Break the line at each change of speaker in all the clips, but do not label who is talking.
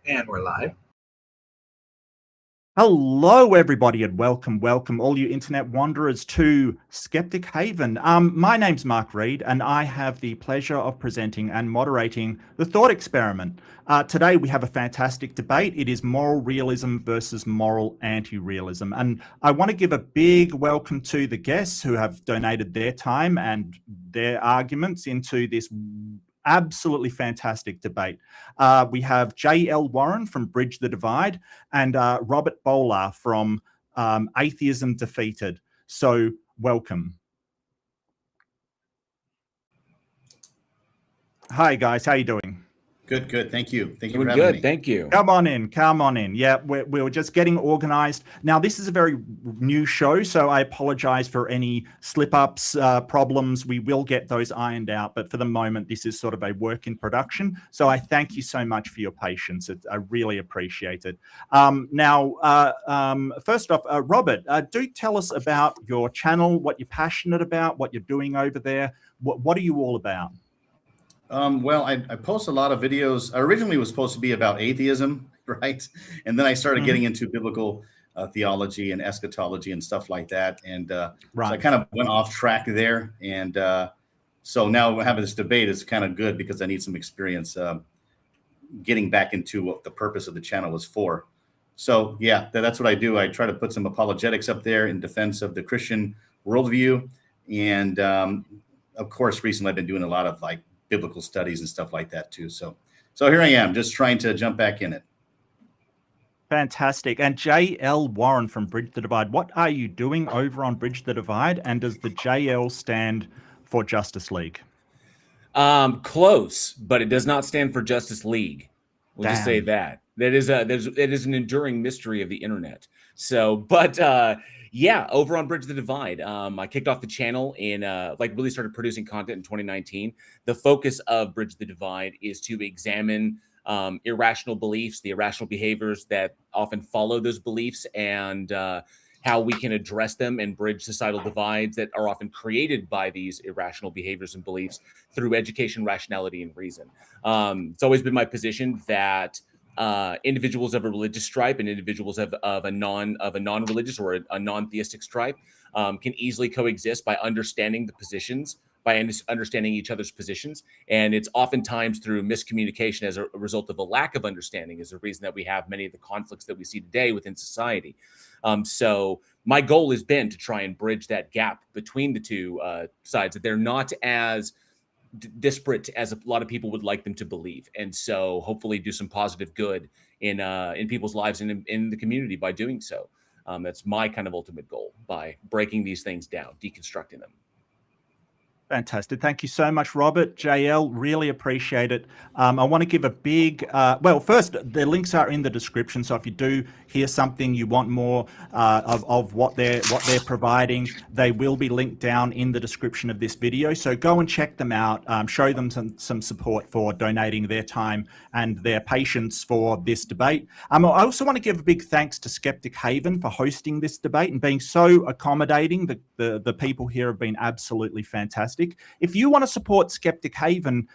And we're live.
Hello, everybody, and welcome all you internet wanderers to Skeptic Haven. My name's Mark Reid, and I have the pleasure of presenting and moderating the Thought Experiment. Today, we have a fantastic debate. It is moral realism versus moral anti-realism. And I want to give a big welcome to the guests who have donated their time and their arguments into this absolutely fantastic debate. We have J.L. Warren from Bridge the Divide and Robert Bolagh from Atheism Defeated. So welcome. Hi guys, how you doing?
Good. Thank you. Thank you
for
having me.
Thank you.
Come on in. Yeah, we were just getting organized. Now, this is a very new show, so I apologize for any slip-ups, problems. We will get those ironed out, but for the moment, this is sort of a work in production. So I thank you so much for your patience. I really appreciate it. First off, Robert, do tell us about your channel, what you're passionate about, what you're doing over there. What are you all about?
Well, I post a lot of videos. I originally was supposed to be about atheism, right? And then I started getting into biblical theology and eschatology and stuff like that. And so I kind of went off track there. And so now having this debate is kind of good because I need some experience getting back into what the purpose of the channel was for. So yeah, that's what I do. I try to put some apologetics up there in defense of the Christian worldview. And of course, recently I've been doing a lot of like biblical studies and stuff like that too. So here I am, just trying to jump back in it.
Fantastic. And J.L. Warren from Bridge the Divide, what are you doing over on Bridge the Divide? And does the JL stand for Justice League?
Close, but it does not stand for Justice League. We'll just say that. It is an enduring mystery of the internet. So, but yeah, over on Bridge the Divide, I kicked off the channel in really started producing content in 2019. The focus of Bridge the Divide is to examine irrational beliefs, the irrational behaviors that often follow those beliefs, and how we can address them and bridge societal divides that are often created by these irrational behaviors and beliefs through education, rationality, and reason. It's always been my position that individuals of a religious stripe and individuals of a non-religious or a non-theistic stripe can easily coexist by understanding the positions, by understanding each other's positions. And it's oftentimes through miscommunication as a result of a lack of understanding is the reason that we have many of the conflicts that we see today within society. So my goal has been to try and bridge that gap between the two sides, that they're not as disparate as a lot of people would like them to believe, and so hopefully do some positive good in people's lives and in the community by doing so. That's my kind of ultimate goal by breaking these things down, deconstructing them.
Fantastic. Thank you so much, Robert. JL, really appreciate it. I want to give a big, well, first, the links are in the description. So if you do hear something, you want more of what they're providing, they will be linked down in the description of this video. So go and check them out, show them some support for donating their time and their patience for this debate. I also want to give a big thanks to Skeptic Haven for hosting this debate and being so accommodating. The people here have been absolutely fantastic. If you want to support Skeptic Haven,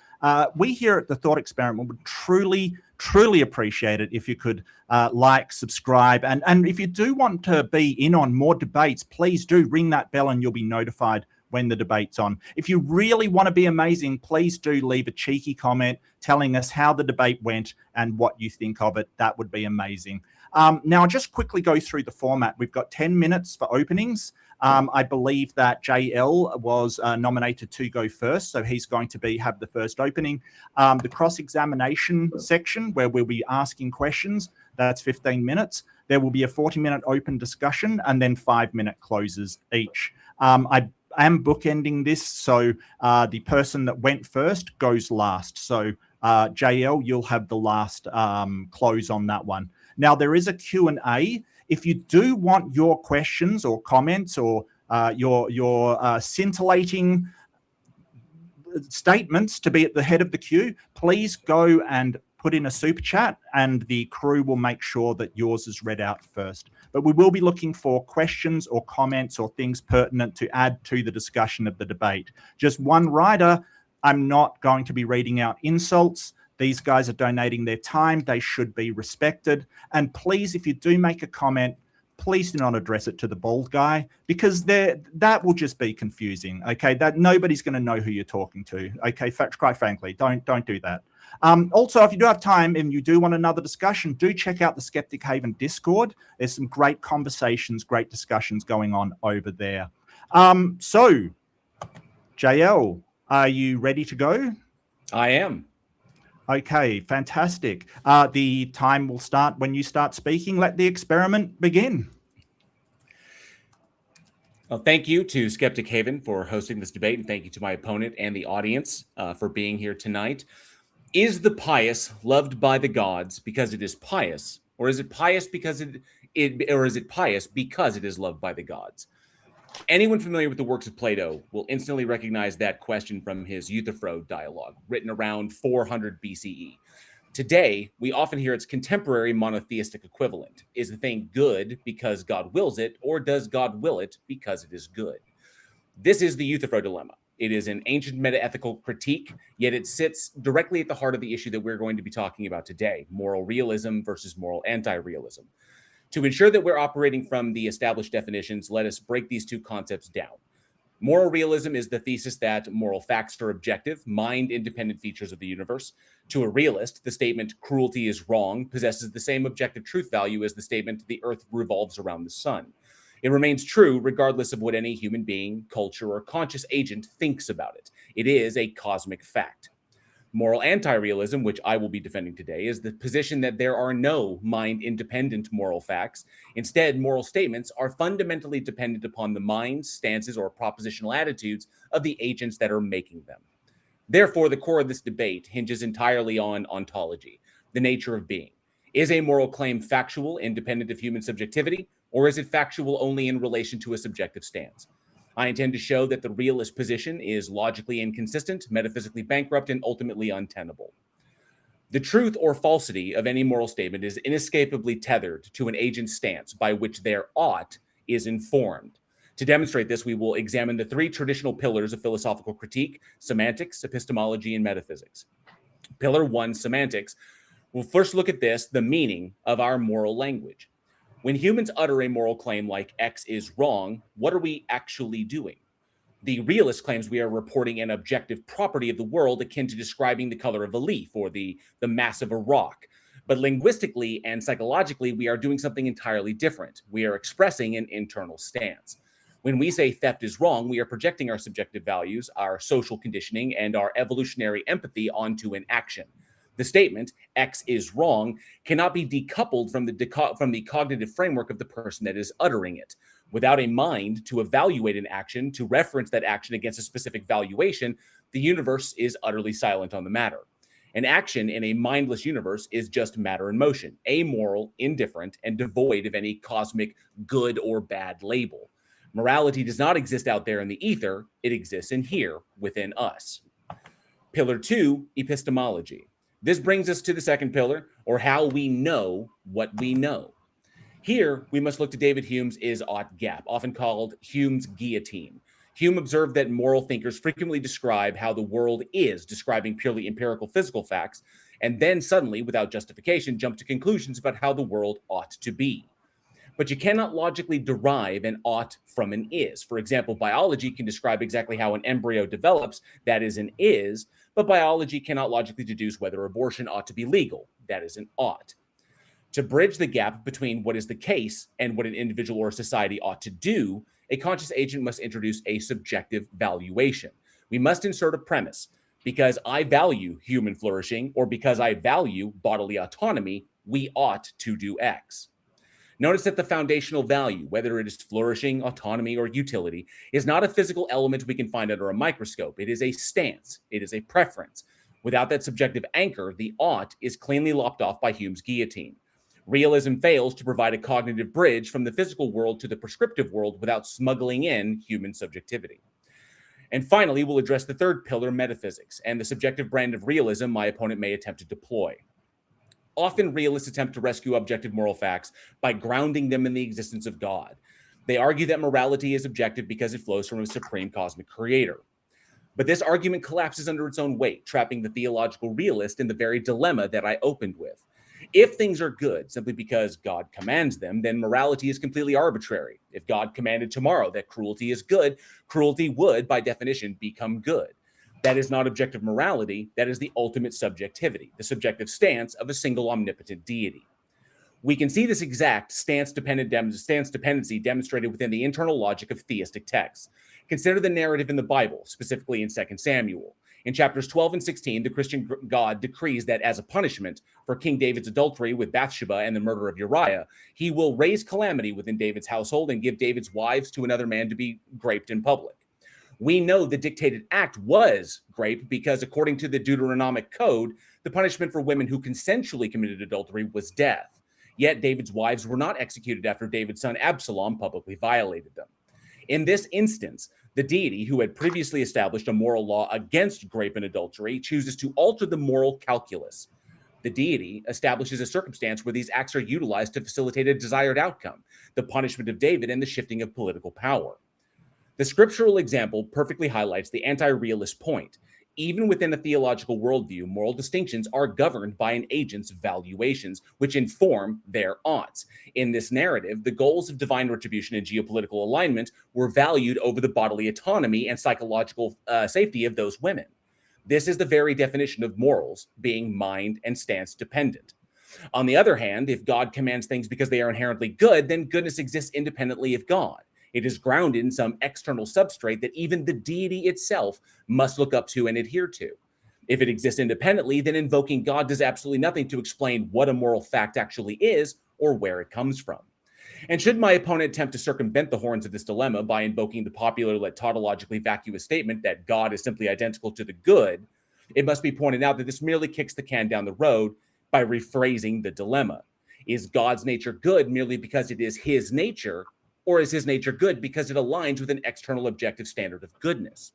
we here at the Thought Experiment would truly appreciate it if you could like, subscribe, and if you do want to be in on more debates, please do ring that bell and you'll be notified when the debate's on. If you really want to be amazing, please do leave a cheeky comment telling us how the debate went and what you think of it. That would be amazing. Now, I'll just quickly go through the format. We've got 10 minutes for openings. I believe that JL was nominated to go first, so he's going to have the first opening. The cross-examination section, where we'll be asking questions, that's 15 minutes. There will be a 40-minute open discussion and then 5-minute closes each. I am bookending this, so the person that went first goes last. So JL, you'll have the last close on that one. Now, there is a Q&A. If you do want your questions or comments or your scintillating statements to be at the head of the queue, please go and put in a super chat and the crew will make sure that yours is read out first. But we will be looking for questions or comments or things pertinent to add to the discussion of the debate. Just one rider, I'm not going to be reading out insults. These guys are donating their time. They should be respected. And please, if you do make a comment, please do not address it to the bald guy, because that will just be confusing. Okay, that nobody's going to know who you're talking to. Okay, quite frankly, don't do that. Also, if you do have time and you do want another discussion, do check out the Skeptic Haven Discord. There's some great conversations, great discussions going on over there. So, JL, are you ready to go?
I am.
Okay, fantastic. The time will start when you start speaking. Let the experiment begin.
Well, thank you to Skeptic Haven for hosting this debate, and thank you to my opponent and the audience for being here tonight. Is the pious loved by the gods because it is pious, or is it pious because is it pious because it is loved by the gods? Anyone familiar with the works of Plato will instantly recognize that question from his Euthyphro dialogue, written around 400 BCE. Today, we often hear its contemporary monotheistic equivalent. Is the thing good because God wills it, or does God will it because it is good? This is the Euthyphro dilemma. It is an ancient metaethical critique, yet it sits directly at the heart of the issue that we're going to be talking about today, moral realism versus moral anti-realism. To ensure that we're operating from the established definitions, let us break these two concepts down. Moral realism is the thesis that moral facts are objective, mind-independent features of the universe. To a realist, the statement cruelty is wrong possesses the same objective truth value as the statement the earth revolves around the sun. It remains true regardless of what any human being, culture, or conscious agent thinks about it. It is a cosmic fact. Moral anti-realism, which I will be defending today, is the position that there are no mind-independent moral facts. Instead, moral statements are fundamentally dependent upon the minds, stances, or propositional attitudes of the agents that are making them. Therefore, the core of this debate hinges entirely on ontology, the nature of being. Is a moral claim factual, independent of human subjectivity, or is it factual only in relation to a subjective stance? I intend to show that the realist position is logically inconsistent, metaphysically bankrupt, and ultimately untenable. The truth or falsity of any moral statement is inescapably tethered to an agent's stance by which their ought is informed. To demonstrate this, we will examine the three traditional pillars of philosophical critique: semantics, epistemology, and metaphysics. Pillar 1, semantics. We'll first look at this, the meaning of our moral language. When humans utter a moral claim like X is wrong, what are we actually doing? The realist claims we are reporting an objective property of the world akin to describing the color of a leaf or the mass of a rock. But linguistically and psychologically, we are doing something entirely different. We are expressing an internal stance. When we say theft is wrong, we are projecting our subjective values, our social conditioning, and our evolutionary empathy onto an action. The statement, X is wrong, cannot be decoupled from the cognitive framework of the person that is uttering it. Without a mind to evaluate an action, to reference that action against a specific valuation, the universe is utterly silent on the matter. An action in a mindless universe is just matter in motion, amoral, indifferent, and devoid of any cosmic good or bad label. Morality does not exist out there in the ether, it exists in here, within us. Pillar 2, epistemology. This brings us to the second pillar, or how we know what we know. Here, we must look to David Hume's is-ought gap, often called Hume's guillotine. Hume observed that moral thinkers frequently describe how the world is, describing purely empirical physical facts, and then suddenly, without justification, jump to conclusions about how the world ought to be. But you cannot logically derive an ought from an is. For example, biology can describe exactly how an embryo develops, that is an is, but biology cannot logically deduce whether abortion ought to be legal, that is an ought. To bridge the gap between what is the case and what an individual or society ought to do, a conscious agent must introduce a subjective valuation. We must insert a premise. Because I value human flourishing, or because I value bodily autonomy, we ought to do X. Notice that the foundational value, whether it is flourishing, autonomy, or utility, is not a physical element we can find under a microscope. It is a stance. It is a preference. Without that subjective anchor, the ought is cleanly lopped off by Hume's guillotine. Realism fails to provide a cognitive bridge from the physical world to the prescriptive world without smuggling in human subjectivity. And finally, we'll address the third pillar, metaphysics, and the subjective brand of realism my opponent may attempt to deploy. Often, realists attempt to rescue objective moral facts by grounding them in the existence of God. They argue that morality is objective because it flows from a supreme cosmic creator. But this argument collapses under its own weight, trapping the theological realist in the very dilemma that I opened with. If things are good simply because God commands them, then morality is completely arbitrary. If God commanded tomorrow that cruelty is good, cruelty would, by definition, become good. That is not objective morality. That is the ultimate subjectivity, the subjective stance of a single omnipotent deity. We can see this exact stance dependency demonstrated within the internal logic of theistic texts. Consider the narrative in the Bible, specifically in 2 Samuel. In chapters 12 and 16, the Christian God decrees that as a punishment for King David's adultery with Bathsheba and the murder of Uriah, he will raise calamity within David's household and give David's wives to another man to be raped in public. We know the dictated act was rape because, according to the Deuteronomic Code, the punishment for women who consensually committed adultery was death. Yet David's wives were not executed after David's son Absalom publicly violated them. In this instance, the deity, who had previously established a moral law against rape and adultery, chooses to alter the moral calculus. The deity establishes a circumstance where these acts are utilized to facilitate a desired outcome, the punishment of David and the shifting of political power. The scriptural example perfectly highlights the anti-realist point. Even within a theological worldview, moral distinctions are governed by an agent's valuations, which inform their oughts. In this narrative, the goals of divine retribution and geopolitical alignment were valued over the bodily autonomy and psychological safety of those women. This is the very definition of morals, being mind and stance dependent. On the other hand, if God commands things because they are inherently good, then goodness exists independently of God. It is grounded in some external substrate that even the deity itself must look up to and adhere to. If it exists independently, then invoking God does absolutely nothing to explain what a moral fact actually is or where it comes from. And should my opponent attempt to circumvent the horns of this dilemma by invoking the popular yet tautologically vacuous statement that God is simply identical to the good, it must be pointed out that this merely kicks the can down the road by rephrasing the dilemma. Is God's nature good merely because it is his nature, or is his nature good because it aligns with an external objective standard of goodness?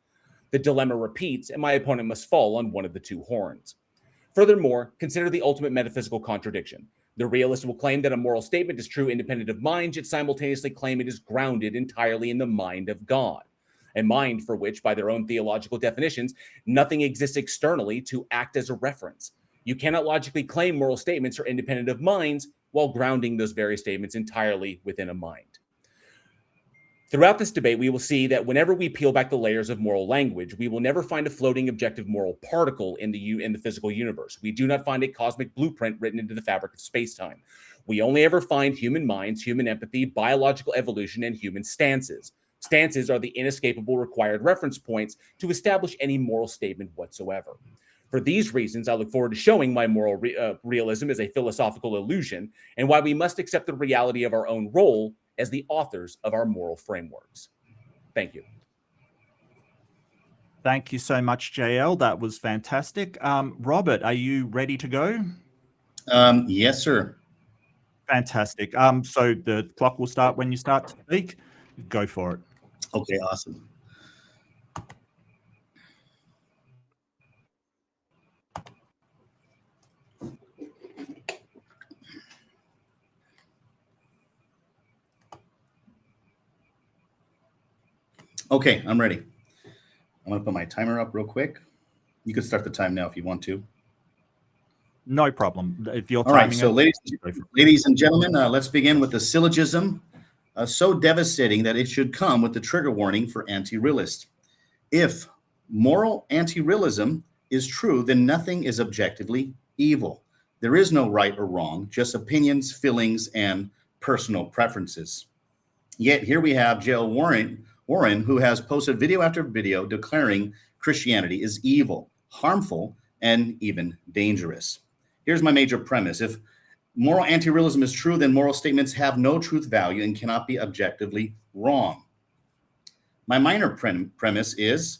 The dilemma repeats, and my opponent must fall on one of the two horns. Furthermore, consider the ultimate metaphysical contradiction. The realist will claim that a moral statement is true independent of mind, yet simultaneously claim it is grounded entirely in the mind of God, a mind for which, by their own theological definitions, nothing exists externally to act as a reference. You cannot logically claim moral statements are independent of minds while grounding those very statements entirely within a mind. Throughout this debate, we will see that whenever we peel back the layers of moral language, we will never find a floating objective moral particle in the physical universe. We do not find a cosmic blueprint written into the fabric of space-time. We only ever find human minds, human empathy, biological evolution, and human stances. Stances are the inescapable required reference points to establish any moral statement whatsoever. For these reasons, I look forward to showing why moral realism is a philosophical illusion and why we must accept the reality of our own role as the authors of our moral frameworks. Thank you.
Thank you so much, JL. That was fantastic. Robert, are you ready to go?
Yes, sir.
Fantastic. So the clock will start when you start to speak. Go for it.
Okay, awesome. Okay, I'm ready. I'm going to put my timer up real quick. You can start the time now if you want to.
No problem. If you're
all right, so ladies and gentlemen, let's begin with the syllogism so devastating that it should come with the trigger warning for anti-realist. If moral anti-realism is true, then nothing is objectively evil. There is no right or wrong, just opinions, feelings, and personal preferences. Yet here we have J.L. Warren, who has posted video after video declaring Christianity is evil, harmful, and even dangerous. Here's my major premise. If moral anti-realism is true, then moral statements have no truth value and cannot be objectively wrong. My minor premise is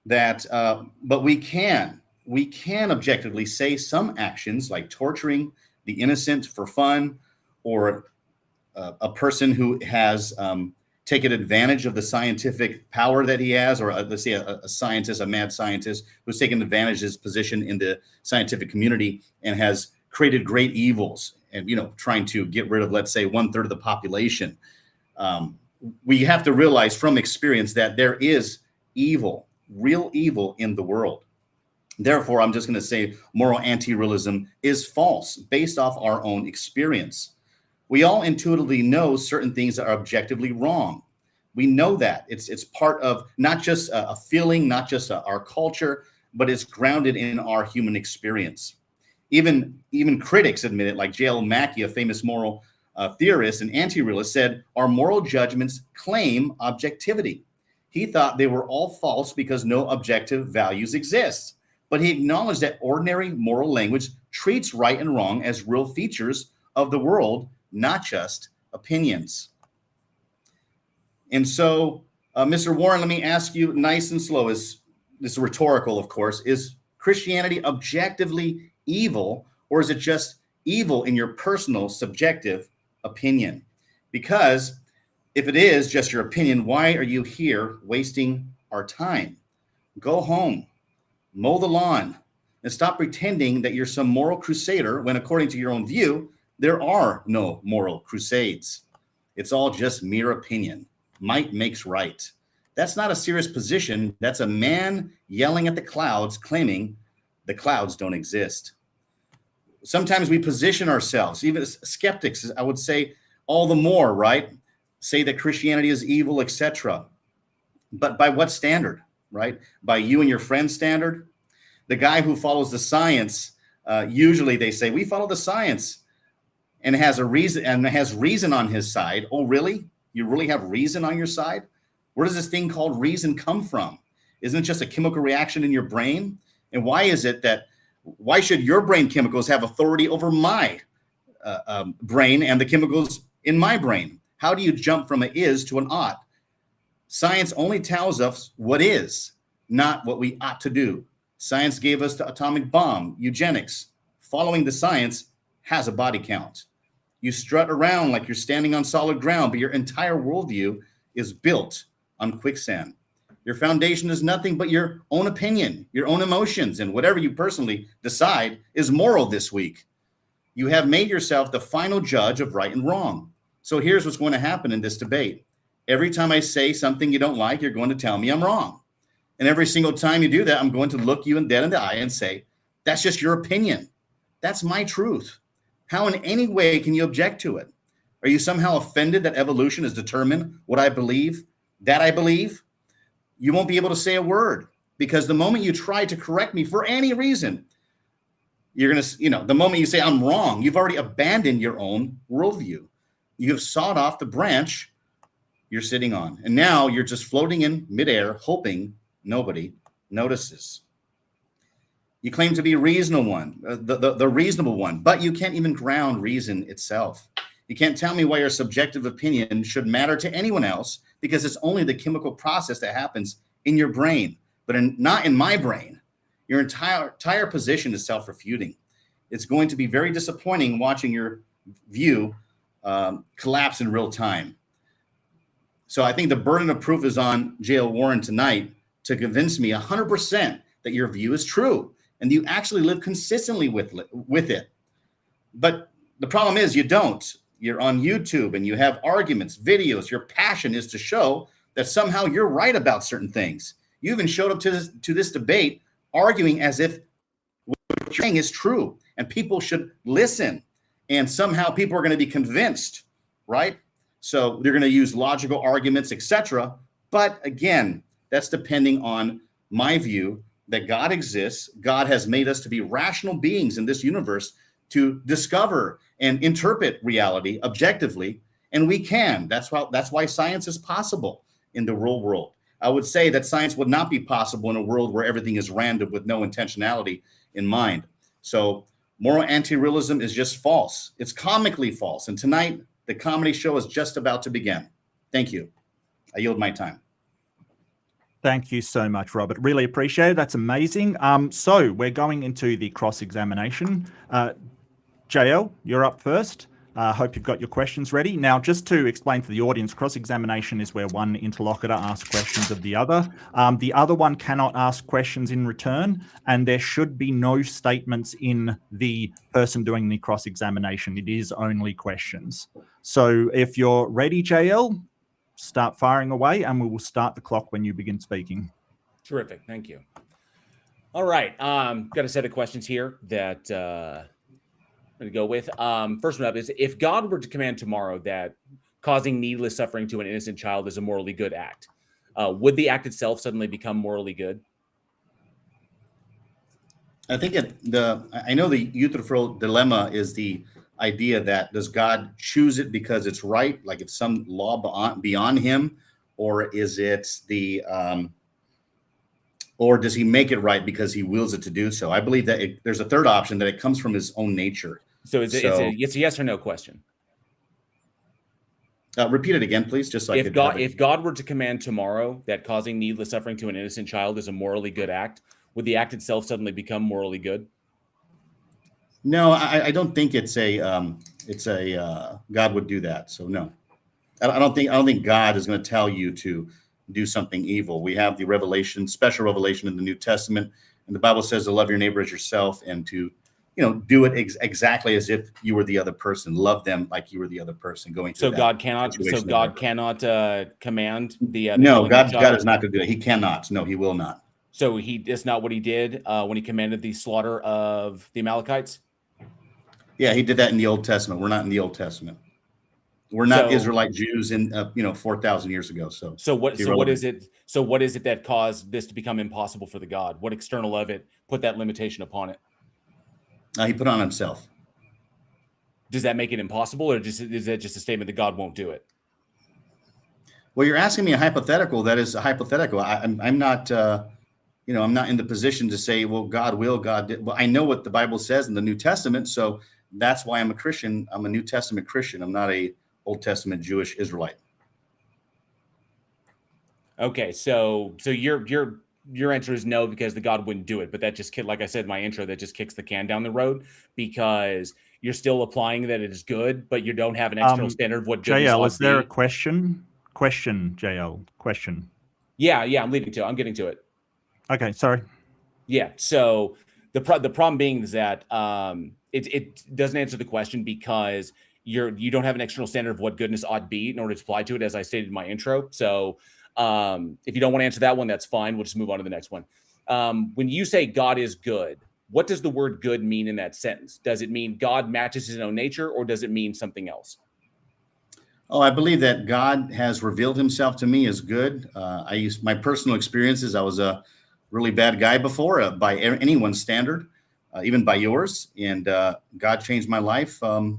that, but we can objectively say some actions like torturing the innocent for fun, or a person who has taken advantage of the scientific power that he has, or let's say a scientist, a mad scientist who's taken advantage of his position in the scientific community and has created great evils and, trying to get rid of, let's say, 1/3 of the population. We have to realize from experience that there is evil, real evil in the world. Therefore, I'm just going to say moral anti-realism is false based off our own experience. We all intuitively know certain things that are objectively wrong. We know that. It's part of not just a feeling, not just our culture, but it's grounded in our human experience. Even critics admit it, like J.L. Mackie, a famous moral theorist and anti-realist, said, our moral judgments claim objectivity. He thought they were all false because no objective values exist. But he acknowledged that ordinary moral language treats right and wrong as real features of the world, not just opinions. And so, Mr. Warren, let me ask you nice and slow, this is rhetorical, of course, is Christianity objectively evil, or is it just evil in your personal subjective opinion? Because if it is just your opinion, why are you here wasting our time? Go home, mow the lawn, and stop pretending that you're some moral crusader when, according to your own view, there are no moral crusades. It's all just mere opinion. Might makes right. That's not a serious position. That's a man yelling at the clouds, claiming the clouds don't exist. Sometimes we position ourselves, even as skeptics, I would say all the more, right? Say that Christianity is evil, etc. But by what standard, right? By you and your friend's standard? The guy who follows the science, usually they say, we follow the science, and has a reason and has reason on his side. Oh, really? You really have reason on your side? Where does this thing called reason come from? Isn't it just a chemical reaction in your brain? And why is it that, why should your brain chemicals have authority over my brain and the chemicals in my brain? How do you jump from an is to an ought? Science only tells us what is, not what we ought to do. Science gave us the atomic bomb, eugenics. Following the science has a body count. You strut around like you're standing on solid ground, but your entire worldview is built on quicksand. Your foundation is nothing but your own opinion, your own emotions, and whatever you personally decide is moral this week. You have made yourself the final judge of right and wrong. So here's what's going to happen in this debate. Every time I say something you don't like, you're going to tell me I'm wrong. And every single time you do that, I'm going to look you dead in the eye and say, that's just your opinion. That's my truth. How in any way can you object to it? Are you somehow offended that evolution has determined what I believe, that I believe? You won't be able to say a word, because the moment you try to correct me for any reason, you're going to, the moment you say I'm wrong, you've already abandoned your own worldview. You have sawed off the branch you're sitting on. And now you're just floating in midair, hoping nobody notices. You claim to be the reasonable one, but you can't even ground reason itself. You can't tell me why your subjective opinion should matter to anyone else, because it's only the chemical process that happens in your brain, but not in my brain. Your entire position is self-refuting. It's going to be very disappointing watching your view collapse in real time. So I think the burden of proof is on J.L. Warren tonight to convince me 100% that your view is true and you actually live consistently with it. But the problem is you don't. You're on YouTube and you have arguments, videos. Your passion is to show that somehow you're right about certain things. You even showed up to this debate arguing as if what you're saying is true and people should listen. And somehow people are going to be convinced, right? So they're going to use logical arguments, etc. But again, that's depending on my view that God exists. God has made us to be rational beings in this universe to discover and interpret reality objectively, and we can. That's why science is possible in the real world. I would say that science would not be possible in a world where everything is random with no intentionality in mind. So moral anti-realism is just false. It's comically false. And tonight, the comedy show is just about to begin. Thank you. I yield my time.
Thank you so much, Robert. Really appreciate it. That's amazing. So we're going into the cross-examination. JL, you're up first. Hope you've got your questions ready. Now, just to explain to the audience, cross-examination is where one interlocutor asks questions of the other. The other one cannot ask questions in return, and there should be no statements in the person doing the cross-examination. It is only questions. So if you're ready, JL, start firing away, and we will start the clock when you begin speaking.
Terrific. Thank you. All right. Got a set of questions here that I'm going to go with. First one up is, if God were to command tomorrow that causing needless suffering to an innocent child is a morally good act, would the act itself suddenly become morally good?
I think I know the Euthyphro dilemma is the idea that, does God choose it because it's right, like it's some law beyond him, or is it or does he make it right because he wills it to do so? I believe that there's a third option, that it comes from his own nature.
So it's a yes or no question.
Repeat it again, please, just so
if God were to command tomorrow that causing needless suffering to an innocent child is a morally good act, would the act itself suddenly become morally good?
No, I don't think it's a God would do that. So no, I don't think God is going to tell you to do something evil. We have the revelation, special revelation in the New Testament, and the Bible says to love your neighbor as yourself, and to, do it exactly as if you were the other person. Love them like you were the other person going through.
So God cannot. So God cannot command the.
No, God is not going to do it. He cannot. No, he will not.
So it's not what he did when he commanded the slaughter of the Amalekites.
Yeah, he did that in the Old Testament. We're not in the Old Testament. We're not Israelite Jews in 4,000 years ago. So what is it? So what is it that caused this to become impossible for the God? What external of it put that limitation upon it? He put on himself.
Does that make it impossible, or is that just a statement that God won't do it?
Well, you're asking me a hypothetical. That is a hypothetical. I'm not. I'm not in the position to say, well, God will, God did. Well, I know what the Bible says in the New Testament, so that's why I'm a Christian. I'm a New Testament Christian. I'm not a Old Testament Jewish Israelite.
Okay, so your answer is no, because the God wouldn't do it. But that just, like I said in my intro, that just kicks the can down the road, because you're still applying that it is good, but you don't have an external standard of what good is.
JL, is there a question? JL, question.
Yeah, I'm getting to it.
Okay, sorry.
Yeah, so the problem being is that it doesn't answer the question, because you don't have an external standard of what goodness ought to be in order to apply to it, as I stated in my intro. So if you don't want to answer that one, that's fine. We'll just move on to the next one. When you say God is good, what does the word good mean in that sentence? Does it mean God matches his own nature, or does it mean something else?
Oh, I believe that God has revealed himself to me as good. I use my personal experiences. I was a really bad guy before, by anyone's standard, even by yours. And God changed my life. And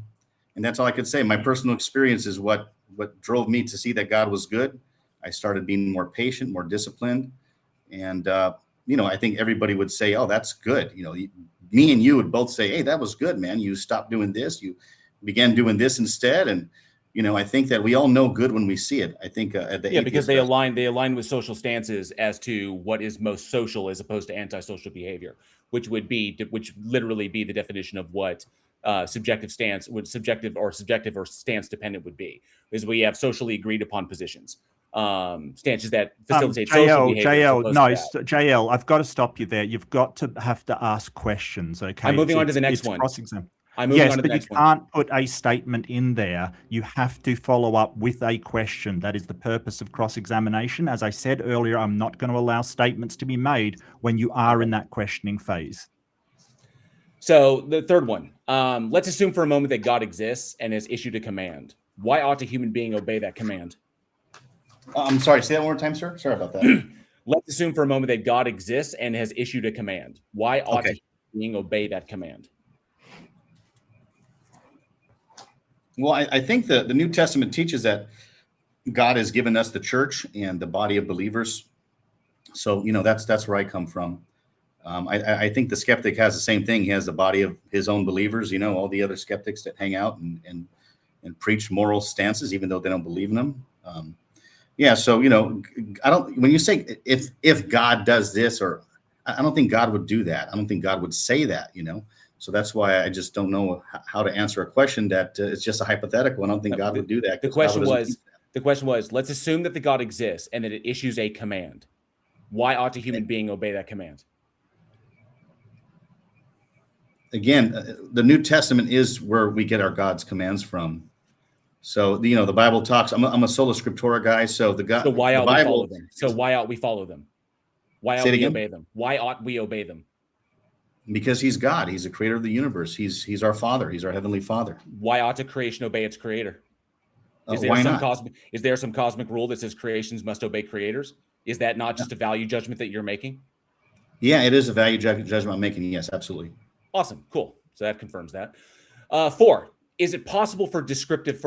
that's all I could say. My personal experience is what drove me to see that God was good. I started being more patient, more disciplined. And, I think everybody would say, oh, that's good. Me and you would both say, hey, that was good, man. You stopped doing this. You began doing this instead. And, I think that we all know good when we see it. I think
because they align with social stances as to what is most social as opposed to antisocial behavior, which literally be the definition of what subjective or stance dependent would be, is we have socially agreed upon positions, stances that facilitate social behavior.
JL, I've got to stop you there. You've got to have to ask questions. Okay,
I'm moving on to the next one.
Yes, but you can't put a statement in there. You have to follow up with a question. That is the purpose of cross-examination. As I said earlier, I'm not going to allow statements to be made when you are in that questioning phase.
So the third one, let's assume for a moment that God exists and has issued a command. Why ought a human being obey that command?
I'm sorry, say that one more time, sir. Sorry about that.
Let's assume for a moment that God exists and has issued a command. Why ought a human being obey that command?
Well, I think the New Testament teaches that God has given us the church and the body of believers. So, that's where I come from. I think the skeptic has the same thing. He has the body of his own believers, all the other skeptics that hang out and preach moral stances, even though they don't believe in them. So, when you say if God does this, or I don't think God would do that. I don't think God would say that, So that's why I just don't know how to answer a question that it's just a hypothetical. I don't think God would do that.
The question was, let's assume that the God exists and that it issues a command. Why ought a human being obey that command?
Again, the New Testament is where we get our God's commands from. So, the Bible talks, I'm a sola scriptura guy. So
why ought we follow them? So why ought we follow them? Why ought
Say it
we
again?
obey them? Why ought we obey them?
Because he's God. He's the creator of the universe. He's our Father. He's our Heavenly Father.
Why ought a creation obey its creator? Is there
Why
some
not?
cosmic rule that says creations must obey creators? Is that not just a value judgment that you're making?
Yeah, it is a value judgment I'm making. Yes, absolutely.
Awesome. Cool. So that confirms that. 4, is it possible for a descriptive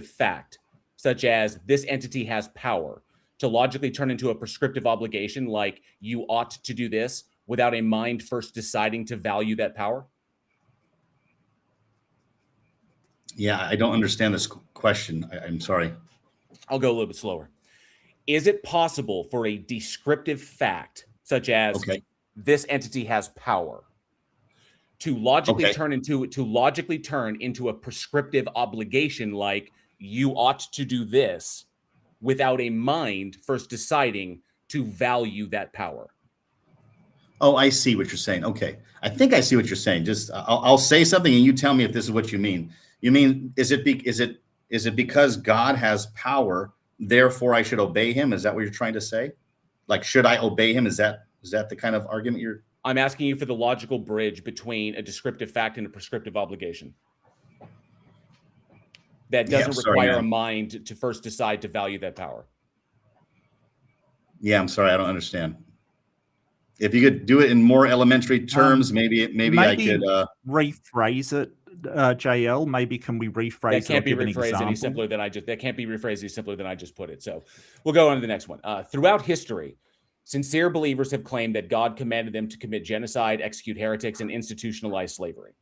fact, such as this entity has power, to logically turn into a prescriptive obligation like you ought to do this without a mind first deciding to value that power?
Yeah, I don't understand this question. I'm sorry.
I'll go a little bit slower. Is it possible for a descriptive fact, such as this entity has power, to logically turn into a prescriptive obligation like you ought to do this without a mind first deciding to value that power?
Oh, I see what you're saying. Okay, I think I see what you're saying. Just I'll say something and you tell me if this is what you mean. You mean is it because God has power, therefore I should obey him? Is that what you're trying to say? Like, should I obey him? Is that the kind of argument you're?
I'm asking you for the logical bridge between a descriptive fact and a prescriptive obligation that doesn't require a mind to first decide to value that power.
Yeah, I'm sorry, I don't understand. If you could do it in more elementary terms, maybe I could
rephrase it. JL, maybe can we rephrase
that? Can't
it?
Be rephrased any simpler than I just. That can't be rephrased any simpler than I just put it. So we'll go on to the next one. Throughout history, sincere believers have claimed that God commanded them to commit genocide, execute heretics, and institutionalize slavery.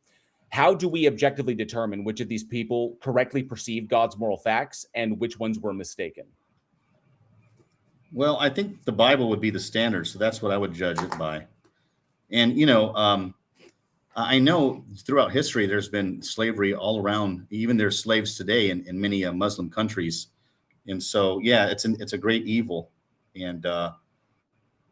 How do we objectively determine which of these people correctly perceived God's moral facts and which ones were mistaken?
Well, I think the Bible would be the standard, so that's what I would judge it by. And I know throughout history there's been slavery all around. Even there's slaves today in many Muslim countries, and so yeah, it's a great evil, and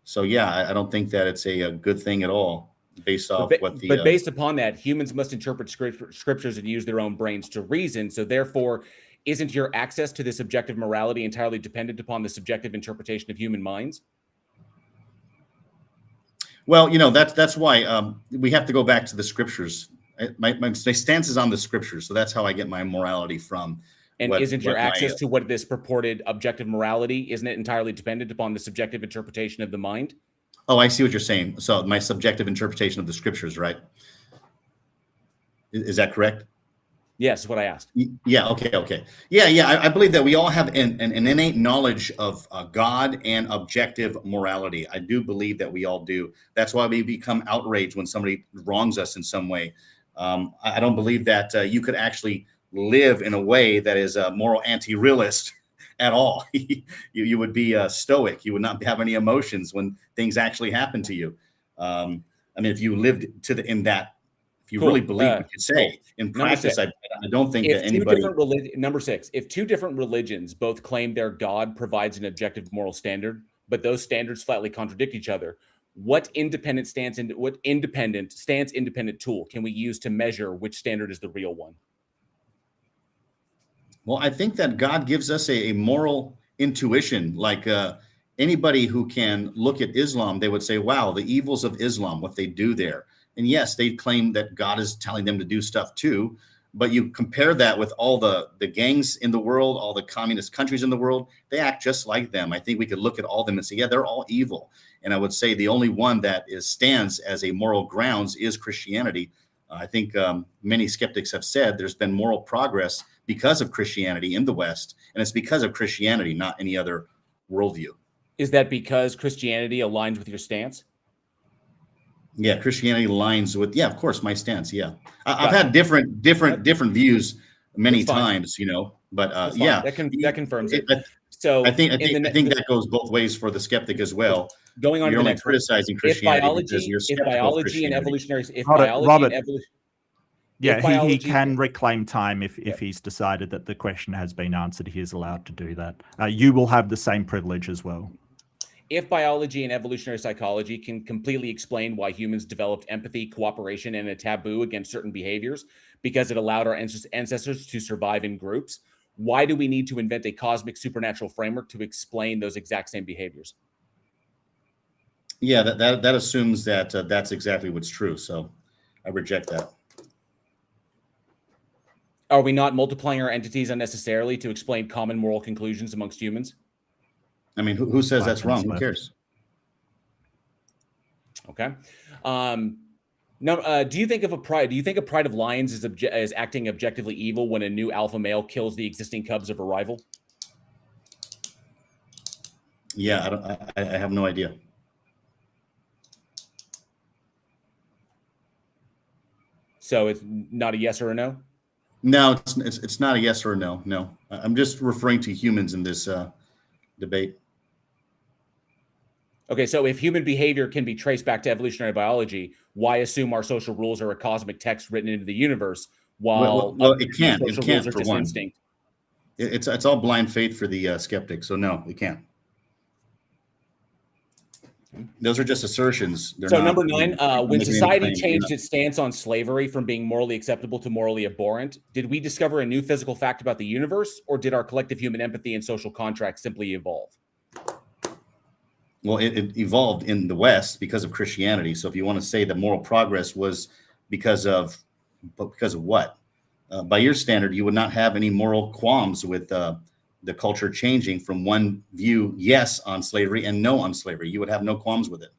so yeah, I don't think that it's a good thing at all. Based off
but based upon that, humans must interpret scriptures and use their own brains to reason. So therefore, isn't your access to this objective morality entirely dependent upon the subjective interpretation of human minds?
Well, that's why we have to go back to the scriptures. My stance is on the scriptures, so that's how I get my morality from.
And isn't your access to what this purported objective morality, isn't it entirely dependent upon the subjective interpretation of the mind?
Oh, I see what you're saying. So my subjective interpretation of the scriptures, right? Is that correct?
Yes, is what I asked.
Yeah. Okay. Yeah. I believe that we all have an innate knowledge of God and objective morality. I do believe that we all do. That's why we become outraged when somebody wrongs us in some way. I don't believe that you could actually live in a way that is a moral anti-realist at all. You would be stoic. You would not have any emotions when things actually happen to you. I mean, if you lived if you really believe what you say in practice, I don't think that anybody.
Number 6, if two different religions both claim their God provides an objective moral standard, but those standards flatly contradict each other, what independent tool can we use to measure which standard is the real one?
Well, I think that God gives us a moral intuition. Like anybody who can look at Islam, they would say, wow, the evils of Islam, what they do there. And yes, they claim that God is telling them to do stuff too. But you compare that with all the gangs in the world, all the communist countries in the world, they act just like them. I think we could look at all of them and say, yeah, they're all evil. And I would say the only one that stands as a moral grounds is Christianity. I think many skeptics have said there's been moral progress because of Christianity in the West, and it's because of Christianity, not any other worldview.
Is that because Christianity aligns with your stance?
Yeah, Christianity aligns with, of course, my stance. Yeah, I've had different views many times, but yeah,
that confirms it.
So I think that goes both ways for the skeptic as well.
Going on to the next
criticizing Christianity because you're skeptical
if biology and evolutionary,
he can reclaim time if he's decided that the question has been answered. He is allowed to do that. You will have the same privilege as well.
If biology and evolutionary psychology can completely explain why humans developed empathy, cooperation, and a taboo against certain behaviors because it allowed our ancestors to survive in groups, why do we need to invent a cosmic supernatural framework to explain those exact same behaviors?
Yeah, that assumes that that's exactly what's true. So I reject that.
Are we not multiplying our entities unnecessarily to explain common moral conclusions amongst humans?
I mean, who says that's wrong? Who cares?
Okay. No. Do you think a pride of lions is acting objectively evil when a new alpha male kills the existing cubs of a rival?
Yeah, I have no idea.
So it's not a yes or a no?
No, it's not a yes or a no. No, I'm just referring to humans in this debate.
Okay, so if human behavior can be traced back to evolutionary biology, why assume our social rules are a cosmic text written into the universe while
well it can't.
social
It can't,
rules are
for
just
one.
instinct?
It's all blind faith for the skeptic. So no, it can't. Those are just assertions. They're
so
not,
number 9, when society changed
it
its stance on slavery from being morally acceptable to morally abhorrent, did we discover a new physical fact about the universe, or did our collective human empathy and social contract simply evolve?
Well, it evolved in the West because of Christianity. So if you want to say that moral progress was because of what? By your standard, you would not have any moral qualms with the culture changing from one view, yes, on slavery and no on slavery. You would have no qualms with it.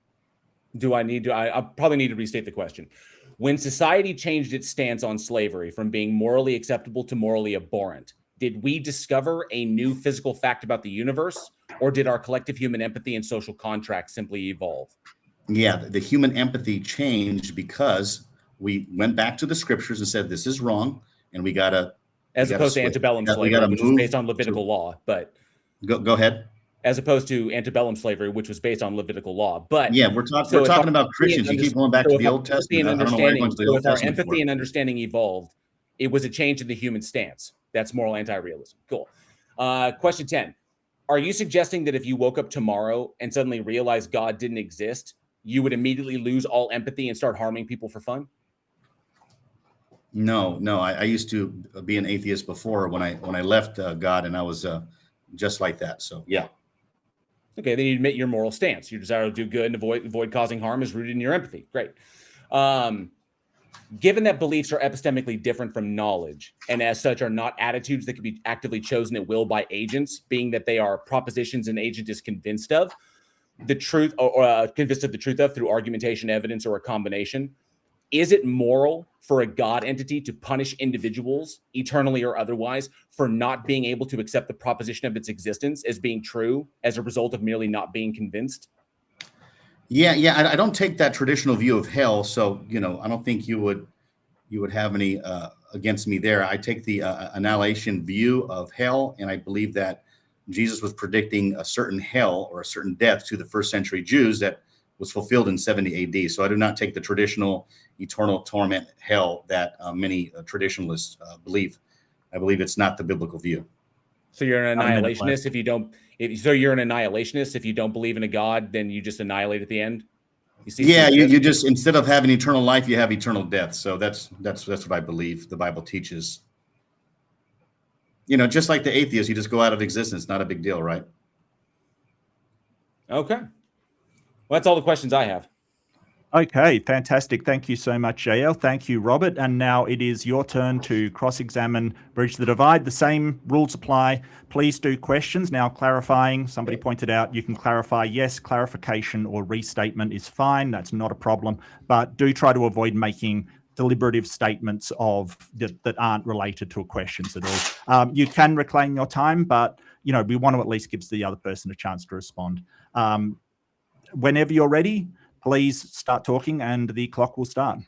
I probably need to restate the question. When society changed its stance on slavery from being morally acceptable to morally abhorrent, did we discover a new physical fact about the universe, or did our collective human empathy and social contract simply evolve?
Yeah, the human empathy changed because we went back to the scriptures and said, this is wrong, and we got to...
As opposed to antebellum slavery, which was based on Levitical law, but...
Go ahead.
As opposed to antebellum slavery, which was based on Levitical law. But
yeah, we're talking about Christians. You keep going back to the Old Testament.
If our empathy and understanding evolved, it was a change in the human stance. That's moral anti-realism. Cool. Question 10. Are you suggesting that if you woke up tomorrow and suddenly realized God didn't exist, you would immediately lose all empathy and start harming people for fun?
No. I used to be an atheist before when I left God, and I was just like that. So yeah.
Okay, then you admit your moral stance. Your desire to do good and avoid causing harm is rooted in your empathy. Great. Given that beliefs are epistemically different from knowledge, and as such are not attitudes that can be actively chosen at will by agents, being that they are propositions an agent is convinced of the truth or convinced of the truth of through argumentation, evidence, or a combination, is it moral for a God entity to punish individuals, eternally or otherwise, for not being able to accept the proposition of its existence as being true as a result of merely not being convinced?
Yeah. I don't take that traditional view of hell. So, I don't think you would have any against me there. I take the annihilation view of hell, and I believe that Jesus was predicting a certain hell or a certain death to the first century Jews that was fulfilled in 70 AD. So I do not take the traditional eternal torment hell that many traditionalists believe. I believe it's not the biblical view.
So you're an annihilationist if you don't. You're an annihilationist if you don't believe in a God, then you just annihilate at the end.
You just, instead of having eternal life, you have eternal death. So that's what I believe the Bible teaches. Just like the atheist, you just go out of existence. Not a big deal, right?
Okay. Well, that's all the questions I have.
Okay, fantastic. Thank you so much, JL. Thank you, Robert. And now it is your turn to cross-examine Bridge the Divide. The same rules apply. Please do questions. Now, clarifying, somebody pointed out you can clarify. Yes, clarification or restatement is fine. That's not a problem. But do try to avoid making deliberative statements that aren't related to questions at all. You can reclaim your time, but we want to at least give the other person a chance to respond. Whenever you're ready, please start talking and the clock will start.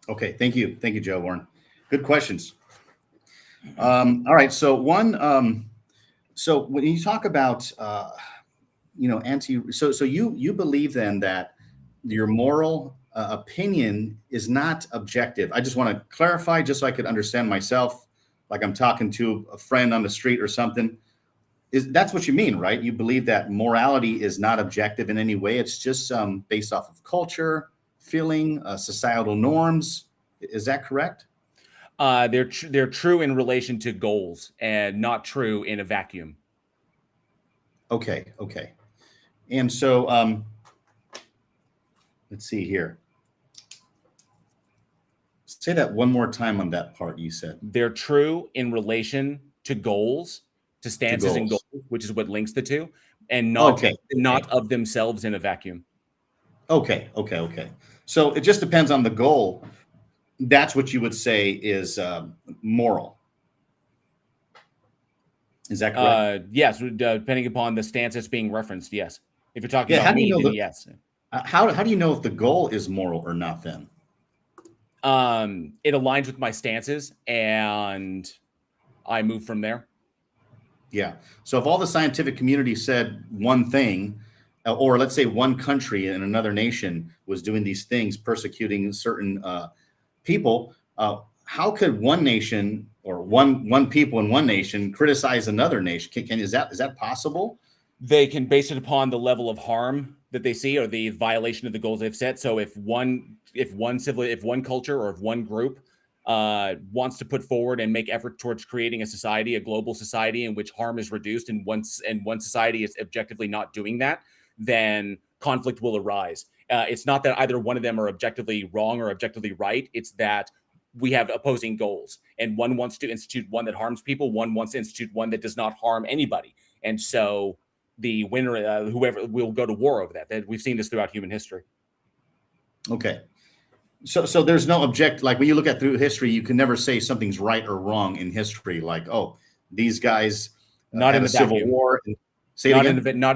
Okay. Thank you, Joe Warren. Good questions. All right. So so when you talk about, so you believe then that your moral opinion is not objective. I just want to clarify just so I could understand myself, like I'm talking to a friend on the street or something. That's what you mean, right? You believe that morality is not objective in any way. It's just based off of culture, feeling, societal norms. Is that correct?
They're true in relation to goals and not true in a vacuum.
Okay. And so let's see here. Say that one more time on that part you said.
They're true in relation to goals, to stances and goals, which is what links the two, and not of themselves in a vacuum.
Okay. So it just depends on the goal. That's what you would say is moral. Is that correct?
Yes, depending upon the stance that's being referenced. Yes. If you're talking about me, then yes.
How do you know if the goal is moral or not then?
It aligns with my stances and I move from there.
Yeah. So if all the scientific community said one thing, or let's say one country in another nation was doing these things, persecuting certain people, how could one nation or one people in one nation criticize another nation? Is that possible?
They can base it upon the level of harm that they see or the violation of the goals they've set. So if one culture or if one group wants to put forward and make effort towards creating a society, a global society in which harm is reduced, and one society is objectively not doing that, then conflict will arise. It's not that either one of them are objectively wrong or objectively right. It's that we have opposing goals, and one wants to institute one that harms people, one wants to institute one that does not harm anybody. And so the winner, whoever, will go to war over that. We've seen this throughout human history.
Okay. So there's no like when you look at through history, you can never say something's right or wrong in history. Like, oh, these guys
not in the
Civil War.
Not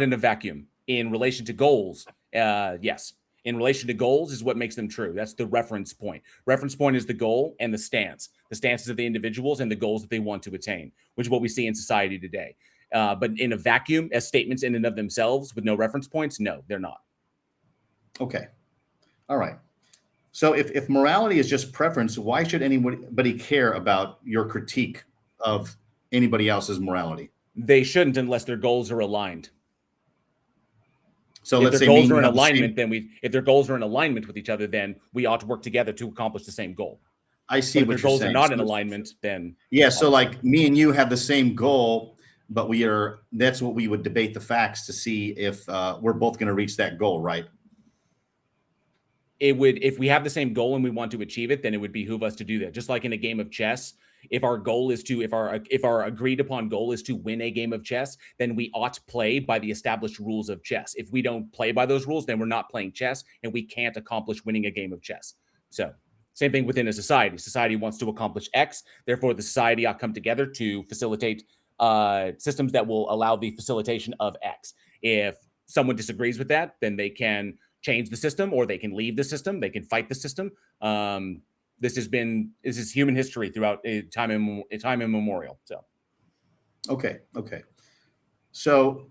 in a vacuum. In relation to goals, yes. In relation to goals is what makes them true. That's the reference point. Reference point is the goal and the stance. The stances of the individuals and the goals that they want to attain, which is what we see in society today. But in a vacuum, as statements in and of themselves with no reference points, no, they're not.
Okay. All right. So if morality is just preference, why should anybody care about your critique of anybody else's morality?
They shouldn't unless their goals are aligned.
So
if their goals are in alignment, if their goals are in alignment with each other, then we ought to work together to accomplish the same goal.
I see what you're saying. If
their goals are not in alignment, then
so like me and you have the same goal, but that's what we would debate the facts to see if we're both going to reach that goal, right?
If we have the same goal and we want to achieve it, then it would behoove us to do that. Just like in a game of chess, if our goal is to, if our agreed upon goal is to win a game of chess, then we ought to play by the established rules of chess. If we don't play by those rules, then we're not playing chess and we can't accomplish winning a game of chess. So same thing within a society. Society wants to accomplish X, therefore the society ought to come together to facilitate systems that will allow the facilitation of X. If someone disagrees with that, then they can change the system, or they can leave the system. They can fight the system. This is human history throughout time immemorial. So,
okay. So,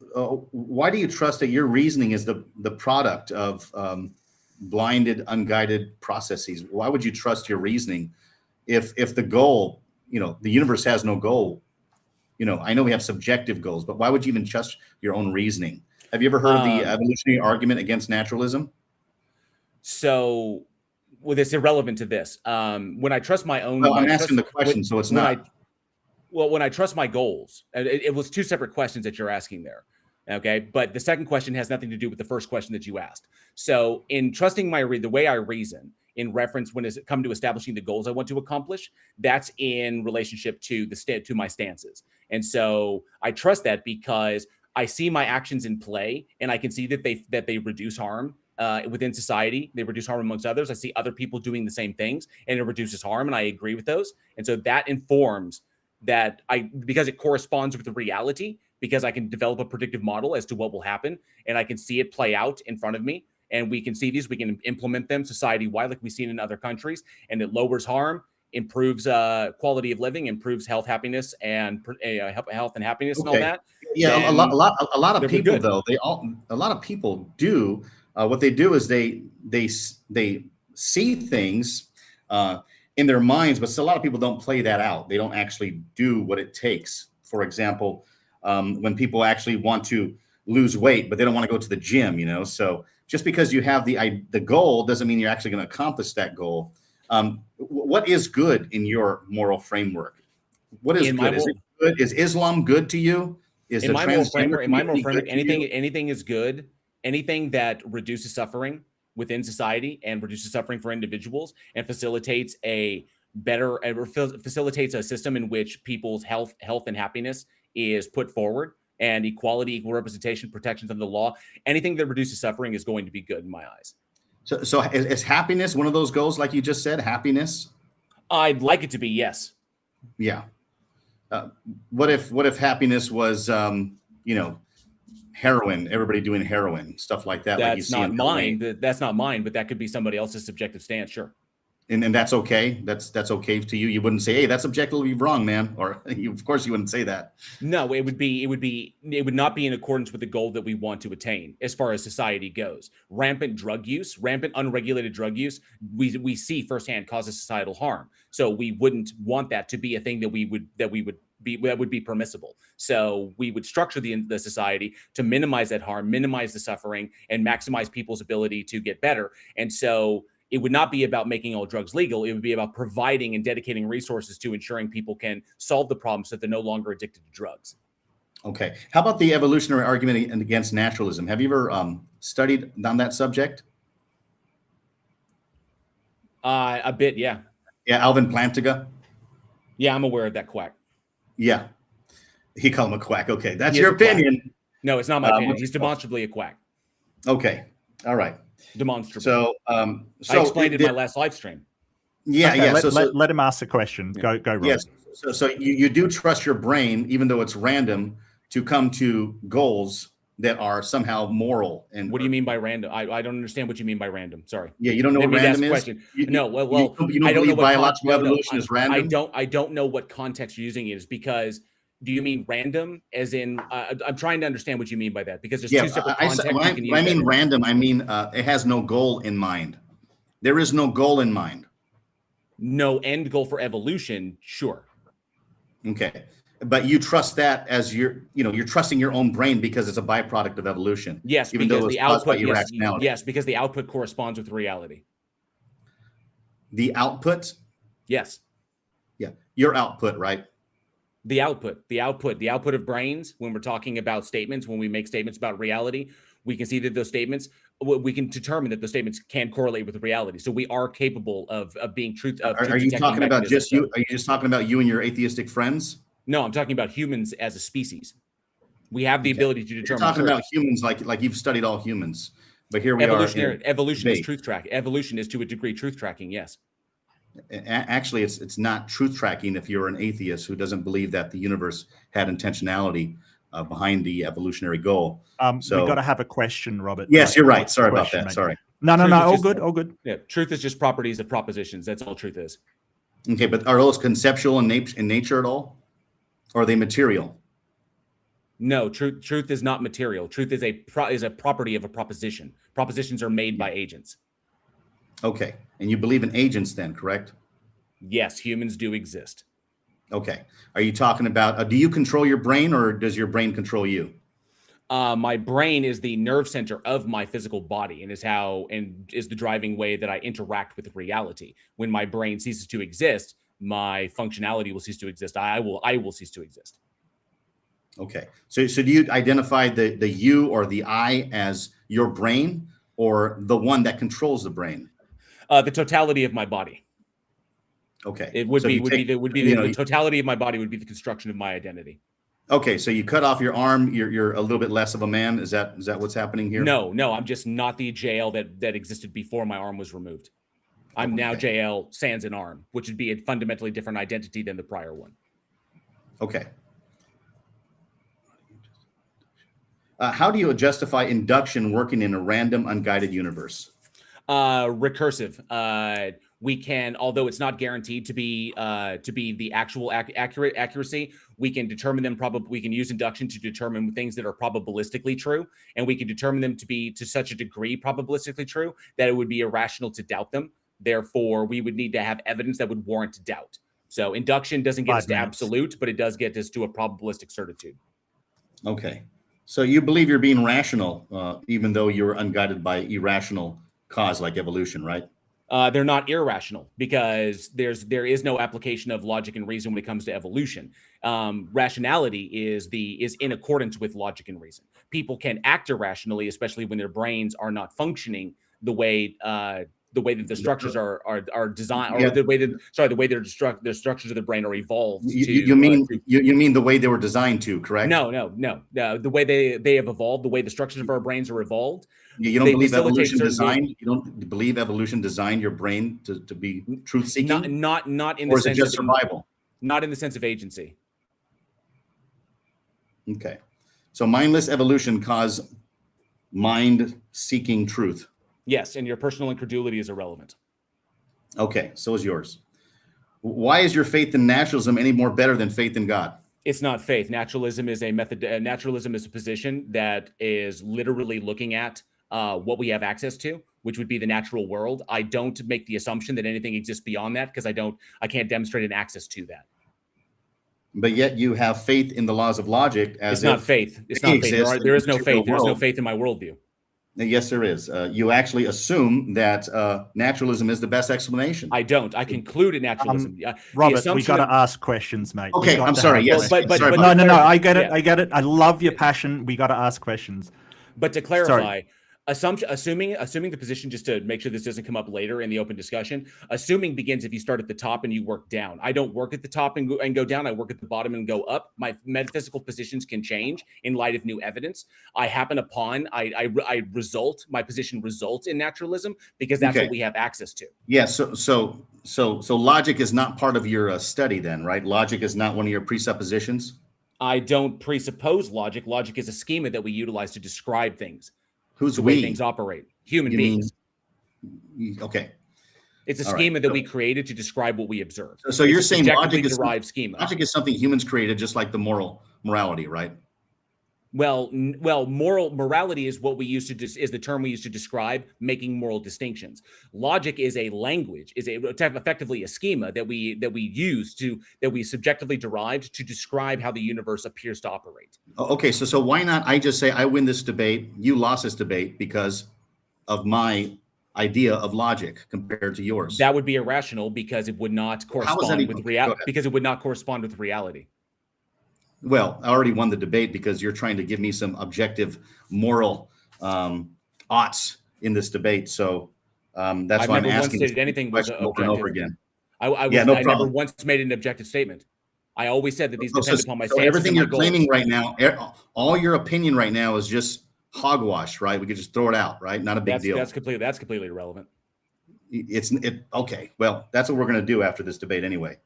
why do you trust that your reasoning is the product of blinded, unguided processes? Why would you trust your reasoning if the goal, the universe has no goal? I know we have subjective goals, but why would you even trust your own reasoning? Have you ever heard the evolutionary argument against naturalism?
So, it's irrelevant to this. When I trust my own...
Well, I'm asking the question, so it's not...
When I trust my goals, it was two separate questions that you're asking there. Okay, but the second question has nothing to do with the first question that you asked. So in trusting the way I reason in reference when it's come to establishing the goals I want to accomplish, that's in relationship to my stances. And so I trust that because I see my actions in play, and I can see that they reduce harm within society. They reduce harm amongst others. I see other people doing the same things, and it reduces harm, and I agree with those. And so that informs that because it corresponds with the reality, because I can develop a predictive model as to what will happen, and I can see it play out in front of me, and we can can implement them society-wide like we've seen in other countries, and it lowers harm, improves quality of living, improves health, happiness, and health and happiness, and all that.
Yeah, a lot of people though, a lot of people do what they do is they see things in their minds, but a lot of people don't play that out. They don't actually do what it takes. For example, when people actually want to lose weight, but they don't want to go to the gym, so just because you have the goal doesn't mean you're actually going to accomplish that goal. What is good in your moral framework? What is good? Is it good? Is Islam good to you?
In my moral framework, anything is good. Anything that reduces suffering, within society and reduces suffering for individuals and facilitates a system in which people's health and happiness is put forward, and equality, equal representation, protections under the law, anything that reduces suffering is going to be good in my eyes.
So is happiness one of those goals, like you just said, happiness?
I'd like it to be, yes.
Yeah. What if happiness was, heroin, everybody doing heroin, stuff like that?
That's not mine. That's not mine, but that could be somebody else's subjective stance. Sure.
And that's okay. That's okay to you. You wouldn't say, "Hey, that's objectively wrong, man," or of course you wouldn't say that.
No, it would not be in accordance with the goal that we want to attain as far as society goes. Rampant drug use, rampant unregulated drug use, we see firsthand causes societal harm. So we wouldn't want that to be a thing that would be permissible. So we would structure the society to minimize that harm, minimize the suffering, and maximize people's ability to get better. And so it would not be about making all drugs legal. It would be about providing and dedicating resources to ensuring people can solve the problem so that they're no longer addicted to drugs.
Okay. How about the evolutionary argument against naturalism? Have you ever studied on that subject?
A bit, yeah.
Yeah, Alvin Plantinga?
Yeah, I'm aware of that quack.
Yeah. He called him a quack. Okay, that's your opinion.
No, it's not my opinion. He's demonstrably a quack.
Okay. All right.
Demonstrably.
So
I explained it in my last live stream.
Yeah,
okay,
yeah.
Let him ask the question.
Yeah.
Go, Rob.
Yes. So you do trust your brain, even though it's random, to come to goals that are somehow moral. And
what do you mean by random? I don't understand what you mean by random. Sorry.
Yeah, you don't know what random is?
No, well,
you don't believe biological evolution is random?
I don't know what context you're using it is, because do you mean random as in I'm trying to understand what you mean by that, because there's two separate contexts you can use.
When I mean random, I mean it has no goal in mind. There is no goal in mind.
No end goal for evolution, sure.
Okay. But you trust that as you're trusting your own brain because it's a byproduct of evolution.
Yes,
even
because
though
the output, yes, because the output corresponds with reality.
The output?
Yes.
Yeah. Your output, right?
The output of brains, when we're talking about statements, when we make statements about reality, we can see that those statements, we can determine that those statements can correlate with reality. So we are capable of being truth.
Are you talking about just you? Are you just talking about you and your atheistic friends?
No, I'm talking about humans as a species. We have the ability to determine.
You're talking about humans like you've studied all humans, but here we are.
Evolution is truth tracking. Evolution is to a degree truth tracking. Yes.
Actually, it's not truth tracking if you're an atheist who doesn't believe that the universe had intentionality behind the evolutionary goal.
So we got to have a question, Robert.
Yes, you're right. Sorry about that. Sorry.
No. All good.
Yeah, truth is just properties of propositions. That's all truth is.
Okay, but are those conceptual in nature at all, or are they material?
No, truth is not material. Truth is a property of a proposition. Propositions are made by agents.
Okay, and you believe in agents then, correct?
Yes, humans do exist.
Okay. Are you talking about, do you control your brain, or does your brain control you?
My brain is the nerve center of my physical body, and is the driving way that I interact with reality. When my brain ceases to exist, my functionality will cease to exist. I will cease to exist.
Okay. So do you identify the you or the I as your brain, or the one that controls the brain?
The totality of my body.
Okay.
It would the totality of my body would be the construction of my identity.
Okay, so you cut off your arm, you're a little bit less of a man. Is that what's happening here?
No, I'm just not the JL that existed before my arm was removed. I'm now JL sans an arm, which would be a fundamentally different identity than the prior one.
Okay. How do you justify induction working in a random, unguided universe?
Recursive. We can, although it's not guaranteed to be the actual accuracy, we can determine them. We can use induction to determine things that are probabilistically true, and we can determine them to be to such a degree probabilistically true that it would be irrational to doubt them. Therefore, we would need to have evidence that would warrant doubt. So induction doesn't get us to absolute, but it does get us to a probabilistic certitude.
Okay. So you believe you're being rational, even though you're unguided by irrational cause like evolution, right?
They're not irrational, because there is no application of logic and reason when it comes to evolution. Rationality is in accordance with logic and reason. People can act irrationally, especially when their brains are not functioning the way that the structures are designed, or
Yeah.
the way that their structures of the brain are evolved.
You mean the way they were designed to, correct?
No. The way they have evolved, the way the structures of our brains are evolved.
You don't believe evolution designed? You don't believe evolution designed your brain to be truth seeking?
Not in
or
the
is it
sense
just
of
survival?
not in the sense of agency.
Okay. So mindless evolution caused mind seeking truth.
Yes, and your personal incredulity is irrelevant.
Okay, so is yours. Why is your faith in naturalism any more better than faith in God?
It's not faith. Naturalism is a method. Naturalism is a position that is literally looking at what we have access to, which would be the natural world. I don't make the assumption that anything exists beyond that, because I can't demonstrate an access to that.
But yet you have faith in the laws of logic as
it's not faith. It's not faith. There is no faith. There is no faith in my worldview.
Yes, there is. You actually assume that naturalism is the best explanation.
I don't. I conclude in naturalism.
Robert, we got to ask questions, mate.
Okay, I'm sorry. Yes,
but
no.
I get it. I get it. I love your passion. We got to ask questions.
But to clarify, assuming the position, just to make sure this doesn't come up later in the open discussion, assuming begins if you start at the top and you work down. I don't work at the top and go down. I work at the bottom and go up. My metaphysical positions can change in light of new evidence. My position results in naturalism because that's what we have access to.
Yeah. So logic is not part of your study then, right? Logic is not one of your presuppositions.
I don't presuppose logic. Logic is a schema that we utilize to describe things.
Who's
the
we?
way things operate? Human beings.
Okay.
It's a schema that we created to describe what we observe.
So you're saying logic is
derived schema.
Logic is something humans created, just like the morality, right?
Well, morality is what we use to is the term we use to describe making moral distinctions. Logic is a language, effectively a schema that we use that we subjectively derived to describe how the universe appears to operate.
Okay, so why not I just say I win this debate, you lost this debate because of my idea of logic compared to yours?
That would be irrational because it would not correspond with reality. Because it would not correspond with reality.
Well, I already won the debate because you're trying to give me some objective moral oughts in this debate. So that's why I'm asking
anything was
over and over again.
I never once made an objective statement. I always said that these depend upon my stance.
So everything you're claiming right now, all your opinion right now is just hogwash, right? We could just throw it out, right? Not a big deal.
That's completely irrelevant.
Okay. Well, that's what we're going to do after this debate anyway.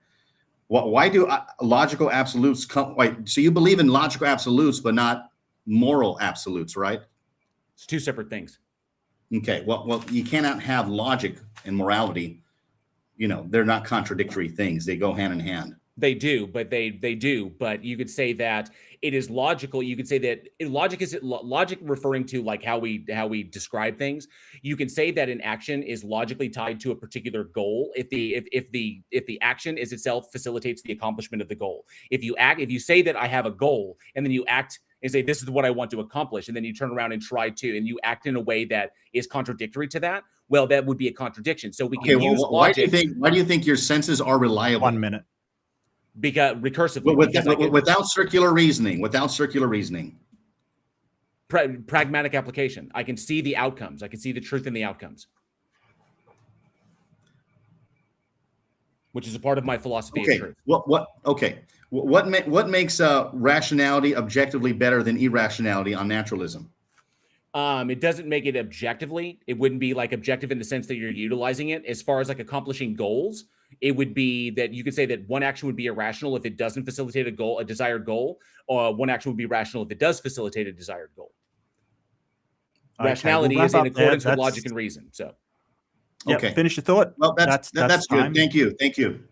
Why do logical absolutes come? Wait, so you believe in logical absolutes, but not moral absolutes, right?
It's two separate things.
Okay. Well, you cannot have logic and morality. They're not contradictory things. They go hand in hand.
They do, but you could say that it is logical. You could say that logic referring to like how we describe things. You can say that an action is logically tied to a particular goal if the action is itself facilitates the accomplishment of the goal. If you say that I have a goal and then you act and say this is what I want to accomplish, and then you turn around and you act in a way that is contradictory to that, well, that would be a contradiction. So we can use logic.
Why do you think your senses are reliable?
1 minute.
Because recursively,
without circular reasoning,
pragmatic application. I can see the outcomes. I can see the truth in the outcomes, which is a part of my philosophy of truth.
What makes rationality objectively better than irrationality on naturalism?
It doesn't make it objectively. It wouldn't be like objective in the sense that you're utilizing it. As far as like accomplishing goals, it would be that you could say that one action would be irrational if it doesn't facilitate a desired goal, or one action would be rational if it does facilitate a desired goal. Okay, rationality is in accordance with logic and reason. So,
okay, finish your thought.
Well, that's good. Thank you.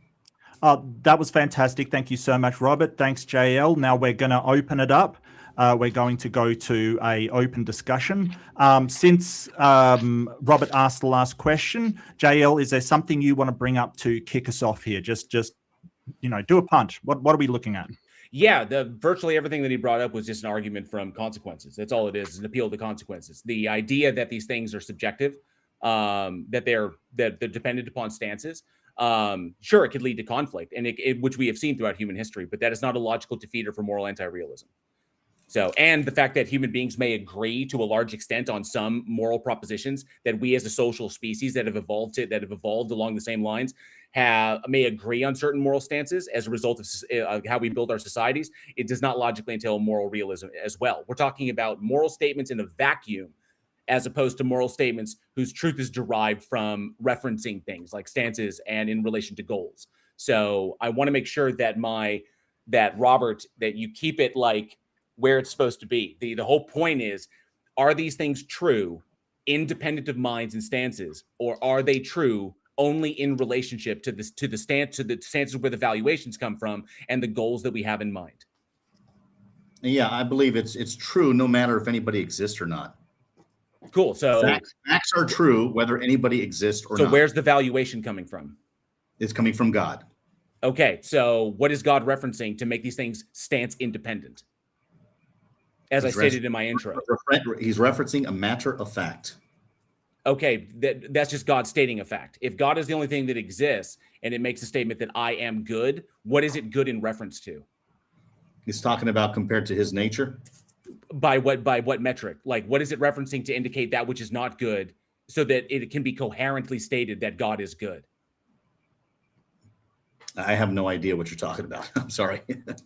That was fantastic. Thank you so much, Robert. Thanks, JL. Now we're going to open it up. We're going to go to a open discussion. Since Robert asked the last question, JL, is there something you want to bring up to kick us off here? Just do a punch. What are we looking at?
Yeah, virtually everything that he brought up was just an argument from consequences. That's all it is an appeal to consequences. The idea that these things are subjective, that they're dependent upon stances. Sure, it could lead to conflict, and which we have seen throughout human history, but that is not a logical defeater for moral anti-realism. So, and the fact that human beings may agree to a large extent on some moral propositions that we as a social species that have evolved along the same lines may agree on certain moral stances as a result of how we build our societies, it does not logically entail moral realism as well. We're talking about moral statements in a vacuum as opposed to moral statements whose truth is derived from referencing things like stances and in relation to goals. So I want to make sure that Robert, that you keep it like where it's supposed to be. The whole point is, are these things true independent of minds and stances, or are they true only in relationship to the stances where the valuations come from and the goals that we have in mind?
Yeah, I believe it's true no matter if anybody exists or not.
Cool. So
facts are true whether anybody exists or not.
So where's the valuation coming from?
It's coming from God.
Okay, so what is God referencing to make these things stance independent? As I stated in my intro.
He's referencing a matter of fact.
Okay, that's just God stating a fact. If God is the only thing that exists and it makes a statement that I am good, what is it good in reference to?
He's talking about compared to his nature.
By what metric? Like, what is it referencing to indicate that which is not good so that it can be coherently stated that God is good?
I have no idea what you're talking about. I'm sorry.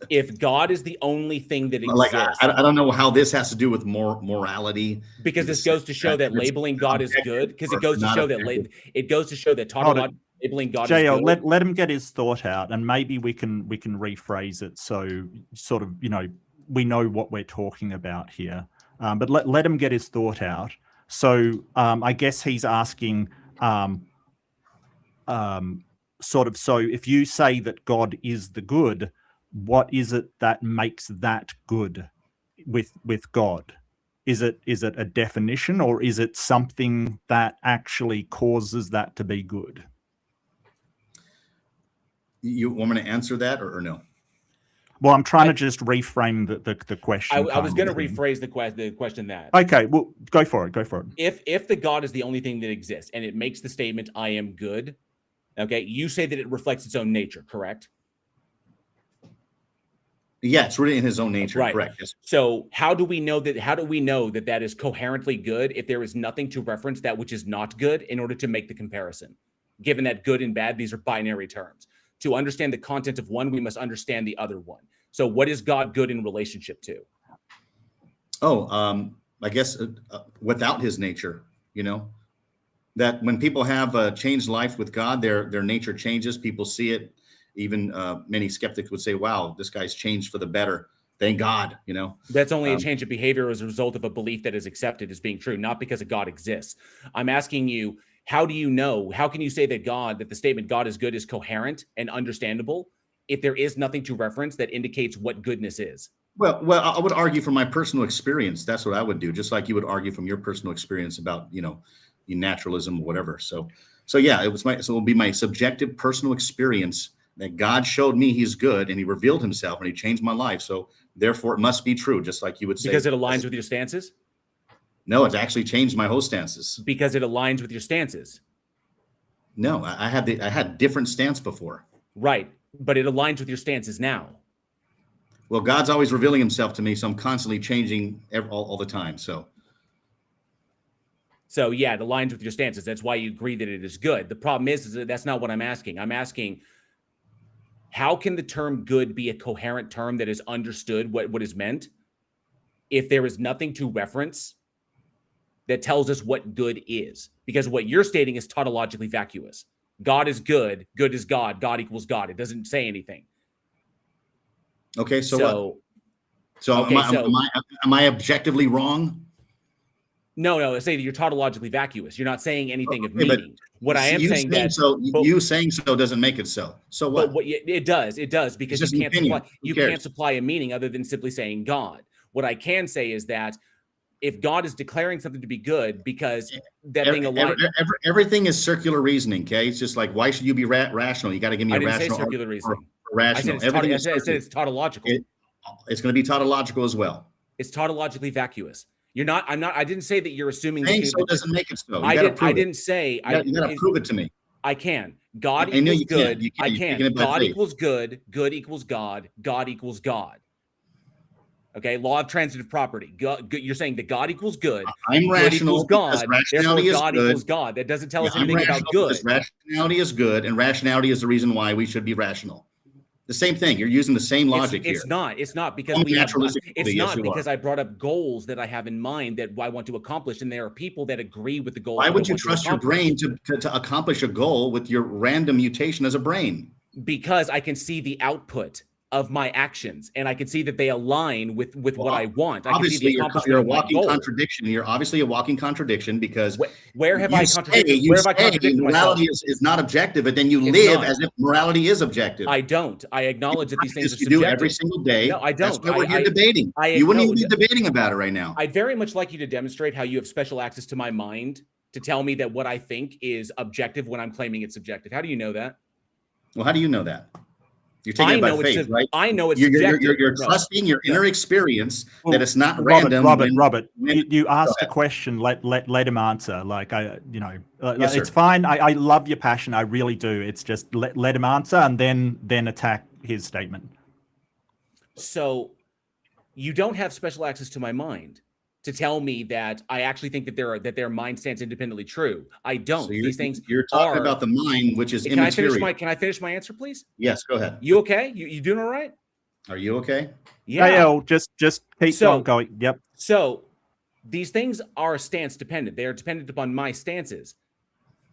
If God is the only thing that exists.
Like, I don't know how this has to do with morality.
Because this goes to show that labeling God is good. Because it goes to show that tautologically labeling God is good.
Let him get his thought out, and maybe we can rephrase it so sort of, we know what we're talking about here. But let him get his thought out. So I guess he's asking so if you say that God is the good, what is it that makes that good with God? Is it a definition, or is it something that actually causes that to be good?
You want me to answer that or no?
Well, I'm trying to just reframe the question.
I was going to rephrase the question that.
Okay, well, go for it.
If the God is the only thing that exists and it makes the statement, I am good, okay, you say that it reflects its own nature, correct?
Yeah, it's really in his own nature,
right.
Correct. Yes.
So how do we know that is coherently good if there is nothing to reference that which is not good in order to make the comparison? Given that good and bad, these are binary terms. To understand the content of one, we must understand the other one. So what is God good in relationship to?
I guess without his nature, that when people have a changed life with God, their nature changes. People see it. Even many skeptics would say, wow, this guy's changed for the better. Thank God,
That's only a change of behavior as a result of a belief that is accepted as being true, not because a God exists. I'm asking you, how do you know? How can you say that the statement God is good is coherent and understandable if there is nothing to reference that indicates what goodness is?
Well, I would argue from my personal experience. That's what I would do, just like you would argue from your personal experience about, naturalism or whatever. So yeah, it will be my subjective personal experience that God showed me he's good and he revealed himself and he changed my life. So therefore it must be true, just like you would say.
Because it aligns with your stances?
No, it's actually changed my whole stances.
Because it aligns with your stances?
No, I had different stance before.
Right, but it aligns with your stances now.
Well, God's always revealing himself to me, so I'm constantly changing all the time. So
yeah, it aligns with your stances. That's why you agree that it is good. The problem is that that's not what I'm asking. I'm asking, how can the term good be a coherent term that is understood what is meant if there is nothing to reference that tells us what good is? Because what you're stating is tautologically vacuous. God is good. Good is God. God equals God. It doesn't say anything.
Okay, so what? Am I objectively wrong?
No. I say that you're tautologically vacuous. You're not saying anything of meaning. What I am saying
you saying so doesn't make it so. So what?
It does because you can't supply a meaning other than simply saying God. What I can say is that if God is declaring something to be good, because that being aligned,
everything is circular reasoning. Okay, it's just like, why should you be rational? You got to give me a rational. I didn't say
circular reasoning.
Rational.
I said it's tautological.
It's going to be tautological as well.
It's tautologically vacuous. You're not. I'm not. I didn't say that you're assuming.
Saying so doesn't make it so.
I didn't say.
You got to prove it to me.
I can. God equals good. I can. God equals good. Good equals God. God equals God. Okay, law of transitive property. You're saying that God equals good.
I'm
good
rational
equals God. Therefore,
rationality is
God
good.
equals God. That doesn't tell us anything about good.
Rationality is good, and rationality is the reason why we should be rational. The same thing. You're using the same logic here.
It's not because we have. It's not because I brought up goals that I have in mind that I want to accomplish, and there are people that agree with the goals.
Why would you trust your brain to accomplish a goal with your random mutation as a brain?
Because I can see the output of my actions, and I can see that they align with what I want. I can see the accomplishment
you're a
of my
walking
goal.
contradiction. You're obviously a walking contradiction because
where have I contradicted? Where have I contradicted myself?
Morality is not objective, but then you live as if morality is objective.
I don't. I acknowledge that these things are
you
subjective.
do every single day.
No, I don't.
That's why we're here debating. You wouldn't even be debating about it right now.
I'd very much like you to demonstrate how you have special access to my mind to tell me that what I think is objective when I'm claiming it's subjective. How do you know that?
Well, how do you know that? You're taking it by faith, right?
I know it's subjective.
You're trusting your inner experience that it's not random.
Robert, you asked a question. Let him answer. Like
Yes,
it's fine. I love your passion. I really do. It's just let him answer and then attack his statement.
So, you don't have special access to my mind to tell me that I actually think that their mind stands independently true. I don't.
So
these things
you're talking about the mind, which is immaterial.
Can I finish my answer, please?
Yes, go ahead.
You okay? You doing all right?
Are you okay?
Yeah. Just keep on going. Yep.
So these things are stance dependent. They are dependent upon my stances,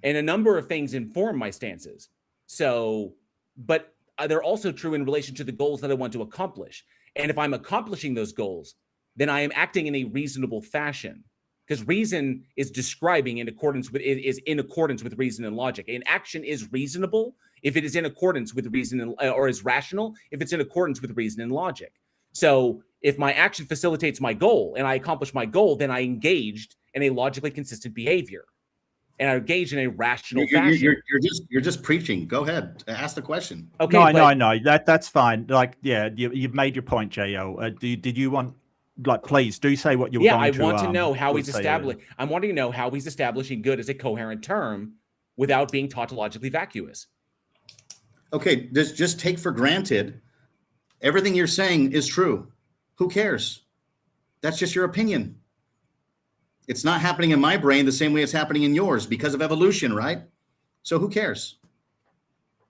and a number of things inform my stances. So, but they're also true in relation to the goals that I want to accomplish. And if I'm accomplishing those goals, then I am acting in a reasonable fashion, because reason is describing in accordance with reason and logic. An action is reasonable if it is in accordance with reason or is rational if it's in accordance with reason and logic. So if my action facilitates my goal and I accomplish my goal, then I engaged in a logically consistent behavior, and I engage in a rational fashion.
You're just preaching. Go ahead, ask the question.
Okay, no, that's fine. Like, yeah, you've made your point, JL. Did you want? Like, please do say what you're going to.
Yeah, I want to know how he's establishing. I'm wanting to know how he's establishing good as a coherent term without being tautologically vacuous.
Okay, just take for granted everything you're saying is true. Who cares? That's just your opinion. It's not happening in my brain the same way it's happening in yours because of evolution, right? So who cares?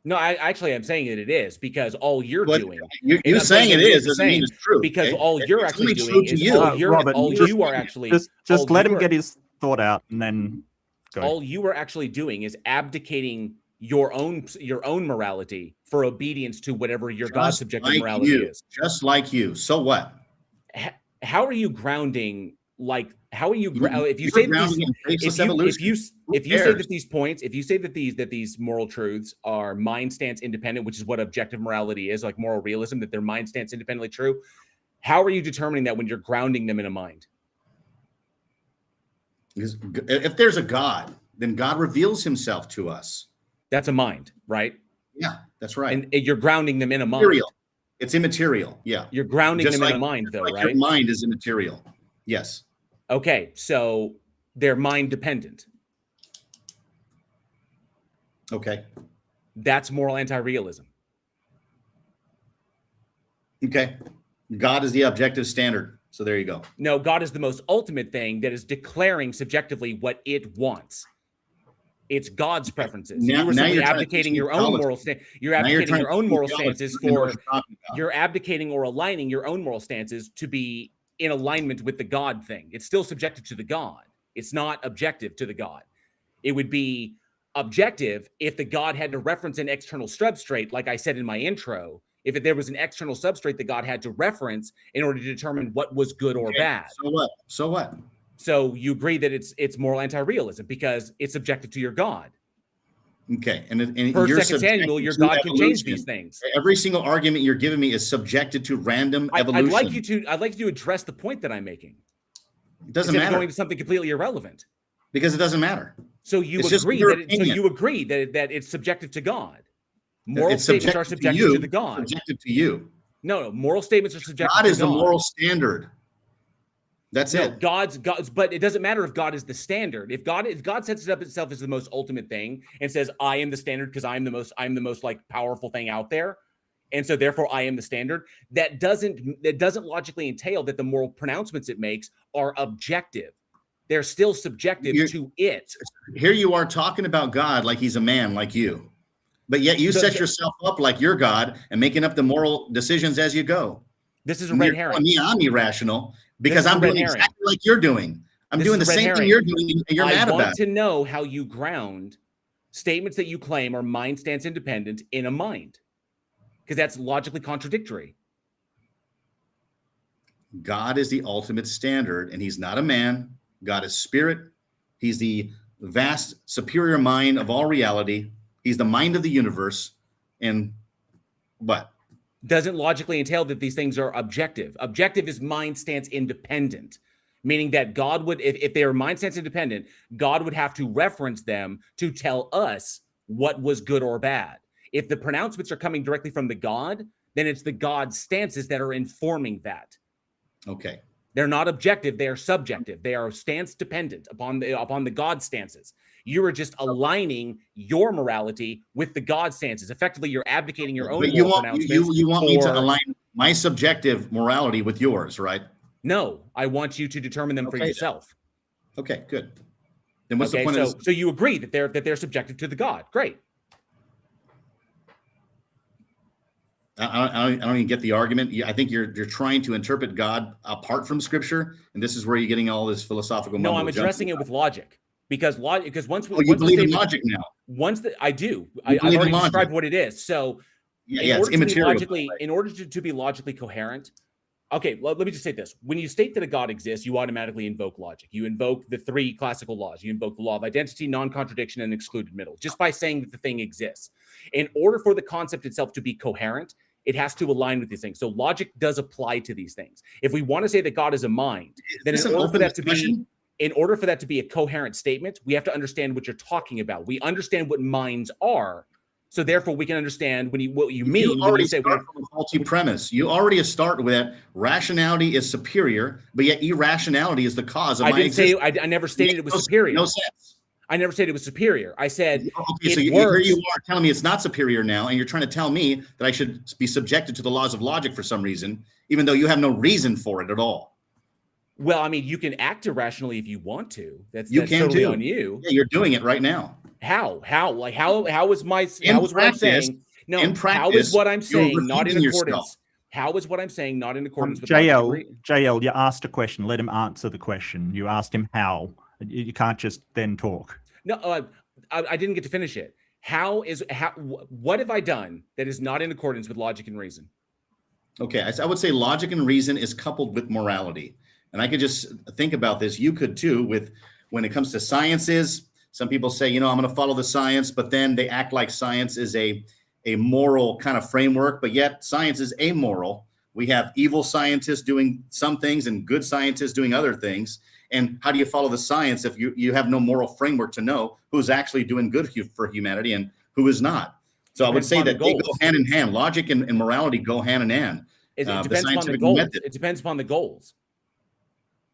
No, I'm saying that it is, because all you're doing.
You're saying it is doesn't mean it's true.
Because all you're actually doing is you are actually
just let him get his thought out, and then go.
All you are actually doing is abdicating your own morality for obedience to whatever your God's subjective morality is.
Just like you. So what?
How are you grounding? Like, how are you? If you say that these moral truths are mind stance independent, which is what objective morality is, like moral realism, that they're mind stance independently true, how are you determining that when you're grounding them in a mind?
Because if there's a God, then God reveals himself to us.
That's a mind, right?
Yeah, that's right.
And you're grounding them in a mind.
Immaterial. It's immaterial. Yeah.
You're grounding them in a mind, though, right?
Your mind is immaterial. Yes.
Okay, so they're mind dependent.
Okay.
That's moral anti-realism.
Okay. God is the objective standard. So there you go.
No, God is the most ultimate thing that is declaring subjectively what it wants. It's God's preferences. You were simply abdicating your own moral stance. You're abdicating your own moral stances for. You're abdicating or aligning your own moral stances to be in alignment with the God thing. It's still subjective to the God. It's not objective to the God. It would be objective if the God had to reference an external substrate, like I said in my intro. If there was an external substrate that God had to reference in order to determine what was good or bad.
So what?
So you agree that it's moral anti-realism because it's subjective to your God.
Okay, and
per 2 Samuel, your God can change these things.
Every single argument you're giving me is subjected to random evolution.
I'd like you to address the point that I'm making.
It doesn't matter.
Going to something completely irrelevant.
Because it doesn't matter.
So you agree that it's subjective to God. Moral statements are subjective to the God.
Subjective to you.
No, moral statements are subjective
to God. God
is
the moral standard. That's it.
God's, but it doesn't matter if God is the standard. If God sets it up itself as the most ultimate thing and says, I am the standard because I'm the most like powerful thing out there. and so therefore I am the standard. That doesn't logically entail that the moral pronouncements it makes are objective. They're still subjective to it.
Here you are talking about God like he's a man like you, but yet you set yourself up like you're God and making up the moral decisions as you go.
This is a red herring.
Me, I'm irrational because I'm doing exactly like you're doing. I'm doing the same thing you're doing, and you're mad about it.
I want to know how you ground statements that you claim are mind stance independent in a mind, because that's logically contradictory.
God is the ultimate standard, and he's not a man. God is spirit. He's the vast superior mind of all reality. He's the mind of the universe. And what?
Doesn't logically entail that these things are objective. Objective is mind stance independent, meaning that God would, if they are mind stance independent, God would have to reference them to tell us what was good or bad. If the pronouncements are coming directly from the God, then it's the God stances that are informing that.
Okay.
They're not objective, they are subjective. They are stance dependent upon the God stances. You are just aligning your morality with the God stances. Effectively, you're abdicating your own moral pronouncements.
You want me to align my subjective morality with yours, right?
No, I want you to determine them for yourself.
Okay, good. Then what's the point of this?
So you agree that they're subjective to the God. Great.
I don't even get the argument. I think you're trying to interpret God apart from Scripture, and this is where you're getting all this philosophical.
No, I'm addressing it with logic, because once we
you believe in logic now.
I do. I've already described what it is. So
it's immaterial.
In order to be logically coherent. Okay, let me just say this. When you state that a God exists, you automatically invoke logic. You invoke the three classical laws. You invoke the law of identity, non-contradiction, and excluded middle, just by saying that the thing exists. In order for the concept itself to be coherent, it has to align with these things. So logic does apply to these things. If we want to say that God is a mind, then in order for that to be a coherent statement, we have to understand what you're talking about. We understand what minds are. So therefore, we can understand what you mean.
You already start from a faulty premise. You already start with that rationality is superior, but yet irrationality is the cause of my existence.
I never stated it was superior.
No sense.
I never said it was superior. I said
here you are telling me it's not superior now, and you're trying to tell me that I should be subjected to the laws of logic for some reason, even though you have no reason for it at all.
Well, I mean, you can act irrationally if you want to. That's
totally
on you.
Yeah, you're doing it right now.
How is what I'm saying? No,
in practice,
how is what I'm saying not in accordance? Yourself. How is what I'm saying not in accordance with
JL, you asked a question. Let him answer the question. You asked him how. You can't just then talk.
No, I didn't get to finish it. What have I done that is not in accordance with logic and reason?
Okay, I would say logic and reason is coupled with morality. And I could just think about this. You could too, when it comes to sciences. Some people say, I'm going to follow the science, but then they act like science is a moral kind of framework, but yet science is amoral. We have evil scientists doing some things and good scientists doing other things. And how do you follow the science if you have no moral framework to know who's actually doing good for humanity and who is not? So I would say that they go hand in hand. Logic and morality go hand in hand.
It depends upon the goals. It depends upon the goals.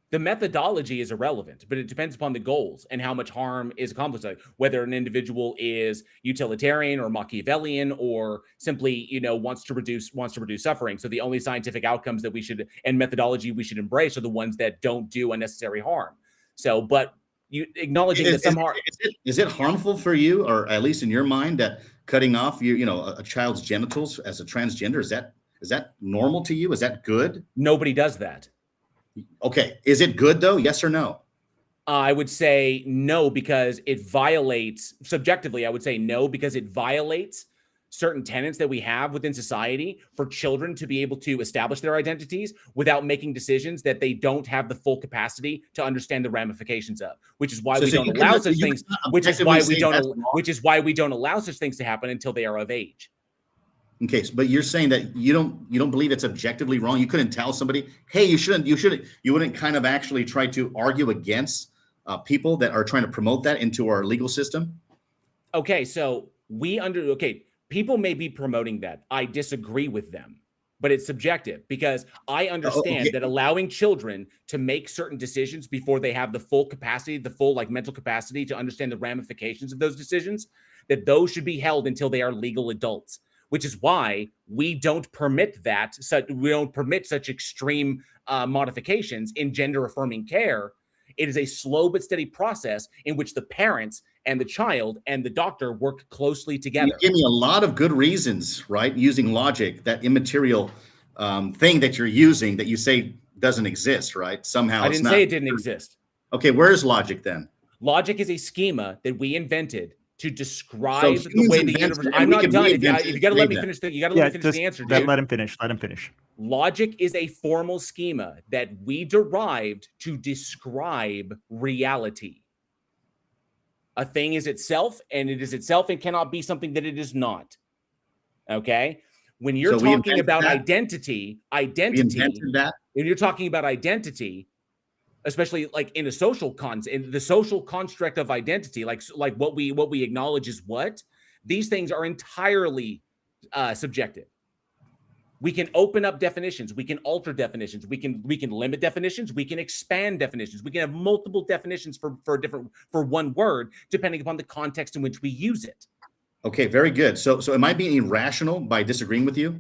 The methodology is irrelevant, but it depends upon the goals and how much harm is accomplished. Like whether an individual is utilitarian or Machiavellian or simply, wants to reduce suffering. So the only scientific outcomes that and methodology we should embrace are the ones that don't do unnecessary harm. So, but you acknowledging that some harm.
Is it harmful for you, or at least in your mind, that cutting off a child's genitals as a transgender, is that normal to you? Is that good?
Nobody does that.
Okay. Is it good though? Yes or no?
I would say no, because it violates, subjectively, I would say no, because it violates certain tenets that we have within society for children to be able to establish their identities without making decisions that they don't have the full capacity to understand the ramifications of, which is why we don't allow such things, which is why we don't allow such things to happen until they are of age.
Okay, but you're saying that you don't believe it's objectively wrong. You couldn't tell somebody, hey, you wouldn't kind of actually try to argue against people that are trying to promote that into our legal system?
Okay, so people may be promoting that. I disagree with them, but it's subjective because I understand that allowing children to make certain decisions before they have the full capacity, the full mental capacity to understand the ramifications of those decisions, that those should be held until they are legal adults. which is why we don't permit that. We don't permit such extreme modifications in gender affirming care. It is a slow but steady process in which the parents and the child and the doctor work closely together.
You give me a lot of good reasons, right? Using logic, that immaterial thing that you're using that you say doesn't exist, right? Somehow
I didn't say it didn't exist.
Okay, where's logic then?
Logic is a schema that we invented to describe the way the universe. I'm
we
not
can
done.
reinvent
You
it.
got to let me finish. You got to let me finish the answer, dude.
Let him finish. Let him finish.
Logic is a formal schema that we derived to describe reality. A thing is itself, and it is itself and cannot be something that it is not. Okay? When you're talking about identity, when you're talking about identity, especially like in a social in the social construct of identity, like what we acknowledge is what, these things are entirely subjective. We can open up definitions, we can alter definitions, we can limit definitions, we can expand definitions, we can have multiple definitions for one word depending upon the context in which we use it.
Okay, very good. So am I being irrational by disagreeing with you?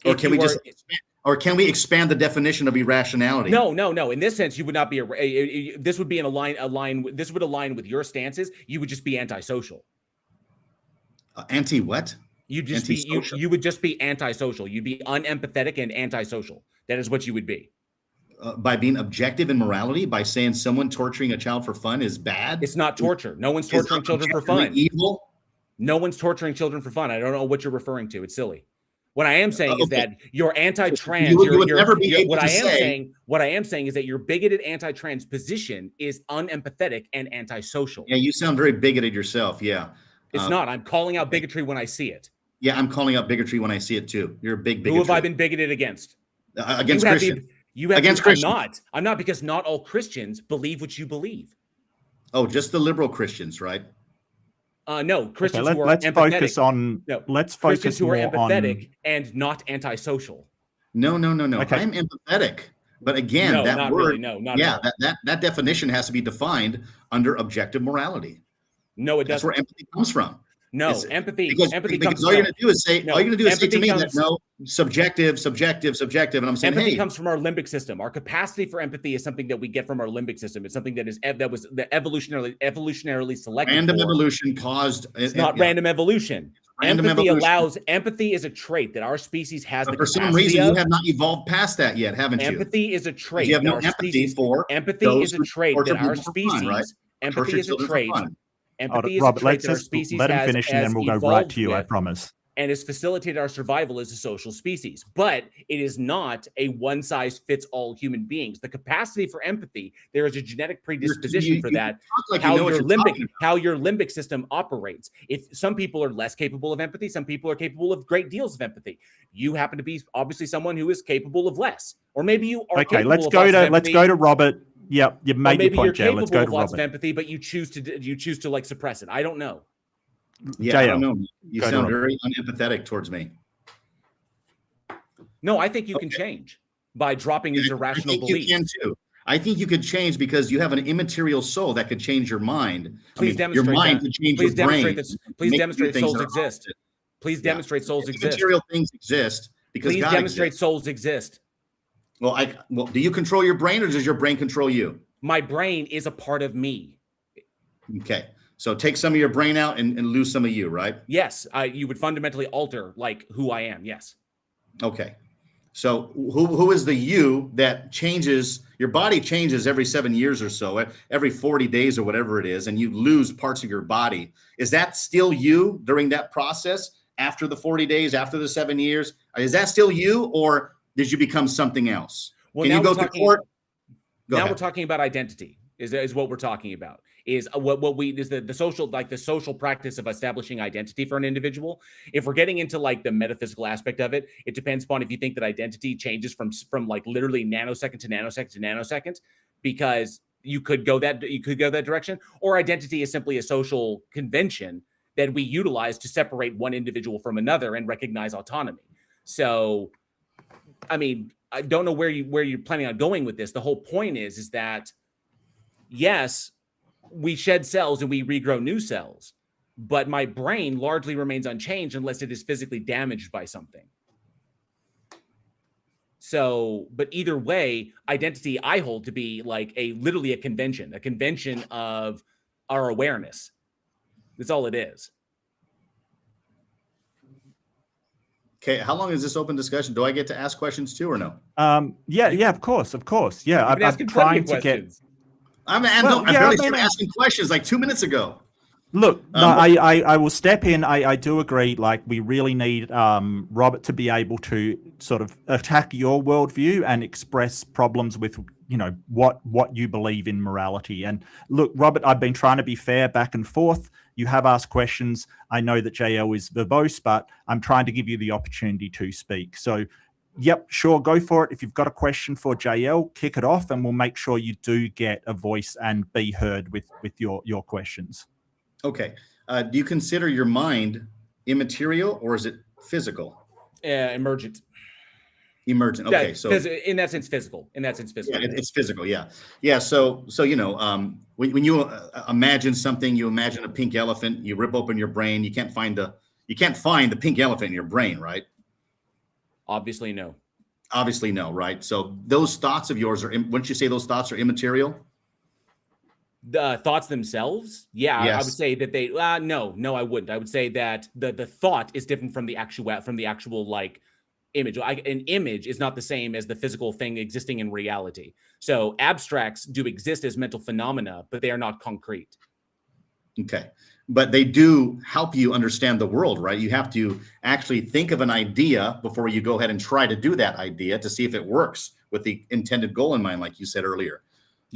Or can we just or can we expand the definition of irrationality?
No. In this sense, you would not be this would be this would align with your stances. You would just be antisocial.
Anti what?
You would just be antisocial. You'd be unempathetic and antisocial. That is what you would be.
By being objective in morality, by saying someone torturing a child for fun is bad?
It's not torture. No one's torturing children for fun.
Evil?
No one's torturing children for fun. I don't know what you're referring to. It's silly. What I am saying is that you're anti-trans. What I am saying is that your bigoted anti-trans position is unempathetic and antisocial.
Yeah, you sound very bigoted yourself. Yeah.
It's not. I'm calling out bigotry when I see it.
Yeah, I'm calling out bigotry when I see it too. You're a big bigot.
Who have I been bigoted against?
Against Christians.
Against Christians. I'm not, because not all Christians believe what you believe.
Oh, just the liberal Christians, right?
No, Christians who are
let's
empathetic.
Let's focus
Christians who are empathetic and not antisocial.
No.
Okay.
I'm empathetic. But again,
No,
that
not
word,
really. No, not at all.
that definition has to be defined under objective morality.
No, it doesn't.
That's where empathy comes from.
No, empathy.
Because
comes
all you're going to do is say,
no,
all you're going to do is say to me
comes,
that no, subjective, and I'm saying,
empathy comes from our limbic system. Our capacity for empathy is something that we get from our limbic system. It's something that was evolutionarily selected.
Random evolution caused.
It's not random evolution. Empathy is a trait that our species has.
But for some reason, you have not evolved past that yet, haven't you?
Empathy is a trait.
You have no empathy for.
Empathy is a trait that our species. Empathy is a trait. Empathy is a trait that our species
let him finish, and then we'll go right to you. I promise.
And has facilitated our survival as a social species. But it is not a one-size-fits-all human beings. The capacity for empathy, there is a genetic predisposition for that. How your limbic system operates. If some people are less capable of empathy, some people are capable of great deals of empathy. You happen to be obviously someone who is capable of less, or maybe you are.
Okay, let's go to Robert. Yep, you made your point, Jay. Let's go to
lots
Robert.
of empathy, but you choose to like suppress it. I don't know.
Yeah, I don't know. You sound very unempathetic towards me.
No, I think you can change by dropping these irrational beliefs.
You can too. I think you could change because you have an immaterial soul that could change your mind.
Please demonstrate
your mind
that.
could change
Please
your brain.
Please demonstrate souls exist. Please demonstrate souls exist.
Immaterial things exist because
please demonstrate souls exist.
Well, do you control your brain, or does your brain control you?
My brain is a part of me.
Okay. So take some of your brain out and lose some of you, right?
Yes. You would fundamentally alter like who I am. Yes.
Okay. So who is the you that changes? Your body changes every 7 years or so, every 40 days or whatever it is, and you lose parts of your body. Is that still you during that process after the 40 days, after the 7 years? Is that still you, or did you become something else?
Well,
Can you go to court?
Now we're talking about identity. Is what we're talking about. Is what we is the social practice of establishing identity for an individual. If we're getting into like the metaphysical aspect of it, it depends upon if you think that identity changes from like literally nanosecond to nanosecond to nanosecond, because you could go that direction, or identity is simply a social convention that we utilize to separate one individual from another and recognize autonomy. So, I mean, I don't know where you're planning on going with this. The whole point is that yes, we shed cells and we regrow new cells, but my brain largely remains unchanged unless it is physically damaged by something. So, but either way, identity I hold to be like literally a convention of our awareness. That's all it is.
Okay, how long is this open discussion? Do I get to ask questions too or no?
Yeah, of course. Yeah, I'm trying to get.
I barely started asking questions like 2 minutes ago.
Look, no, I will step in. I do agree. Like, we really need Robert to be able to sort of attack your worldview and express problems with, what you believe in morality. And look, Robert, I've been trying to be fair back and forth. You have asked questions. I know that JL is verbose, but I'm trying to give you the opportunity to speak. So, yep, sure, go for it. If you've got a question for JL, kick it off, and we'll make sure you do get a voice and be heard with your questions.
Okay. Do you consider your mind immaterial or is it physical?
Emergent.
Emergent. Okay.
Yeah,
so
in that sense, physical. Yeah,
it's physical. Yeah. Yeah. So when you imagine something, you imagine a pink elephant, you rip open your brain, you can't find the pink elephant in your brain, right?
Obviously, no.
Obviously, no. Right. So those thoughts of yours wouldn't you say those thoughts are immaterial?
The thoughts themselves, yeah,
yes.
I would say that they. No, I wouldn't. I would say that the thought is different from the actual like image. An image is not the same as the physical thing existing in reality. So abstracts do exist as mental phenomena, but they are not concrete.
Okay, but they do help you understand the world, right? You have to actually think of an idea before you go ahead and try to do that idea to see if it works with the intended goal in mind, like you said earlier.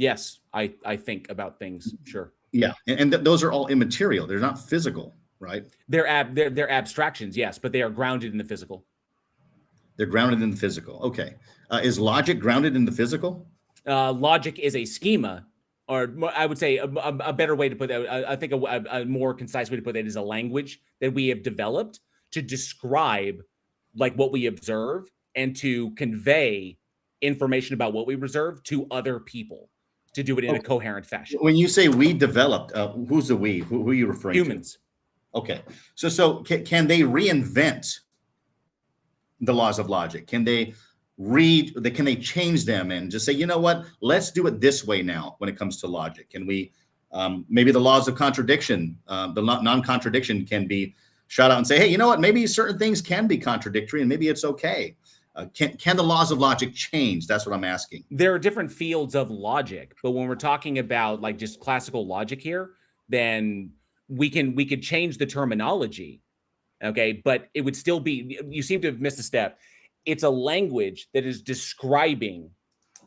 Yes, I think about things, sure.
Yeah, and those are all immaterial. They're not physical, right?
They're abstractions, yes, but they are grounded in the physical.
They're grounded in the physical. Okay. Is logic grounded in the physical?
Logic is a schema, or I would say a better way to put that. I think a more concise way to put that is a language that we have developed to describe like what we observe and to convey information about what we observe to other people, to do it in a coherent fashion.
When you say we developed, who's the we? Who are you referring
Humans.
to? Okay. So can they reinvent the laws of logic? Can they can they change them and just say, you know what, let's do it this way now when it comes to logic? Can we, maybe the laws of contradiction, the non-contradiction can be shot out and say, hey, you know what, maybe certain things can be contradictory and maybe it's okay. Can the laws of logic change? That's what I'm asking.
There are different fields of logic, but when we're talking about like just classical logic here, then we could change the terminology, okay? But it would still be, you seem to have missed a step. It's a language that is describing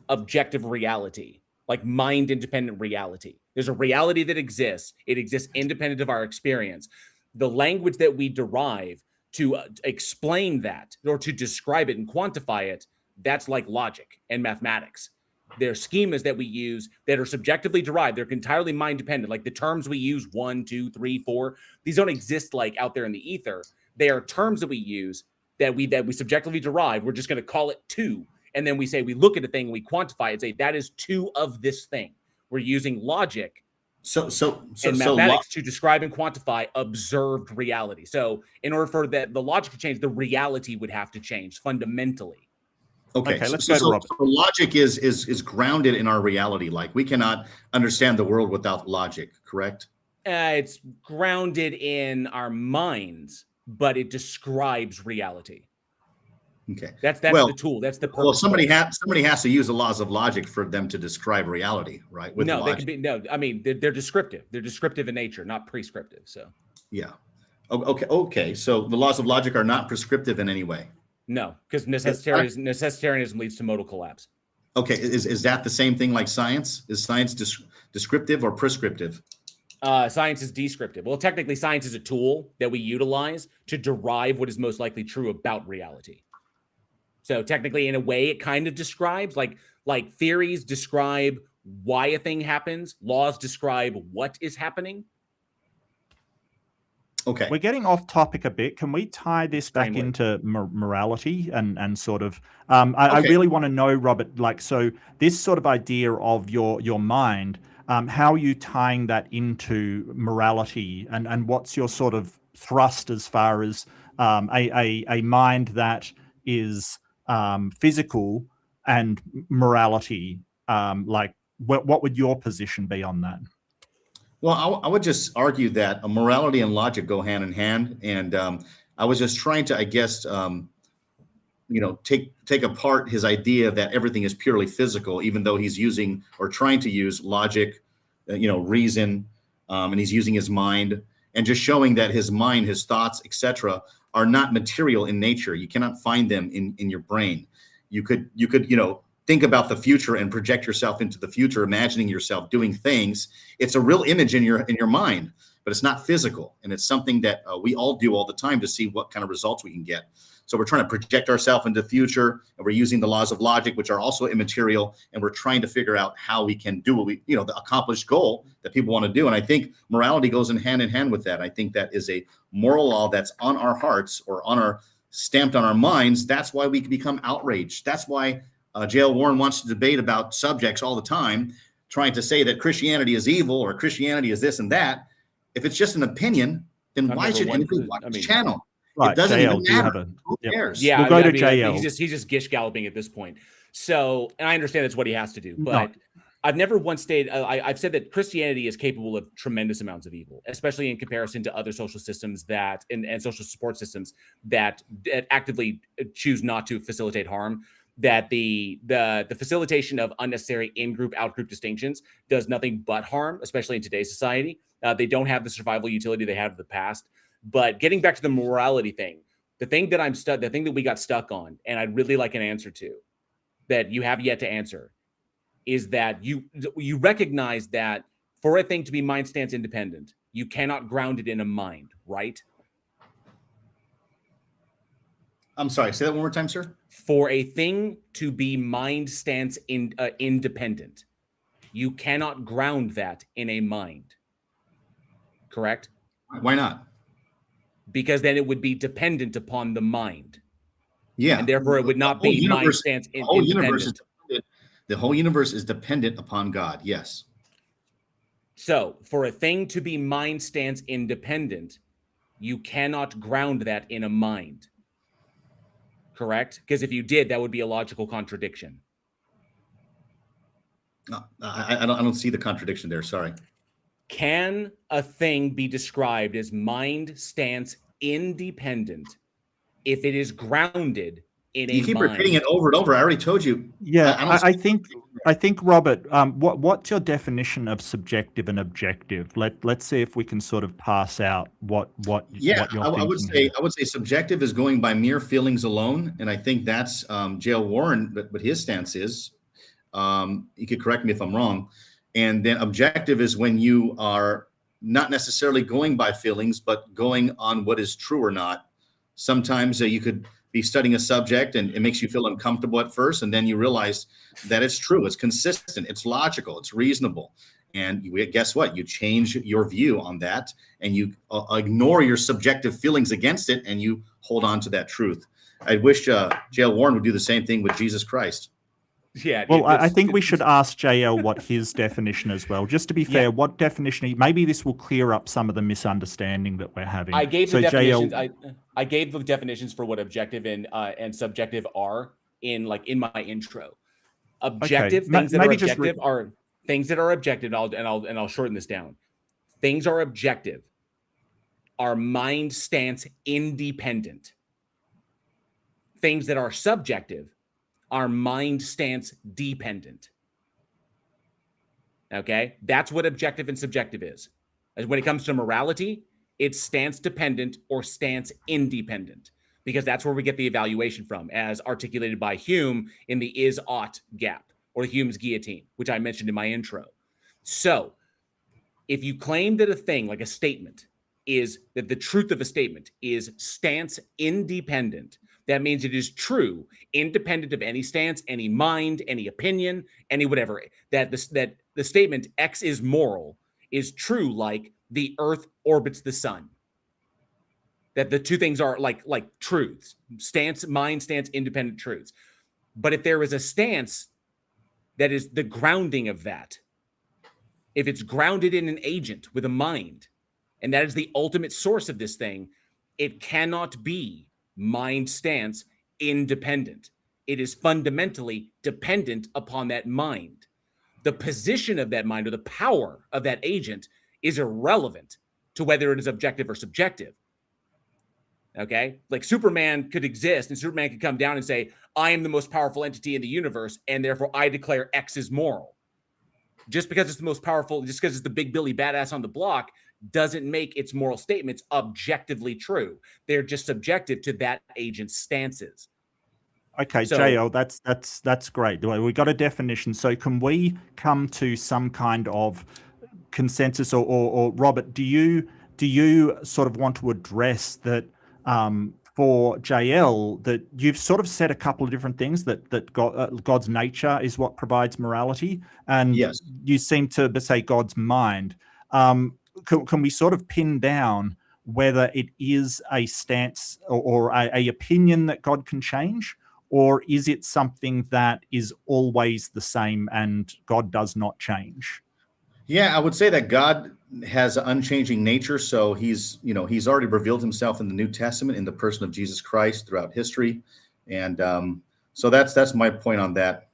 objective reality, like mind-independent reality. There's a reality that exists. It exists independent of our experience. The language that we derive to explain that or to describe it and quantify it, that's like logic and mathematics. They're schemas that we use that are subjectively derived. They're entirely mind dependent. Like the terms we use, 1, 2, 3, 4, these don't exist like out there in the ether. They are terms that we use that we subjectively derive. We're just going to call it 2. And then we say, we look at a thing, we quantify it, and say that is 2 of this thing. We're using logic and mathematics to describe and quantify observed reality. So in order for the logic to change, the reality would have to change fundamentally.
Okay,
let's go to Robert.
So logic is grounded in our reality. Like we cannot understand the world without logic, correct?
It's grounded in our minds, but it describes reality.
Okay,
that's the tool. That's the purpose.
Well, somebody has to use the laws of logic for them to describe reality, right? With
they can be I mean, they're descriptive. They're descriptive in nature, not prescriptive. So yeah.
Okay. So the laws of logic are not prescriptive in any way.
No, because necessitarianism leads to modal collapse.
Okay, is that the same thing like science? Is science descriptive or prescriptive?
Science is descriptive. Well, technically, science is a tool that we utilize to derive what is most likely true about reality. So technically, in a way, it kind of describes, like theories describe why a thing happens. Laws describe what is happening.
Okay.
We're getting off topic a bit. Can we tie this back into morality and sort of, I really want to know, Robert, like, so this sort of idea of your mind, how are you tying that into morality, and what's your sort of thrust as far as a mind that is physical and morality? Like, what would your position be on that?
Well, I would just argue that morality and logic go hand in hand, and I was just trying to, I guess, take apart his idea that everything is purely physical, even though he's using or trying to use logic, reason, and he's using his mind, and just showing that his mind, his thoughts, etc., are not material in nature. You cannot find them in your brain. You could think about the future and project yourself into the future, imagining yourself doing things. It's a real image in your mind, but it's not physical, and it's something that we all do all the time to see what kind of results we can get. So we're trying to project ourselves into the future, and we're using the laws of logic, which are also immaterial, and we're trying to figure out how we can do what the accomplished goal that people want to do. And I think morality goes in hand with that. I think that is a moral law that's on our hearts or stamped on our minds. That's why we can become outraged. That's why J.L. Warren wants to debate about subjects all the time, trying to say that Christianity is evil or Christianity is this and that. If it's just an opinion, then why should anybody watch this channel?
Right,
it doesn't
JL,
even matter. Who cares?
Yeah,
we'll go to JL.
He's just gish galloping at this point. So, and I understand that's what he has to do, but I've never once stated. I've said that Christianity is capable of tremendous amounts of evil, especially in comparison to other social systems and social support systems that actively choose not to facilitate harm. That the facilitation of unnecessary in-group, out-group distinctions does nothing but harm, especially in today's society. They don't have the survival utility they had in the past. But getting back to the morality thing, the thing that we got stuck on, and I'd really like an answer to, that you have yet to answer, is that you recognize that for a thing to be mind stance independent, you cannot ground it in a mind, right?
I'm sorry, say that one more time, sir.
For a thing to be mind stance independent, you cannot ground that in a mind. Correct?
Why not?
Because then it would be dependent upon the mind.
Yeah.
And therefore it would not be mind stance independent.
The whole universe is dependent upon God. Yes.
So for a thing to be mind stance independent, you cannot ground that in a mind. Correct? Because if you did, that would be a logical contradiction.
No, I don't see the contradiction there. Sorry.
Can a thing be described as mind stance independent if it is grounded in a mind?
You keep repeating it over and over. I already told you.
Yeah, I think Robert, what's your definition of subjective and objective? Let's see if we can sort of pass out what you're thinking.
I would say subjective is going by mere feelings alone, and I think that's J.L. Warren, but his stance is. You could correct me if I'm wrong. And then objective is when you are not necessarily going by feelings, but going on what is true or not. Sometimes you could be studying a subject and it makes you feel uncomfortable at first, and then you realize that it's true, it's consistent, it's logical, it's reasonable. And guess what? You change your view on that, and you ignore your subjective feelings against it, and you hold on to that truth. I wish J.L. Warren would do the same thing with Jesus Christ.
Yeah.
Well, I think we should ask JL what his definition as well. Just to be fair, what definition? Maybe this will clear up some of the misunderstanding that we're having.
I gave the definitions. I gave the definitions for what objective and subjective are in my intro. Objective things that are objective are things that are objective. I'll shorten this down. Things are objective are mind stance independent. Things that are subjective are mind stance dependent. Okay, that's what objective and subjective is. As when it comes to morality, it's stance dependent or stance independent, because that's where we get the evaluation from, as articulated by Hume in the is-ought gap, or Hume's guillotine, which I mentioned in my intro. So if you claim that a thing, like a statement, is that the truth of a statement is stance independent, that means it is true, independent of any stance, any mind, any opinion, any whatever. That the statement X is moral is true, like the Earth orbits the sun. That the two things are like truths, stance, mind stance, independent truths. But if there is a stance that is the grounding of that, if it's grounded in an agent with a mind, and that is the ultimate source of this thing, it cannot be mind stance independent. It is fundamentally dependent upon that mind. The position of that mind or the power of that agent is irrelevant to whether it is objective or subjective. Okay? Like Superman could exist and Superman could come down and say, I am the most powerful entity in the universe, and therefore I declare X is moral. Just because it's the most powerful, just because it's the big Billy badass on the block, doesn't make its moral statements objectively true. They're just subjective to that agent's stances.
Okay,
So-
JL, that's great. We got a definition. So can we come to some kind of consensus, or Robert, do you sort of want to address that for JL, that you've sort of said a couple of different things, that God's nature is what provides morality, and
Yes.
you seem to say God's mind. Can we sort of pin down whether it is a stance or a opinion that God can change, or is it something that is always the same and God does not change?
Yeah, I would say that God has an unchanging nature. So he's already revealed himself in the New Testament in the person of Jesus Christ throughout history. And so that's my point on that.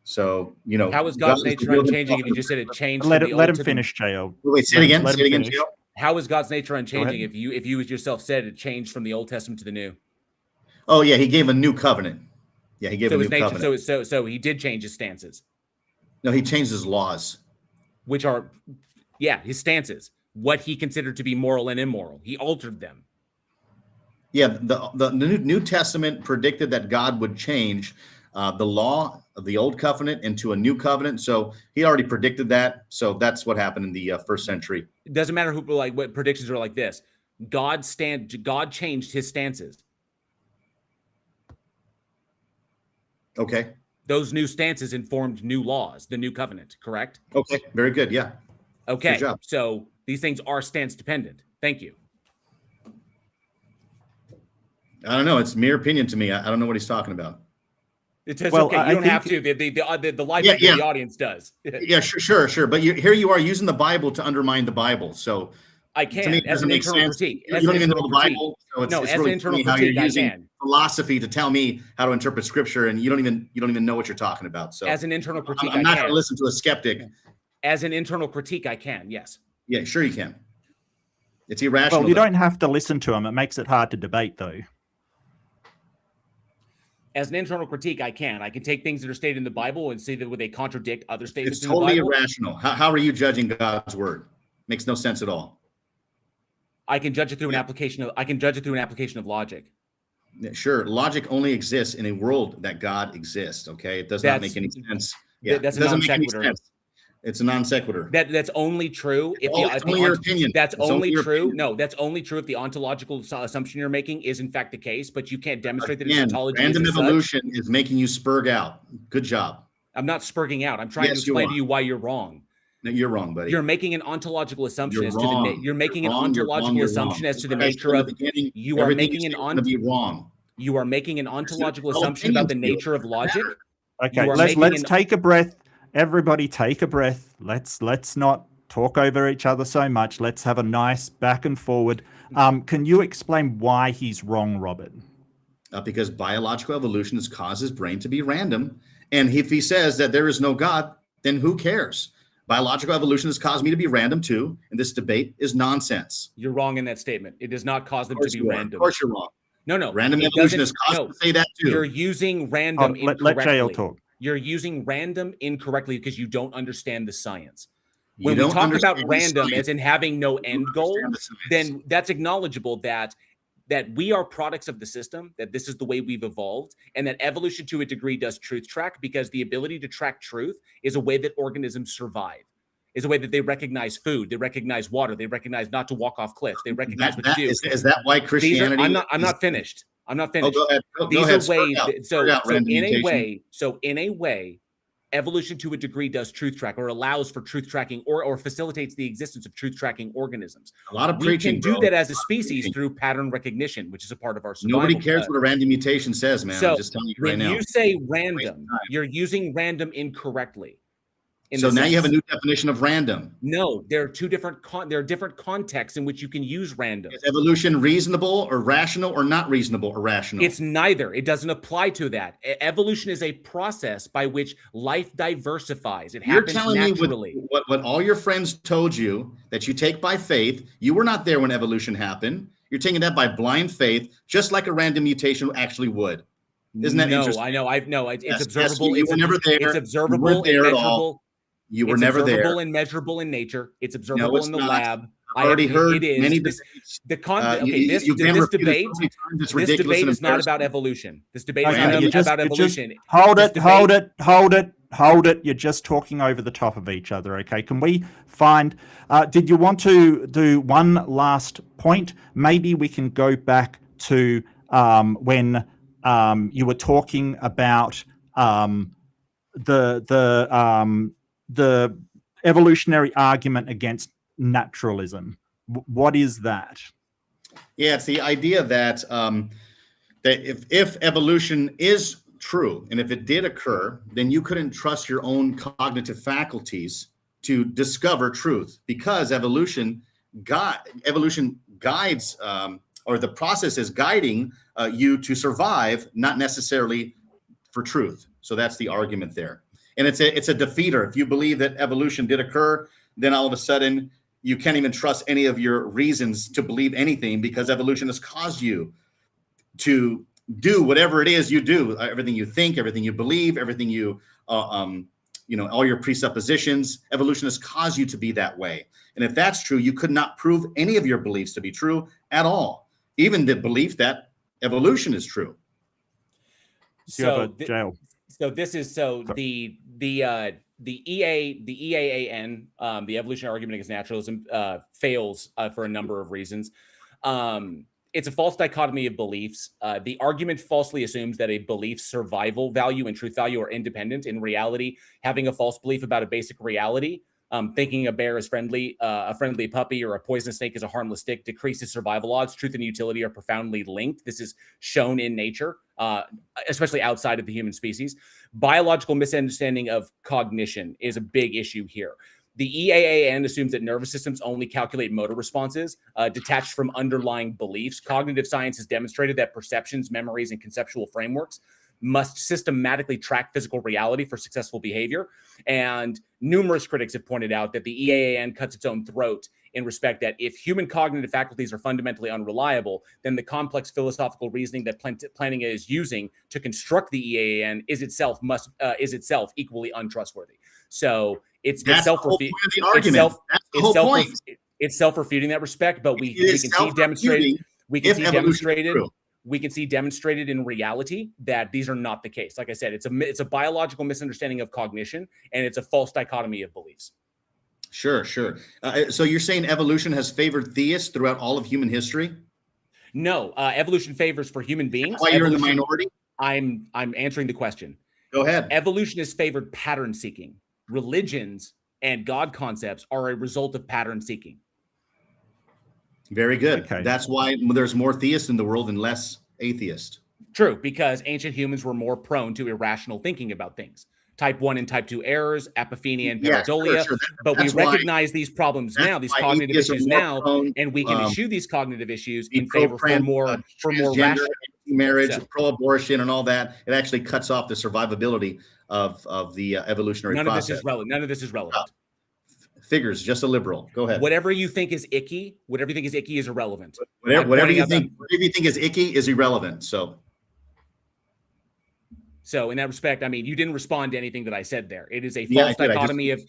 So,
how is God's nature unchanging if you just said it changed?
Let him finish, JL.
Wait, say it again. Say it again,
finish.
JL.
How is God's nature unchanging if you yourself said it changed from the Old Testament to the New?
Oh yeah, he gave a new covenant. Yeah, he gave a new covenant.
So he did change his stances.
No, he changed his laws.
Which are, his stances, what he considered to be moral and immoral. He altered them.
Yeah, the New Testament predicted that God would change the law of the old covenant into a new covenant. So he already predicted that. So that's what happened in the first century.
It doesn't matter what predictions are like this. God changed his stances.
Okay.
Those new stances informed new laws, the new covenant, correct?
Okay, very good. Yeah.
Okay,
Good job.
so these things are stance dependent. Thank you.
I don't know. It's mere opinion to me. I don't know what he's talking about.
It's okay.
I
You don't
think-
have to. The live
Yeah,
the audience does.
Yeah, sure. But here you are using the Bible to undermine the Bible. So
I
to me,
can
it
as
doesn't
an
make
internal
sense.
critique.
You
As
don't
an
even know the
internal critique.
Bible. So it's
No, as an
really
internal
funny how you're
critique, I
using
can.
philosophy to tell me how to interpret scripture, and you don't even know what you're talking about. So
As an internal critique,
I'm
I
not going
can.
to listen to a skeptic.
As an internal critique, I can. Yes.
Yeah, sure you can. It's irrational.
Well, you
though.
don't have to listen to him. It makes it hard to debate, though.
As an internal critique, I can. I can take things that are stated in the Bible and see that they contradict other statements
It's
in the
totally
Bible.
irrational. How are you judging God's word? Makes no sense at all.
I can judge it through an application of logic.
Yeah, sure. Logic only exists in a world that God exists. Okay. It does not make any sense. Yeah.
That's
it
a
doesn't
non
make any
sequitur.
sense. It's a non sequitur.
That's only true if
It's only your opinion.
That's
It's only
only
your
true.
opinion.
No, that's only true if the ontological assumption you're making is in fact the case, but you can't demonstrate that its
Again,
ontology
random
is as such.
evolution is making you spurg out. Good job.
I'm not spurging out. I'm trying
Yes,
to
you
explain
are.
to you why you're wrong.
No, you're wrong, buddy.
You're making an ontological assumption
You're
as to the
wrong.
you're making
You're
an
wrong, you're
ontological
wrong, you're
assumption
wrong.
as to the
Like I
nature
said in
of
the beginning,
you are
everything
making
you
an
say is gonna be wrong.
you are making an ontological
all
assumption about the
opinions,
nature of logic.
Okay,
You are
let's
making an-
take a breath. Everybody, take a breath. Let's not talk over each other so much. Let's have a nice back and forward. Can you explain why he's wrong, Robert?
Because biological evolution has caused his brain to be random. And if he says that there is no God, then who cares? Biological evolution has caused me to be random too. And this debate is nonsense.
You're wrong in that statement. It does not cause them to be
you are.
random.
Of course you're wrong.
No.
Random
it
evolution
doesn't-
has caused me to say that too.
You're using random
Let
incorrectly.
JL talk.
You're using random incorrectly because you don't understand the science.
You
When we
don't
talk about
understand the
random
science.
as in having no end goal,
understand the science.
then that's acknowledgeable that we are products of the system, that this is the way we've evolved, and that evolution to a degree does truth track, because the ability to track truth is a way that organisms survive, is a way that they recognize food, they recognize water, they recognize not to walk off cliffs, they recognize what to do.
Is that why Christianity?
I'm not finished. I'm not
Oh,
finished.
go ahead. Go
These
ahead.
are ways.
Spurt out random
In a way, evolution to a degree does truth track, or allows for truth tracking, or facilitates the existence of truth tracking organisms.
A lot of
We
preaching.
can do
bro.
that as a
lot of
species
preaching.
through pattern recognition, which is a part of our survival.
Nobody cares what a random mutation says, man.
So
I'm just telling you right
when
now.
you say
Waste
random,
of time.
you're using random incorrectly.
So now you have a new definition of random.
No, there are two different there are different contexts in which you can use random.
Is evolution reasonable or rational, or not reasonable or rational?
It's neither. It doesn't apply to that. Evolution is a process by which life diversifies. It happens naturally.
Me what all your friends told you that you take by faith. You were not there when evolution happened. You're taking that by blind faith, just like a random mutation actually would. Isn't that interesting?
I know. It's observable.
You were never there.
It's observable and measurable.
You were never there.
It's observable and measurable in nature. It's observable in the lab.
I've already heard many
debates. This debate is not about evolution. This debate is not about evolution.
Hold it. You're just talking over the top of each other. Okay. Can we find, did you want to do one last point? Maybe we can go back to when you were talking about the evolutionary argument against naturalism. What is that?
Yeah, it's the idea that that if evolution is true, and if it did occur, then you couldn't trust your own cognitive faculties to discover truth, because evolution guides, or the process is guiding you to survive, not necessarily for truth. So that's the argument there. And it's a defeater. If you believe that evolution did occur, then all of a sudden you can't even trust any of your reasons to believe anything, because evolution has caused you to do whatever it is you do, everything you think, everything you believe, everything you, all your presuppositions. Evolution has caused you to be that way. And if that's true, you could not prove any of your beliefs to be true at all, even the belief that evolution is true.
So the EAAN, the evolutionary argument against naturalism, fails for a number of reasons. It's a false dichotomy of beliefs. The argument falsely assumes that a belief's survival value and truth value are independent. In reality, having a false belief about a basic reality, thinking a bear is friendly, a friendly puppy, or a poisonous snake is a harmless stick, decreases survival odds. Truth and utility are profoundly linked. This is shown in nature, especially outside of the human species. Biological misunderstanding of cognition is a big issue here. The EAAN assumes that nervous systems only calculate motor responses, detached from underlying beliefs. Cognitive science has demonstrated that perceptions, memories, and conceptual frameworks must systematically track physical reality for successful behavior. And numerous critics have pointed out that the EAAN cuts its own throat in respect that if human cognitive faculties are fundamentally unreliable, then the complex philosophical reasoning that planning is using to construct the EAAN is itself equally untrustworthy. So it's self-refuting that respect, but we can see demonstrated in reality that these are not the case. Like I said, it's a biological misunderstanding of cognition, and it's a false dichotomy of beliefs.
Sure. So you're saying evolution has favored theists throughout all of human history?
No, evolution favors for human beings.
That's why you're in the minority?
I'm answering the question.
Go ahead.
Evolution has favored pattern seeking. Religions and God concepts are a result of pattern seeking.
Very good.
Okay.
That's why there's more theists in the world and less atheists.
True, because ancient humans were more prone to irrational thinking about things. Type 1 and type 2 errors, apophenia and pareidolia. Sure. But we recognize these problems now, these cognitive issues now, and we can issue these cognitive issues in favor for more rational
marriage, pro-abortion, and all that. It actually cuts off the survivability of the evolutionary process.
None of this is relevant.
Figures, just a liberal. Go ahead.
Whatever you think is icky is irrelevant.
Whatever you think is icky is irrelevant.
So in that respect, I mean, you didn't respond to anything that I said there. It is a false dichotomy of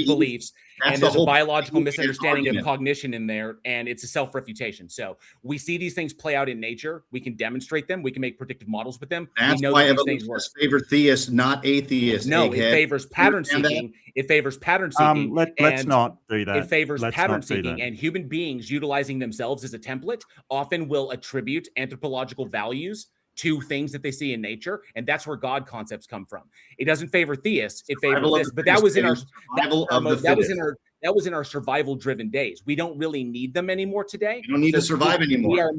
beliefs, and there's a biological misunderstanding of cognition in there, and it's a self-refutation. So we see these things play out in nature. We can demonstrate them. We can make predictive models with them.
That's why evolution favors theists, not atheists.
No, it favors pattern seeking. It favors pattern seeking.
Let's not do that.
It favors pattern seeking, and human beings utilizing themselves as a template often will attribute anthropological values to things that they see in nature, and that's where God concepts come from. It doesn't favor theists; it favors this. But that was in our survival-driven days. We don't really need them anymore today.
You don't need to survive anymore.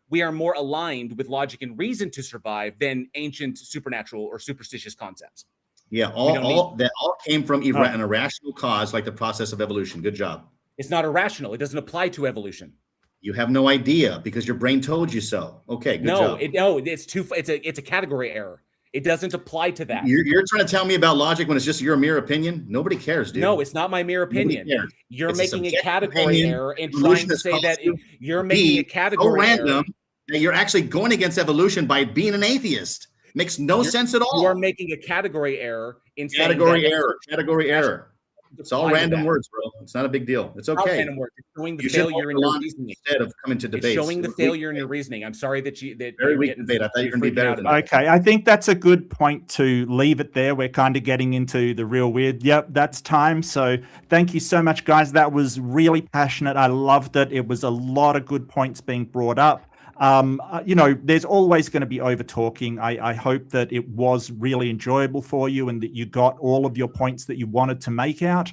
We are more aligned with logic and reason to survive than ancient supernatural or superstitious concepts.
Yeah, that all came from an irrational cause, like the process of evolution. Good job.
It's not irrational. It doesn't apply to evolution.
You have no idea because your brain told you so. Okay, good job.
It's a category error. It doesn't apply to that.
You're trying to tell me about logic when it's just your mere opinion? Nobody cares, dude.
No, it's not my mere opinion. You're making a category error and trying to say that you're making a category error.
That you're actually going against evolution by being an atheist. Makes no sense at all.
You are making a category error in
category error. It's all random words, bro. It's not a big deal. It's okay.
Random words. It's showing the failure in your reasoning
instead of coming to debates.
It's showing the failure in your reasoning. I'm sorry that
very weak debate. I thought you were going to be better than that.
Okay, I think that's a good point to leave it there. We're kind of getting into the real weird. Yep, that's time. So thank you so much, guys. That was really passionate. I loved it. It was a lot of good points being brought up. There's always going to be over talking. I hope that it was really enjoyable for you and that you got all of your points that you wanted to make out.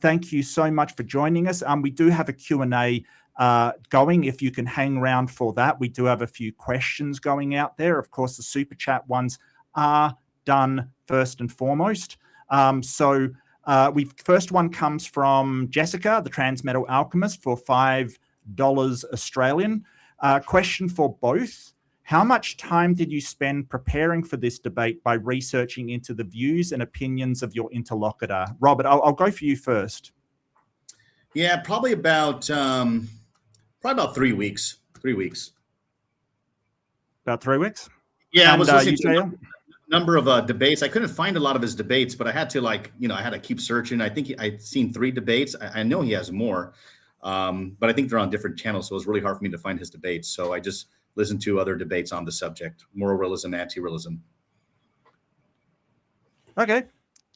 Thank you so much for joining us. We do have a Q&A going. If you can hang around for that, we do have a few questions going out there. Of course, the super chat ones are done first and foremost. First one comes from Jessica, the Transmetal Alchemist, for $5 Australian. Question for both. How much time did you spend preparing for this debate by researching into the views and opinions of your interlocutor? Robert, I'll go for you first.
Yeah, probably about 3 weeks. 3 weeks.
About 3 weeks?
Yeah, I was listening to a number of debates. I couldn't find a lot of his debates, but I had to I had to keep searching. I think I'd seen 3 debates. I know he has more. But I think they're on different channels, so it was really hard for me to find his debates. So I just listened to other debates on the subject: moral realism, anti-realism.
Okay.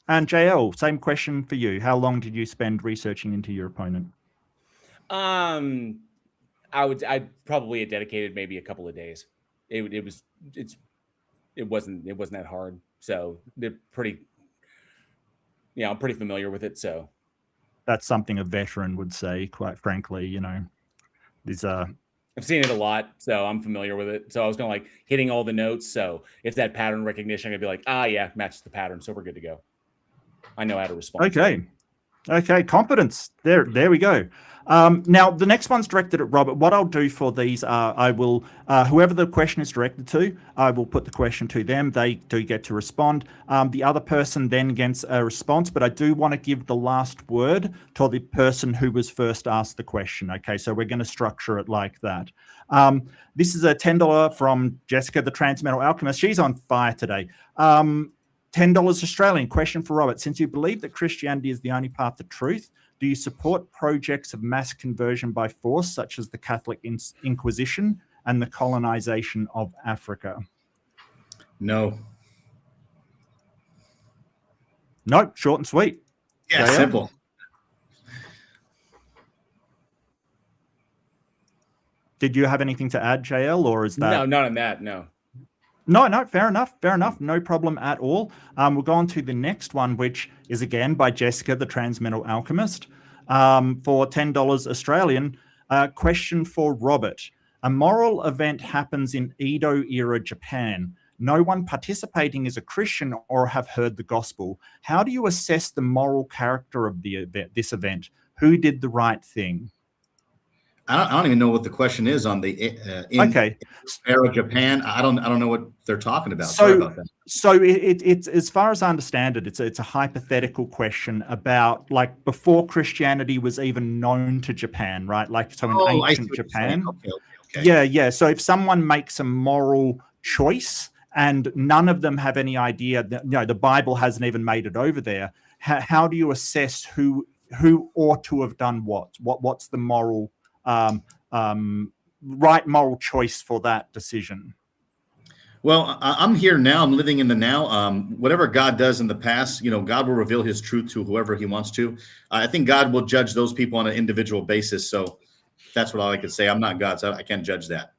And JL, same question for you. How long did you spend researching into your opponent?
I'd probably have dedicated maybe a couple of days. It wasn't that hard. So they're pretty, I'm pretty familiar with it. So
that's something a veteran would say, quite frankly.
I've seen it a lot, so I'm familiar with it. So I was going to hitting all the notes. So if that pattern recognition, I'd be like, yeah, matches the pattern. So we're good to go. I know how to respond.
Okay. Competence. There we go. Now the next one's directed at Robert. What I'll do for these, I will, whoever the question is directed to, I will put the question to them. They do get to respond. The other person then gets a response, but I do want to give the last word to the person who was first asked the question. Okay, so we're going to structure it like that. This is a $10 from Jessica, the Transmetal Alchemist. She's on fire today. $10 Australian. Question for Robert. Since you believe that Christianity is the only path to truth, do you support projects of mass conversion by force, such as the Catholic Inquisition and the colonization of Africa?
No.
Nope. Short and sweet.
Yeah, simple.
Did you have anything to add, JL, or is that...
No, not on that, no.
No, fair enough. No problem at all. We'll go on to the next one, which is again by Jessica, the Transmetal Alchemist, for $10 Australian. Question for Robert. A moral event happens in Edo-era Japan. No one participating is a Christian or have heard the gospel. How do you assess the moral character of this event? Who did the right thing?
I don't even know what the question is on the era Japan. I don't know what they're talking about. Sorry about that.
So it's as far as I understand it, it's a hypothetical question about before Christianity was even known to Japan, right? In ancient Japan. Okay. Yeah. So if someone makes a moral choice and none of them have any idea that the Bible hasn't even made it over there, how do you assess who ought to have done what? What's the moral right moral choice for that decision?
Well, I'm here now. I'm living in the now. Whatever God does in the past, God will reveal his truth to whoever he wants to. I think God will judge those people on an individual basis. So that's what I could say. I'm not God, so I can't judge that.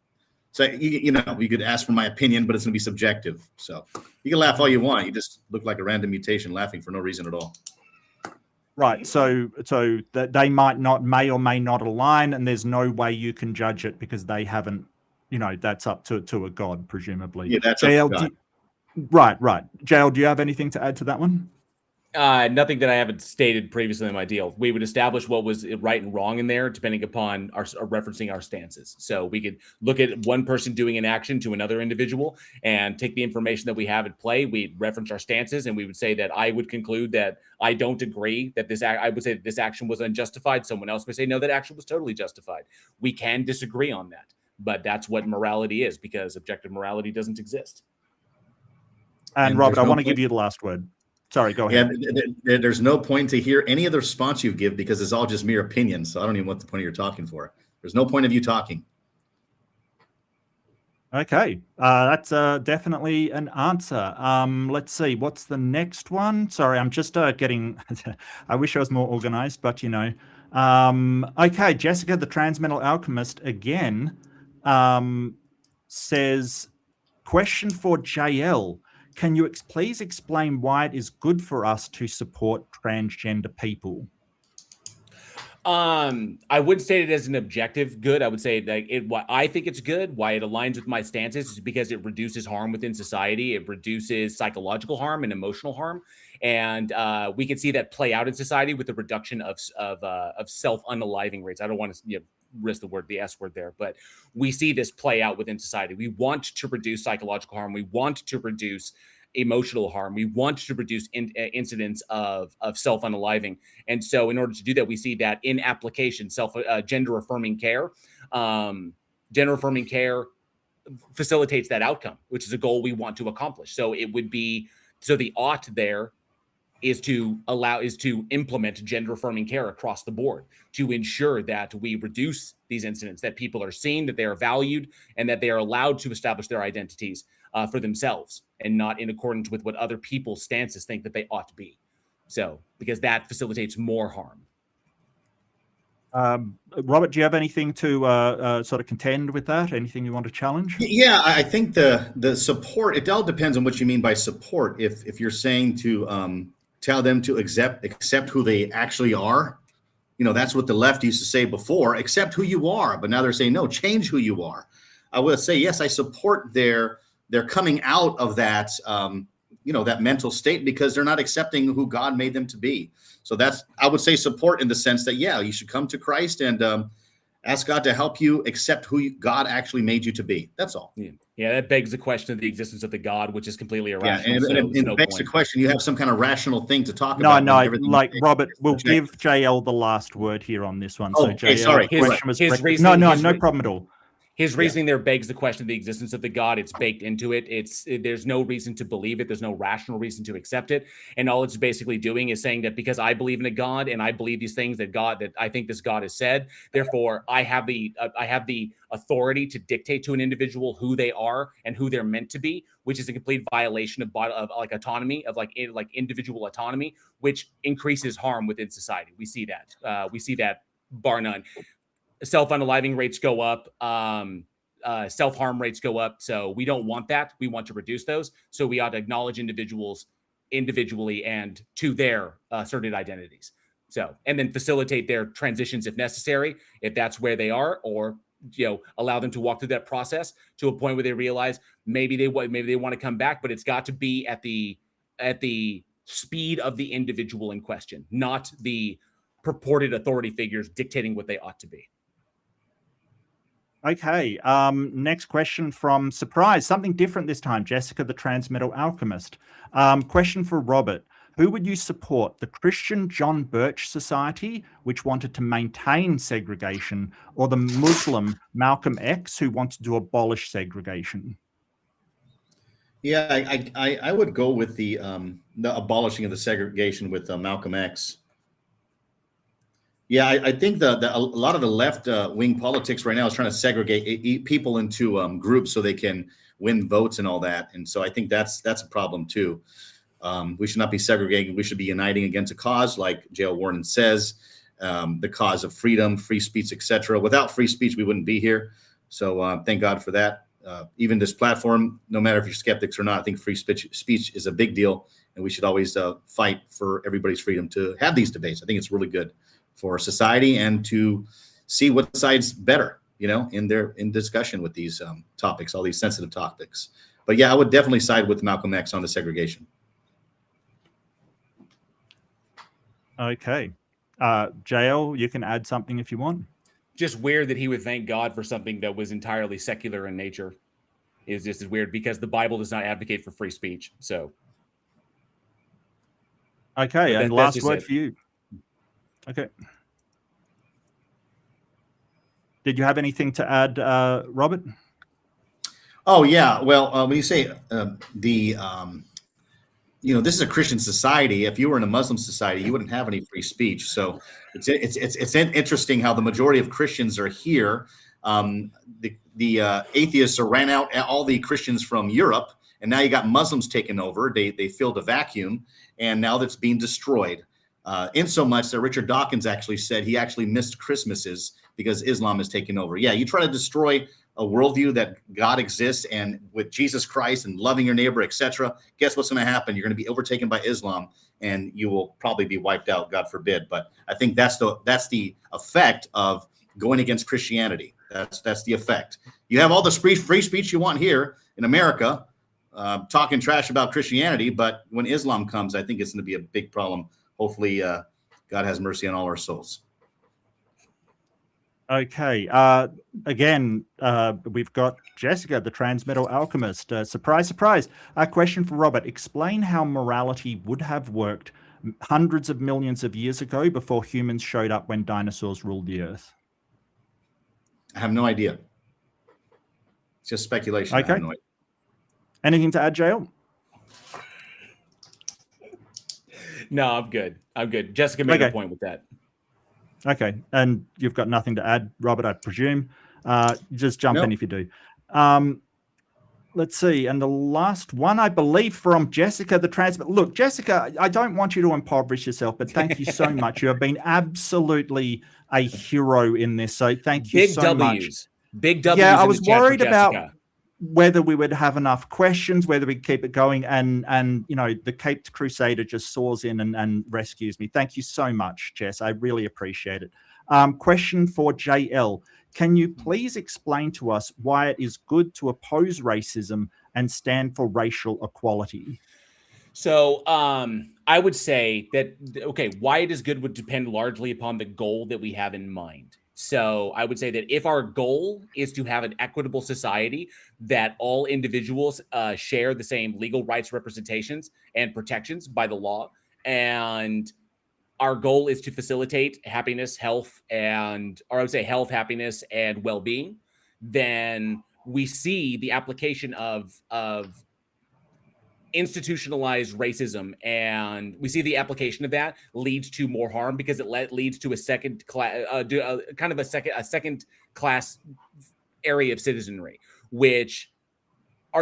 So, you could ask for my opinion, but it's going to be subjective. So you can laugh all you want. You just look like a random mutation laughing for no reason at all.
Right. So that they may or may not align, and there's no way you can judge it because they haven't, that's up to a God, presumably.
Yeah, that's up to God.
Right. JL, do you have anything to add to that one?
Nothing that I haven't stated previously in my deal. We would establish what was right and wrong in there, depending upon our referencing our stances. So we could look at one person doing an action to another individual and take the information that we have at play. We'd reference our stances, and we would say that I would conclude that I don't agree that I would say that this action was unjustified. Someone else may say, no, that action was totally justified. We can disagree on that, but that's what morality is, because objective morality doesn't exist.
And Robert, I want to give you the last word. Sorry, go ahead.
Yeah, there's no point to hear any other response you give because it's all just mere opinions. So I don't even know what the point of your talking for. There's no point of you talking.
Okay, that's definitely an answer. Let's see, what's the next one? Sorry, I'm just getting, I wish I was more organized, but you know. Okay, Jessica, the Transmental Alchemist, again, says, question for JL. Can you please explain why it is good for us to support transgender people?
I wouldn't state it as an objective good. I would say that why I think it's good, why it aligns with my stances, is because it reduces harm within society. It reduces psychological harm and emotional harm, and we can see that play out in society with the reduction of self-unaliving rates. I don't want to risk the S word there, but we see this play out within society. We want to reduce psychological harm. We want to reduce emotional harm. We want to reduce incidents of self-unaliving. And so in order to do that, we see that in application, gender affirming care facilitates that outcome, which is a goal we want to accomplish. So it would be, so the ought there is to implement gender affirming care across the board to ensure that we reduce these incidents, that people are seen, that they are valued, and that they are allowed to establish their identities for themselves and not in accordance with what other people's stances think that they ought to be. So, because that facilitates more harm.
Robert, do you have anything to sort of contend with that? Anything you want to challenge?
Yeah, I think the support, it all depends on what you mean by support. If you're saying to tell them to accept who they actually are, that's what the left used to say before, accept who you are. But now they're saying, no, change who you are. I will say, yes, I support their coming out of that, that mental state, because they're not accepting who God made them to be. So I would say support in the sense that, yeah, you should come to Christ and ask God to help you accept who God actually made you to be. That's all.
Yeah, that begs the question of the existence of the God, which is completely irrational.
Yeah, and it begs the question, you have some kind of rational thing to talk about.
No, like Robert, we'll give JL the last word here on this one.
Oh, okay, sorry.
No problem at all.
His reasoning there begs the question of the existence of the God. It's baked into it. There's no reason to believe it. There's no rational reason to accept it. And all it's basically doing is saying that because I believe in a God and I believe these things that I think this God has said, therefore I have the authority to dictate to an individual who they are and who they're meant to be, which is a complete violation of like autonomy, of like individual autonomy, which increases harm within society. We see that bar none. Self-unaliving rates go up, self-harm rates go up. So we don't want that. We want to reduce those. So we ought to acknowledge individuals individually and to their asserted identities. So, and then facilitate their transitions if necessary, if that's where they are, or allow them to walk through that process to a point where they realize maybe they want to come back, but it's got to be at the speed of the individual in question, not the purported authority figures dictating what they ought to be.
Okay, next question from Surprise, something different this time, Jessica, the Transmetal Alchemist. Question for Robert. Who would you support, the Christian John Birch Society, which wanted to maintain segregation, or the Muslim Malcolm X, who wanted to abolish segregation?
Yeah, I would go with the abolishing of the segregation with Malcolm X. Yeah, I think a lot of the left wing politics right now is trying to segregate people into groups so they can win votes and all that. And so I think that's a problem too. We should not be segregating. We should be uniting against a cause, like J.L. Warren says, the cause of freedom, free speech, etc. Without free speech, we wouldn't be here. So thank God for that. Even this platform, no matter if you're skeptics or not, I think free speech is a big deal, and we should always fight for everybody's freedom to have these debates. I think it's really good for society and to see what side's better, in discussion with these topics, all these sensitive topics. But yeah, I would definitely side with Malcolm X on the segregation.
Okay. JL, you can add something if you want.
Just weird that he would thank God for something that was entirely secular in nature. Is just as weird because the Bible does not advocate for free speech. So,
okay, and last word for you. Okay. Did you have anything to add, Robert?
Oh yeah. Well, when you say this is a Christian society. If you were in a Muslim society, you wouldn't have any free speech. So it's interesting how the majority of Christians are here. The atheists ran out all the Christians from Europe, and now you got Muslims taking over. They filled a vacuum, and now that's being destroyed. In so much that Richard Dawkins actually said he actually missed Christmases because Islam is taking over. Yeah, you try to destroy a worldview that God exists and with Jesus Christ and loving your neighbor, etc. Guess what's going to happen? You're going to be overtaken by Islam, and you will probably be wiped out, God forbid. But I think that's the effect of going against Christianity. That's the effect. You have all the free speech you want here in America, talking trash about Christianity, but when Islam comes, I think it's going to be a big problem. Hopefully, God has mercy on all our souls.
Okay. Again, we've got Jessica, the transmetal alchemist. Surprise, surprise. A question for Robert. Explain how morality would have worked hundreds of millions of years ago before humans showed up when dinosaurs ruled the earth.
I have no idea. It's just speculation.
Okay.
I have no idea.
Anything to add, JL?
No, I'm good. I'm good. Jessica made a point with that.
Okay. And you've got nothing to add, Robert, I presume. Just jump in if you do. Let's see. And the last one, I believe, from Jessica, the transmitter. Look, Jessica, I don't want you to impoverish yourself, but thank you so much. You have been absolutely a hero in this. So thank you so much.
Big W's.
Yeah, I was worried about whether we would have enough questions, whether we keep it going, and the Caped Crusader just soars in and rescues me. Thank you so much, Jess. I really appreciate it. Question for JL. Can you please explain to us why it is good to oppose racism and stand for racial equality?
So I would say that, okay, why it is good would depend largely upon the goal that we have in mind. So I would say that if our goal is to have an equitable society, that all individuals share the same legal rights, representations, and protections by the law, and our goal is to facilitate happiness, health, happiness, and well-being, then we see the application of institutionalized racism, and we see the application of that leads to more harm because it leads to a second class area of citizenry, which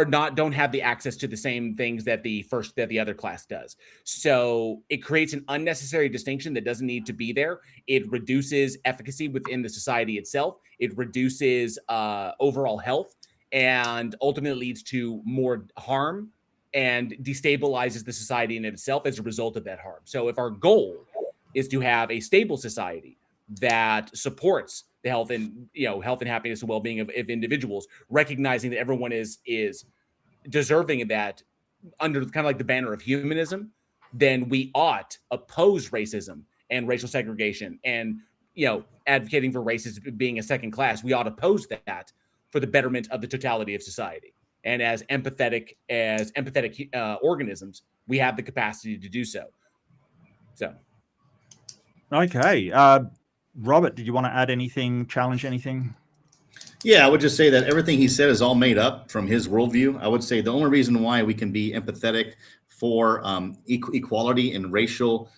don't have the access to the same things that the other class does. So it creates an unnecessary distinction that doesn't need to be there. It reduces efficacy within the society itself. It reduces overall health, and ultimately leads to more harm and destabilizes the society in itself as a result of that harm. So if our goal is to have a stable society that supports the health and happiness and well-being of individuals, recognizing that everyone is deserving of that under kind of like the banner of humanism, then we ought oppose racism and racial segregation and advocating for racism being a second class. We ought oppose that for the betterment of the totality of society. And as empathetic organisms, we have the capacity to do so.
Okay. Robert, did you want to add anything, challenge anything?
Yeah, I would just say that everything he said is all made up from his worldview. I would say the only reason why we can be empathetic for equality and racial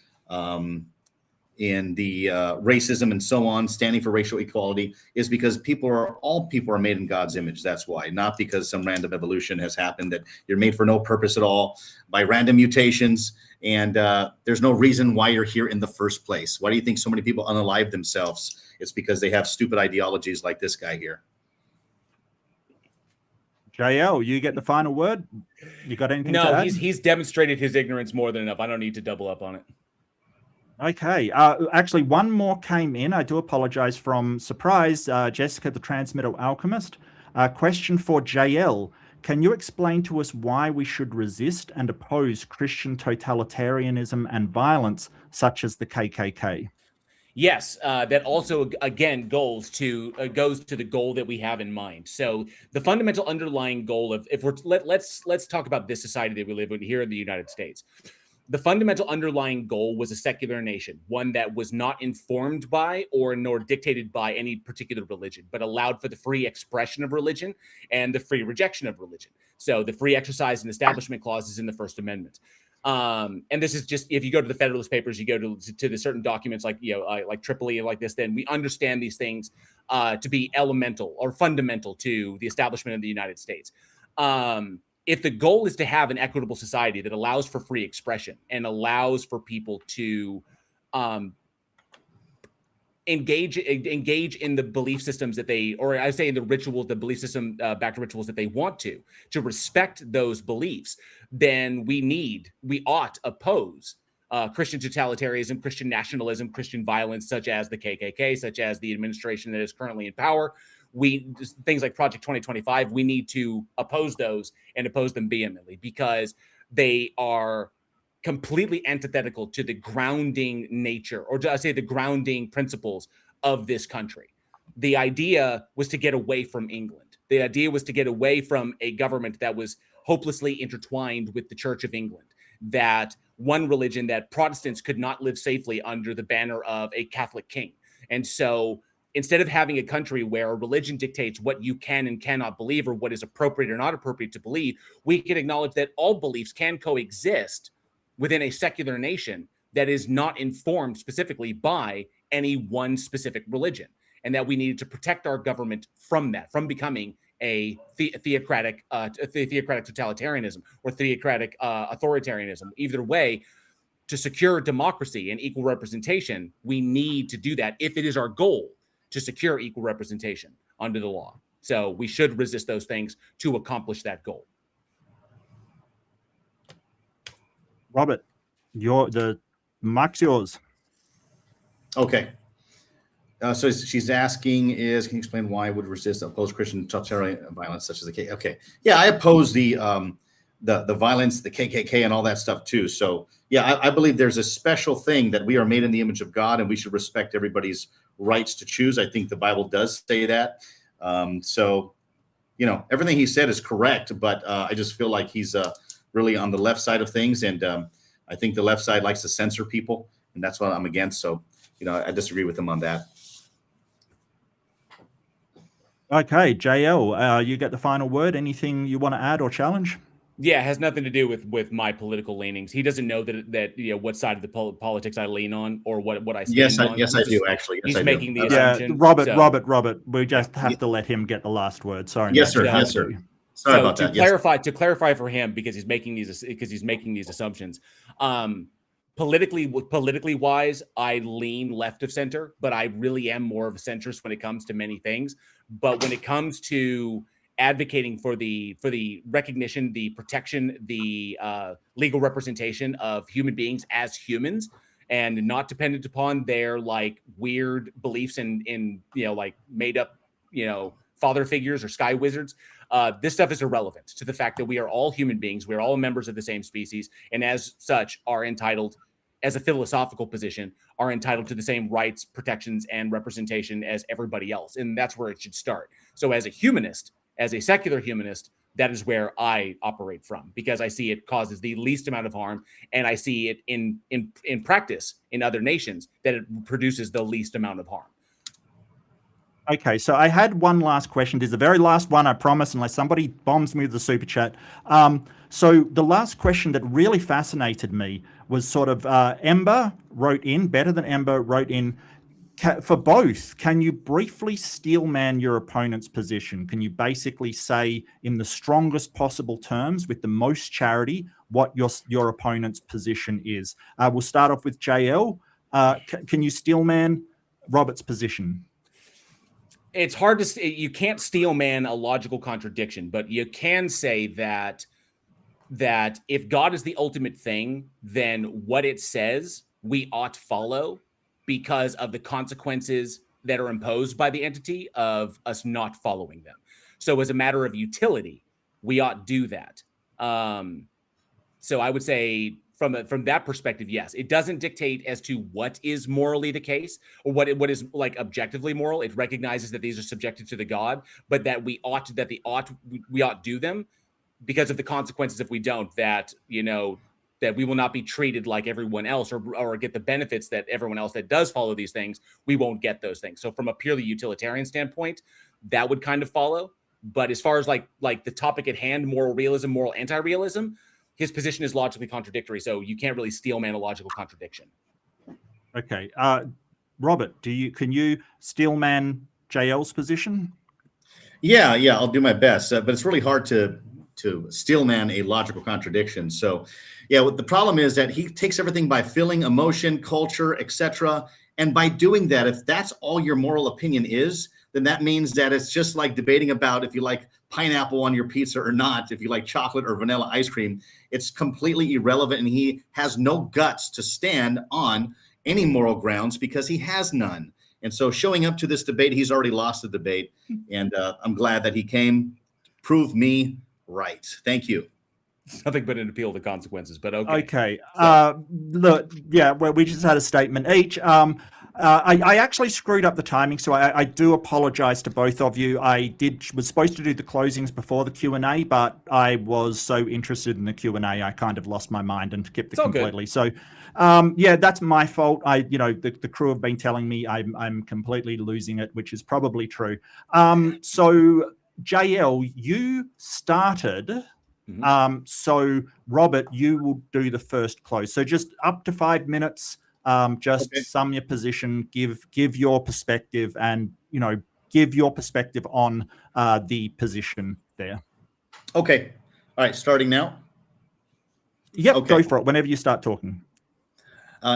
in the racism and so on, standing for racial equality, is because all people are made in God's image. That's why, not because some random evolution has happened, that you're made for no purpose at all by random mutations. And there's no reason why you're here in the first place. Why do you think so many people unalive themselves? It's because they have stupid ideologies like this guy here.
JL, you get the final word. You got anything to add?
No, he's demonstrated his ignorance more than enough. I don't need to double up on it.
Okay. Actually, one more came in. I do apologize, from Surprise, Jessica, the transmittal alchemist. Question for JL. Can you explain to us why we should resist and oppose Christian totalitarianism and violence such as the KKK?
Yes, that also again goes to the goal that we have in mind. So the fundamental underlying goal of, if we're let's talk about this society that we live in here in the United States. The fundamental underlying goal was a secular nation, one that was not informed by or nor dictated by any particular religion, but allowed for the free expression of religion and the free rejection of religion. So the free exercise and establishment clauses in the First Amendment. And this is just, if you go to the Federalist Papers, you go to the certain documents like, like Tripoli and like this, then we understand these things to be elemental or fundamental to the establishment of the United States. If the goal is to have an equitable society that allows for free expression and allows for people to engage in the belief systems that they, or I say in the rituals, the belief system back to rituals that they want to respect those beliefs, then we ought oppose Christian totalitarianism, Christian nationalism, Christian violence, such as the KKK, such as the administration that is currently in power. Things like Project 2025, we need to oppose those and oppose them vehemently because they are completely antithetical to the grounding nature, or I say the grounding principles of this country. The idea was to get away from England. The idea was to get away from a government that was hopelessly intertwined with the Church of England, that one religion, that Protestants could not live safely under the banner of a Catholic king. And so instead of having a country where a religion dictates what you can and cannot believe or what is appropriate or not appropriate to believe, we can acknowledge that all beliefs can coexist within a secular nation that is not informed specifically by any one specific religion, and that we needed to protect our government from that, from becoming a theocratic totalitarianism or theocratic authoritarianism. Either way, to secure democracy and equal representation, we need to do that if it is our goal to secure equal representation under the law. So we should resist those things to accomplish that goal.
Robert, the mic's yours.
Okay. So she's asking can you explain why I would resist oppose Christian totalitarian violence such as the KKK? Okay. Yeah, I oppose the violence, the KKK and all that stuff too. So yeah, I believe there's a special thing that we are made in the image of God and we should respect everybody's rights to choose. I think the Bible does say that. So, everything he said is correct, but I just feel like he's really on the left side of things. And I think the left side likes to censor people, and that's what I'm against. So, I disagree with him on that.
Okay, JL, you get the final word. Anything you want to add or challenge?
Yeah, it has nothing to do with my political leanings. He doesn't know that what side of the politics I lean on or what I stand on.
Yes, I do actually. Yes,
he's making the assumption.
Robert. We just have to let him get the last word. Sorry.
Yes, sir. Yes, sir. Sorry about that.
To clarify for him, because he's making these assumptions. Politically wise, I lean left of center, but I really am more of a centrist when it comes to many things. But when it comes to advocating for the recognition, the protection, the legal representation of human beings as humans, and not dependent upon their like weird beliefs in like made up father figures or sky wizards, this stuff is irrelevant to the fact that we are all human beings. We're all members of the same species, and as such are entitled, as a philosophical position, are entitled to the same rights, protections, and representation as everybody else. And that's where it should start. So as a humanist, as a secular humanist, that is where I operate from, because I see it causes the least amount of harm, and I see it in practice in other nations that it produces the least amount of harm.
Okay, so I had one last question. This is the very last one, I promise, unless somebody bombs me with the super chat. So the last question that really fascinated me was sort of Ember wrote in, Better Than Ember wrote in, for both, can you briefly steelman your opponent's position? Can you basically say in the strongest possible terms with the most charity what your opponent's position is? We'll start off with JL. Can you steelman Robert's position?
It's hard to say. You can't steelman a logical contradiction, but you can say that if God is the ultimate thing, then what it says we ought follow, because of the consequences that are imposed by the entity of us not following them. So as a matter of utility, we ought do that. So I would say from that perspective, yes, it doesn't dictate as to what is morally the case or what is like objectively moral. It recognizes that these are subjected to the God, but that we ought do them because of the consequences if we don't, that, you know, that we will not be treated like everyone else or get the benefits that everyone else that does follow these things, we won't get those things. So from a purely utilitarian standpoint, that would kind of follow. But as far as like the topic at hand, moral realism, moral anti-realism, his position is logically contradictory. So you can't really steel man a logical contradiction.
Okay. Robert, can you steel man JL's position?
Yeah, I'll do my best, but it's really hard to steel man a logical contradiction. So yeah, what the problem is that he takes everything by feeling, emotion, culture, etc. And by doing that, if that's all your moral opinion is, then that means that it's just like debating about if you like pineapple on your pizza or not, if you like chocolate or vanilla ice cream. It's completely irrelevant, and he has no guts to stand on any moral grounds because he has none. And so showing up to this debate, he's already lost the debate. And I'm glad that he came. Prove me right. Thank you.
Nothing but an appeal to consequences, but okay.
Okay. So. Look, yeah, well, we just had a statement each. I actually screwed up the timing, so I do apologize to both of you. I was supposed to do the closings before the Q&A, but I was so interested in the Q&A, I kind of lost my mind and skipped it completely. Good. So, yeah, that's my fault. The crew have been telling me I'm completely losing it, which is probably true. So, JL, you started. Mm-hmm. So Robert, you will do the first close. So just up to 5 minutes. Okay. Sum your position, give your perspective, and give your perspective on the position there. Okay.
All right. Starting now.
Yep. Okay. Go for it. Whenever you start talking.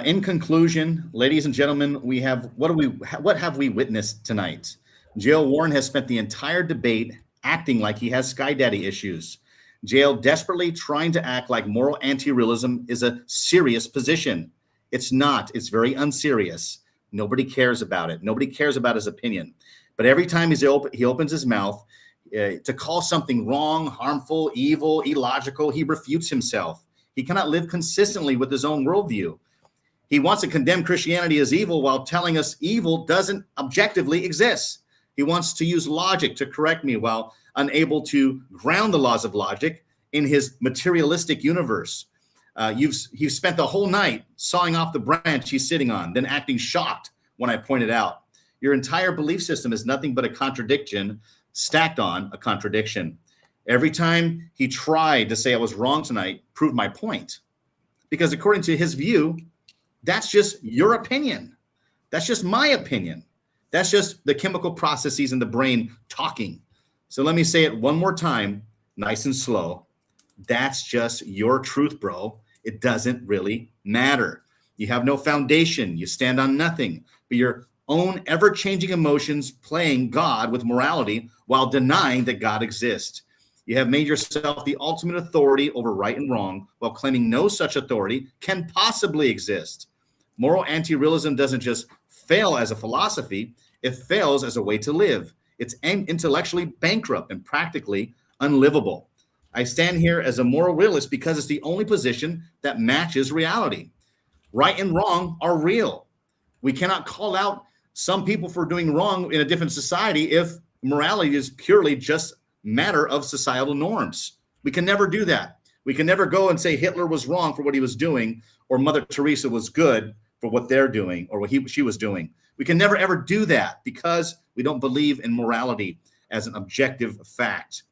In conclusion, ladies and gentlemen, we have what have we witnessed tonight? JL Warren has spent the entire debate acting like he has Sky Daddy issues. JL desperately trying to act like moral anti-realism is a serious position. It's not. It's very unserious. Nobody cares about it. Nobody cares about his opinion. But every time he opens his mouth to call something wrong, harmful, evil, illogical, he refutes himself. He cannot live consistently with his own worldview. He wants to condemn Christianity as evil while telling us evil doesn't objectively exist. He wants to use logic to correct me while unable to ground the laws of logic in his materialistic universe. You've spent the whole night sawing off the branch he's sitting on, then acting shocked when I pointed out. Your entire belief system is nothing but a contradiction stacked on a contradiction. Every time he tried to say I was wrong tonight, proved my point. Because according to his view, that's just your opinion. That's just my opinion. That's just the chemical processes in the brain talking. So let me say it one more time, nice and slow. That's just your truth, bro. It doesn't really matter. You have no foundation. You stand on nothing but your own ever-changing emotions playing God with morality while denying that God exists. You have made yourself the ultimate authority over right and wrong while claiming no such authority can possibly exist. Moral anti-realism doesn't just fail as a philosophy, it fails as a way to live. It's intellectually bankrupt and practically unlivable. I stand here as a moral realist because it's the only position that matches reality. Right and wrong are real. We cannot call out some people for doing wrong in a different society if morality is purely just matter of societal norms. We can never do that. We can never go and say Hitler was wrong for what he was doing or Mother Teresa was good for what they're doing or what she was doing. We can never, ever do that because we don't believe in morality as an objective fact.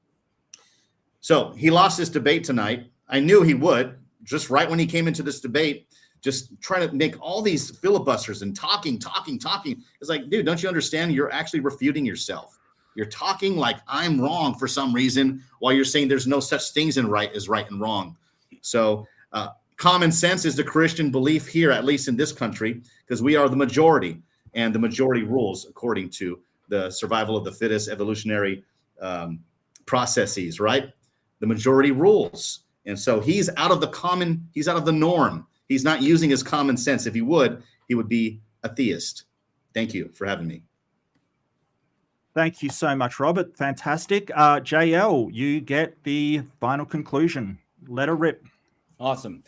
So he lost this debate tonight. I knew he would, just right when he came into this debate, just trying to make all these filibusters and talking. It's like, dude, don't you understand? You're actually refuting yourself. You're talking like I'm wrong for some reason while you're saying there's no such things as right and wrong. So common sense is the Christian belief here, at least in this country, because we are the majority. And the majority rules according to the survival of the fittest evolutionary processes, right? The majority rules. And so he's out of the norm. He's not using his common sense. If he would be a theist. Thank you for having me.
Thank you so much, Robert. Fantastic. JL, you get the final conclusion. Let her rip.
Awesome.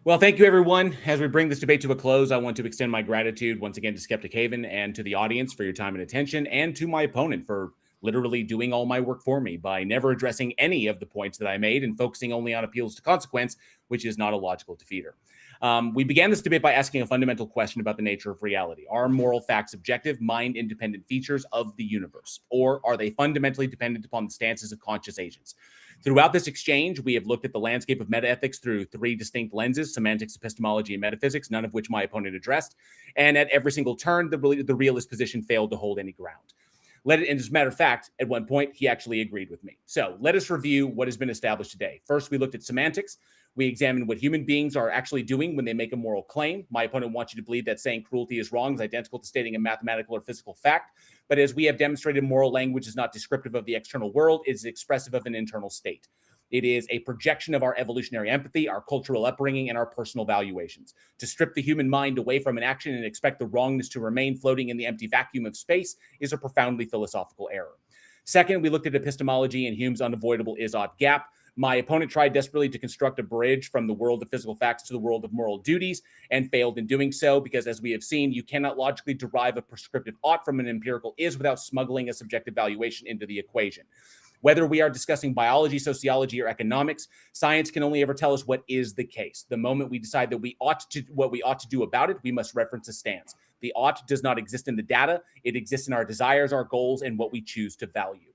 Well, thank you, everyone. As we bring this debate to a close, I want to extend my gratitude once again to Skeptic Haven and to the audience for your time and attention, and to my opponent for literally doing all my work for me by never addressing any of the points that I made and focusing only on appeals to consequence, which is not a logical defeater. We began this debate by asking a fundamental question about the nature of reality. Are moral facts objective, mind-independent features of the universe, or are they fundamentally dependent upon the stances of conscious agents? Throughout this exchange, we have looked at the landscape of metaethics through three distinct lenses: semantics, epistemology, and metaphysics, none of which my opponent addressed. And at every single turn, the realist position failed to hold any ground. And as a matter of fact, at one point, he actually agreed with me. So let us review what has been established today. First, we looked at semantics. We examined what human beings are actually doing when they make a moral claim. My opponent wants you to believe that saying cruelty is wrong is identical to stating a mathematical or physical fact. But as we have demonstrated, moral language is not descriptive of the external world. It is expressive of an internal state. It is a projection of our evolutionary empathy, our cultural upbringing, and our personal valuations. To strip the human mind away from an action and expect the wrongness to remain floating in the empty vacuum of space is a profoundly philosophical error. Second, we looked at epistemology and Hume's unavoidable is-ought gap. My opponent tried desperately to construct a bridge from the world of physical facts to the world of moral duties and failed in doing so because, as we have seen, you cannot logically derive a prescriptive ought from an empirical is without smuggling a subjective valuation into the equation. Whether we are discussing biology, sociology, or economics, science can only ever tell us what is the case. The moment we decide that what we ought to do about it, we must reference a stance. The ought does not exist in the data. It exists in our desires, our goals, and what we choose to value.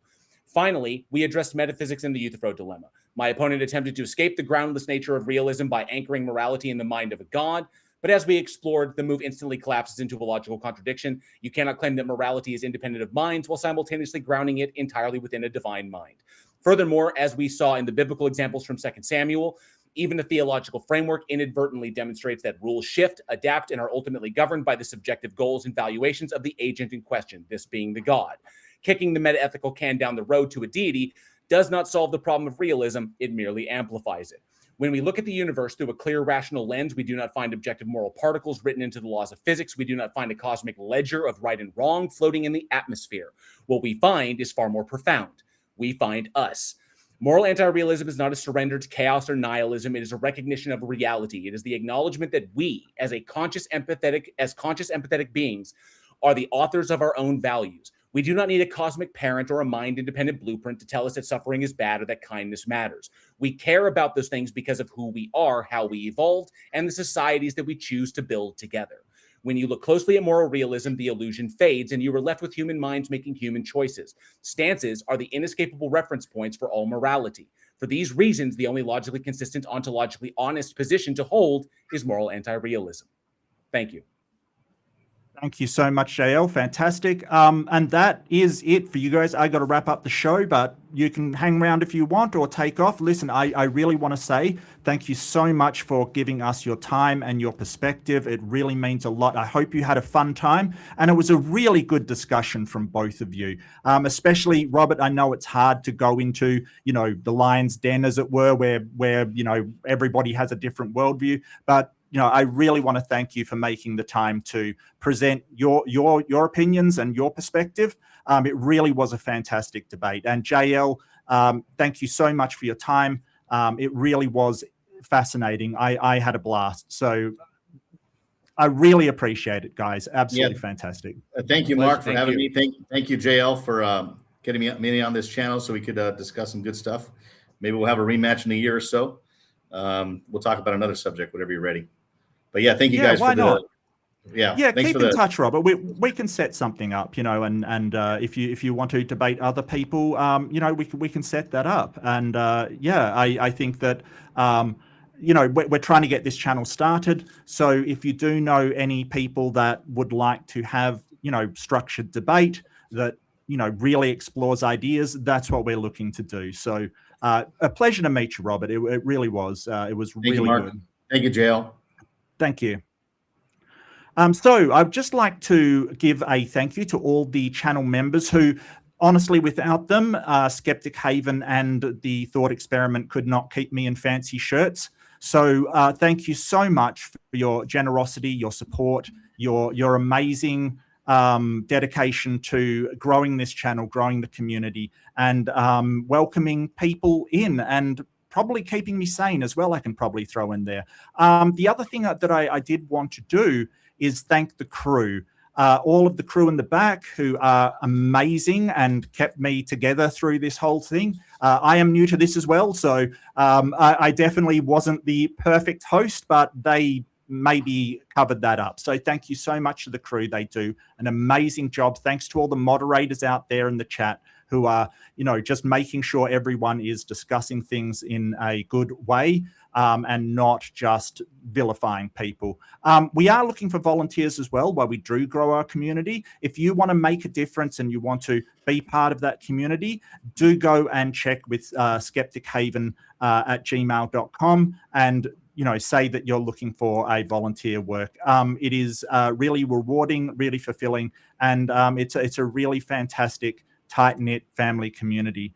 Finally, we addressed metaphysics and the Euthyphro dilemma. My opponent attempted to escape the groundless nature of realism by anchoring morality in the mind of a god. But as we explored, the move instantly collapses into a logical contradiction. You cannot claim that morality is independent of minds while simultaneously grounding it entirely within a divine mind. Furthermore, as we saw in the biblical examples from 2 Samuel, even a theological framework inadvertently demonstrates that rules shift, adapt, and are ultimately governed by the subjective goals and valuations of the agent in question, this being the god. Kicking the metaethical can down the road to a deity does not solve the problem of realism, it merely amplifies it. When we look at the universe through a clear, rational lens, we do not find objective moral particles written into the laws of physics. We do not find a cosmic ledger of right and wrong floating in the atmosphere. What we find is far more profound. We find us. Moral anti-realism is not a surrender to chaos or nihilism. It is a recognition of reality. It is the acknowledgement that we, as conscious empathetic beings, are the authors of our own values. We do not need a cosmic parent or a mind-independent blueprint to tell us that suffering is bad or that kindness matters. We care about those things because of who we are, how we evolved, and the societies that we choose to build together. When you look closely at moral realism, the illusion fades, and you are left with human minds making human choices. Stances are the inescapable reference points for all morality. For these reasons, the only logically consistent, ontologically honest position to hold is moral anti-realism. Thank you.
Thank you so much, JL. Fantastic. And that is it for you guys. I got to wrap up the show, but you can hang around if you want or take off. Listen, I really want to say thank you so much for giving us your time and your perspective. It really means a lot. I hope you had a fun time, and it was a really good discussion from both of you. Especially Robert, I know it's hard to go into, the lion's den, as it were, where everybody has a different worldview, but I really want to thank you for making the time to present your opinions and your perspective. It really was a fantastic debate. And JL, thank you so much for your time. It really was fascinating. I had a blast. So I really appreciate it, guys. Absolutely fantastic.
Thank you, Mark, for having me. Thank you, JL, for getting me on this channel so we could discuss some good stuff. Maybe we'll have a rematch in a year or so. We'll talk about another subject, whatever you're ready. But thank you guys for the
keep in touch, Robert. We can set something up, and if you want to debate other people, we can set that up. And I think that we're trying to get this channel started. So if you do know any people that would like to have structured debate that really explores ideas, that's what we're looking to do. So a pleasure to meet you, Robert. It really was. It was really good.
Thank you, JL.
Thank you. So I'd just like to give a thank you to all the channel members who, honestly, without them, Skeptic Haven and the Thought Experiment could not keep me in fancy shirts. So thank you so much for your generosity, your support, your amazing dedication to growing this channel, growing the community, and welcoming people in, and probably keeping me sane as well. I can probably throw in there. The other thing that I did want to do is thank the crew. All of the crew in the back who are amazing and kept me together through this whole thing. I am new to this as well, so I definitely wasn't the perfect host, but they maybe covered that up. So thank you so much to the crew. They do an amazing job. Thanks to all the moderators out there in the chat who are, just making sure everyone is discussing things in a good way, and not just vilifying people. We are looking for volunteers as well while we do grow our community. If you want to make a difference and you want to be part of that community, do go and check with skeptichaven at gmail.com and say that you're looking for a volunteer work. It is really rewarding, really fulfilling, and it's a really fantastic tight-knit family community.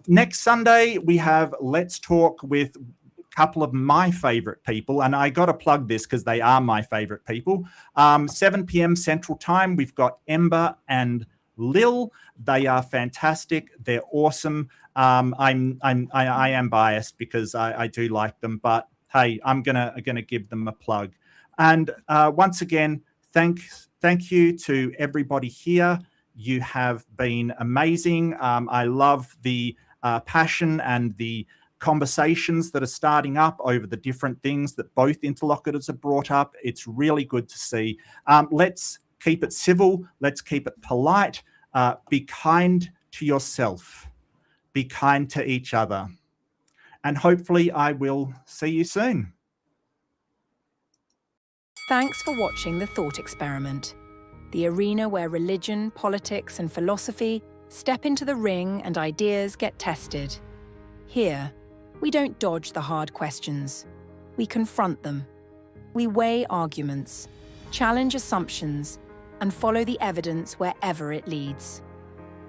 Next Sunday, we have Let's Talk with a couple of my favorite people, and I got to plug this because they are my favorite people. 7 p.m. Central Time, we've got Ember and Lil. They are fantastic. They're awesome. I am biased because I do like them, but hey, I'm gonna give them a plug. And once again, thank you to everybody here. You have been amazing. I love the passion and the conversations that are starting up over the different things that both interlocutors have brought up. It's really good to see. Let's keep it civil. Let's keep it polite. Be kind to yourself. Be kind to each other. And hopefully I will see you soon.
Thanks for watching The Thought Experiment, the arena where religion, politics, and philosophy step into the ring and ideas get tested. Here, we don't dodge the hard questions. We confront them. We weigh arguments, challenge assumptions, and follow the evidence wherever it leads.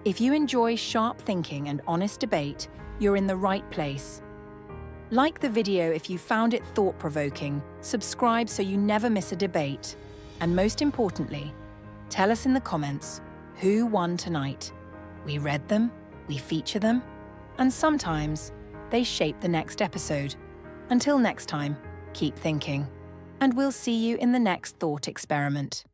If you enjoy sharp thinking and honest debate, you're in the right place. Like the video if you found it thought-provoking, subscribe so you never miss a debate, and most importantly, tell us in the comments who won tonight. We read them, we feature them, and sometimes they shape the next episode. Until next time, keep thinking, and we'll see you in the next Thought Experiment.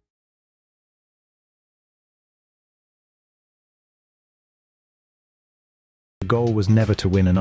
The goal was never to win an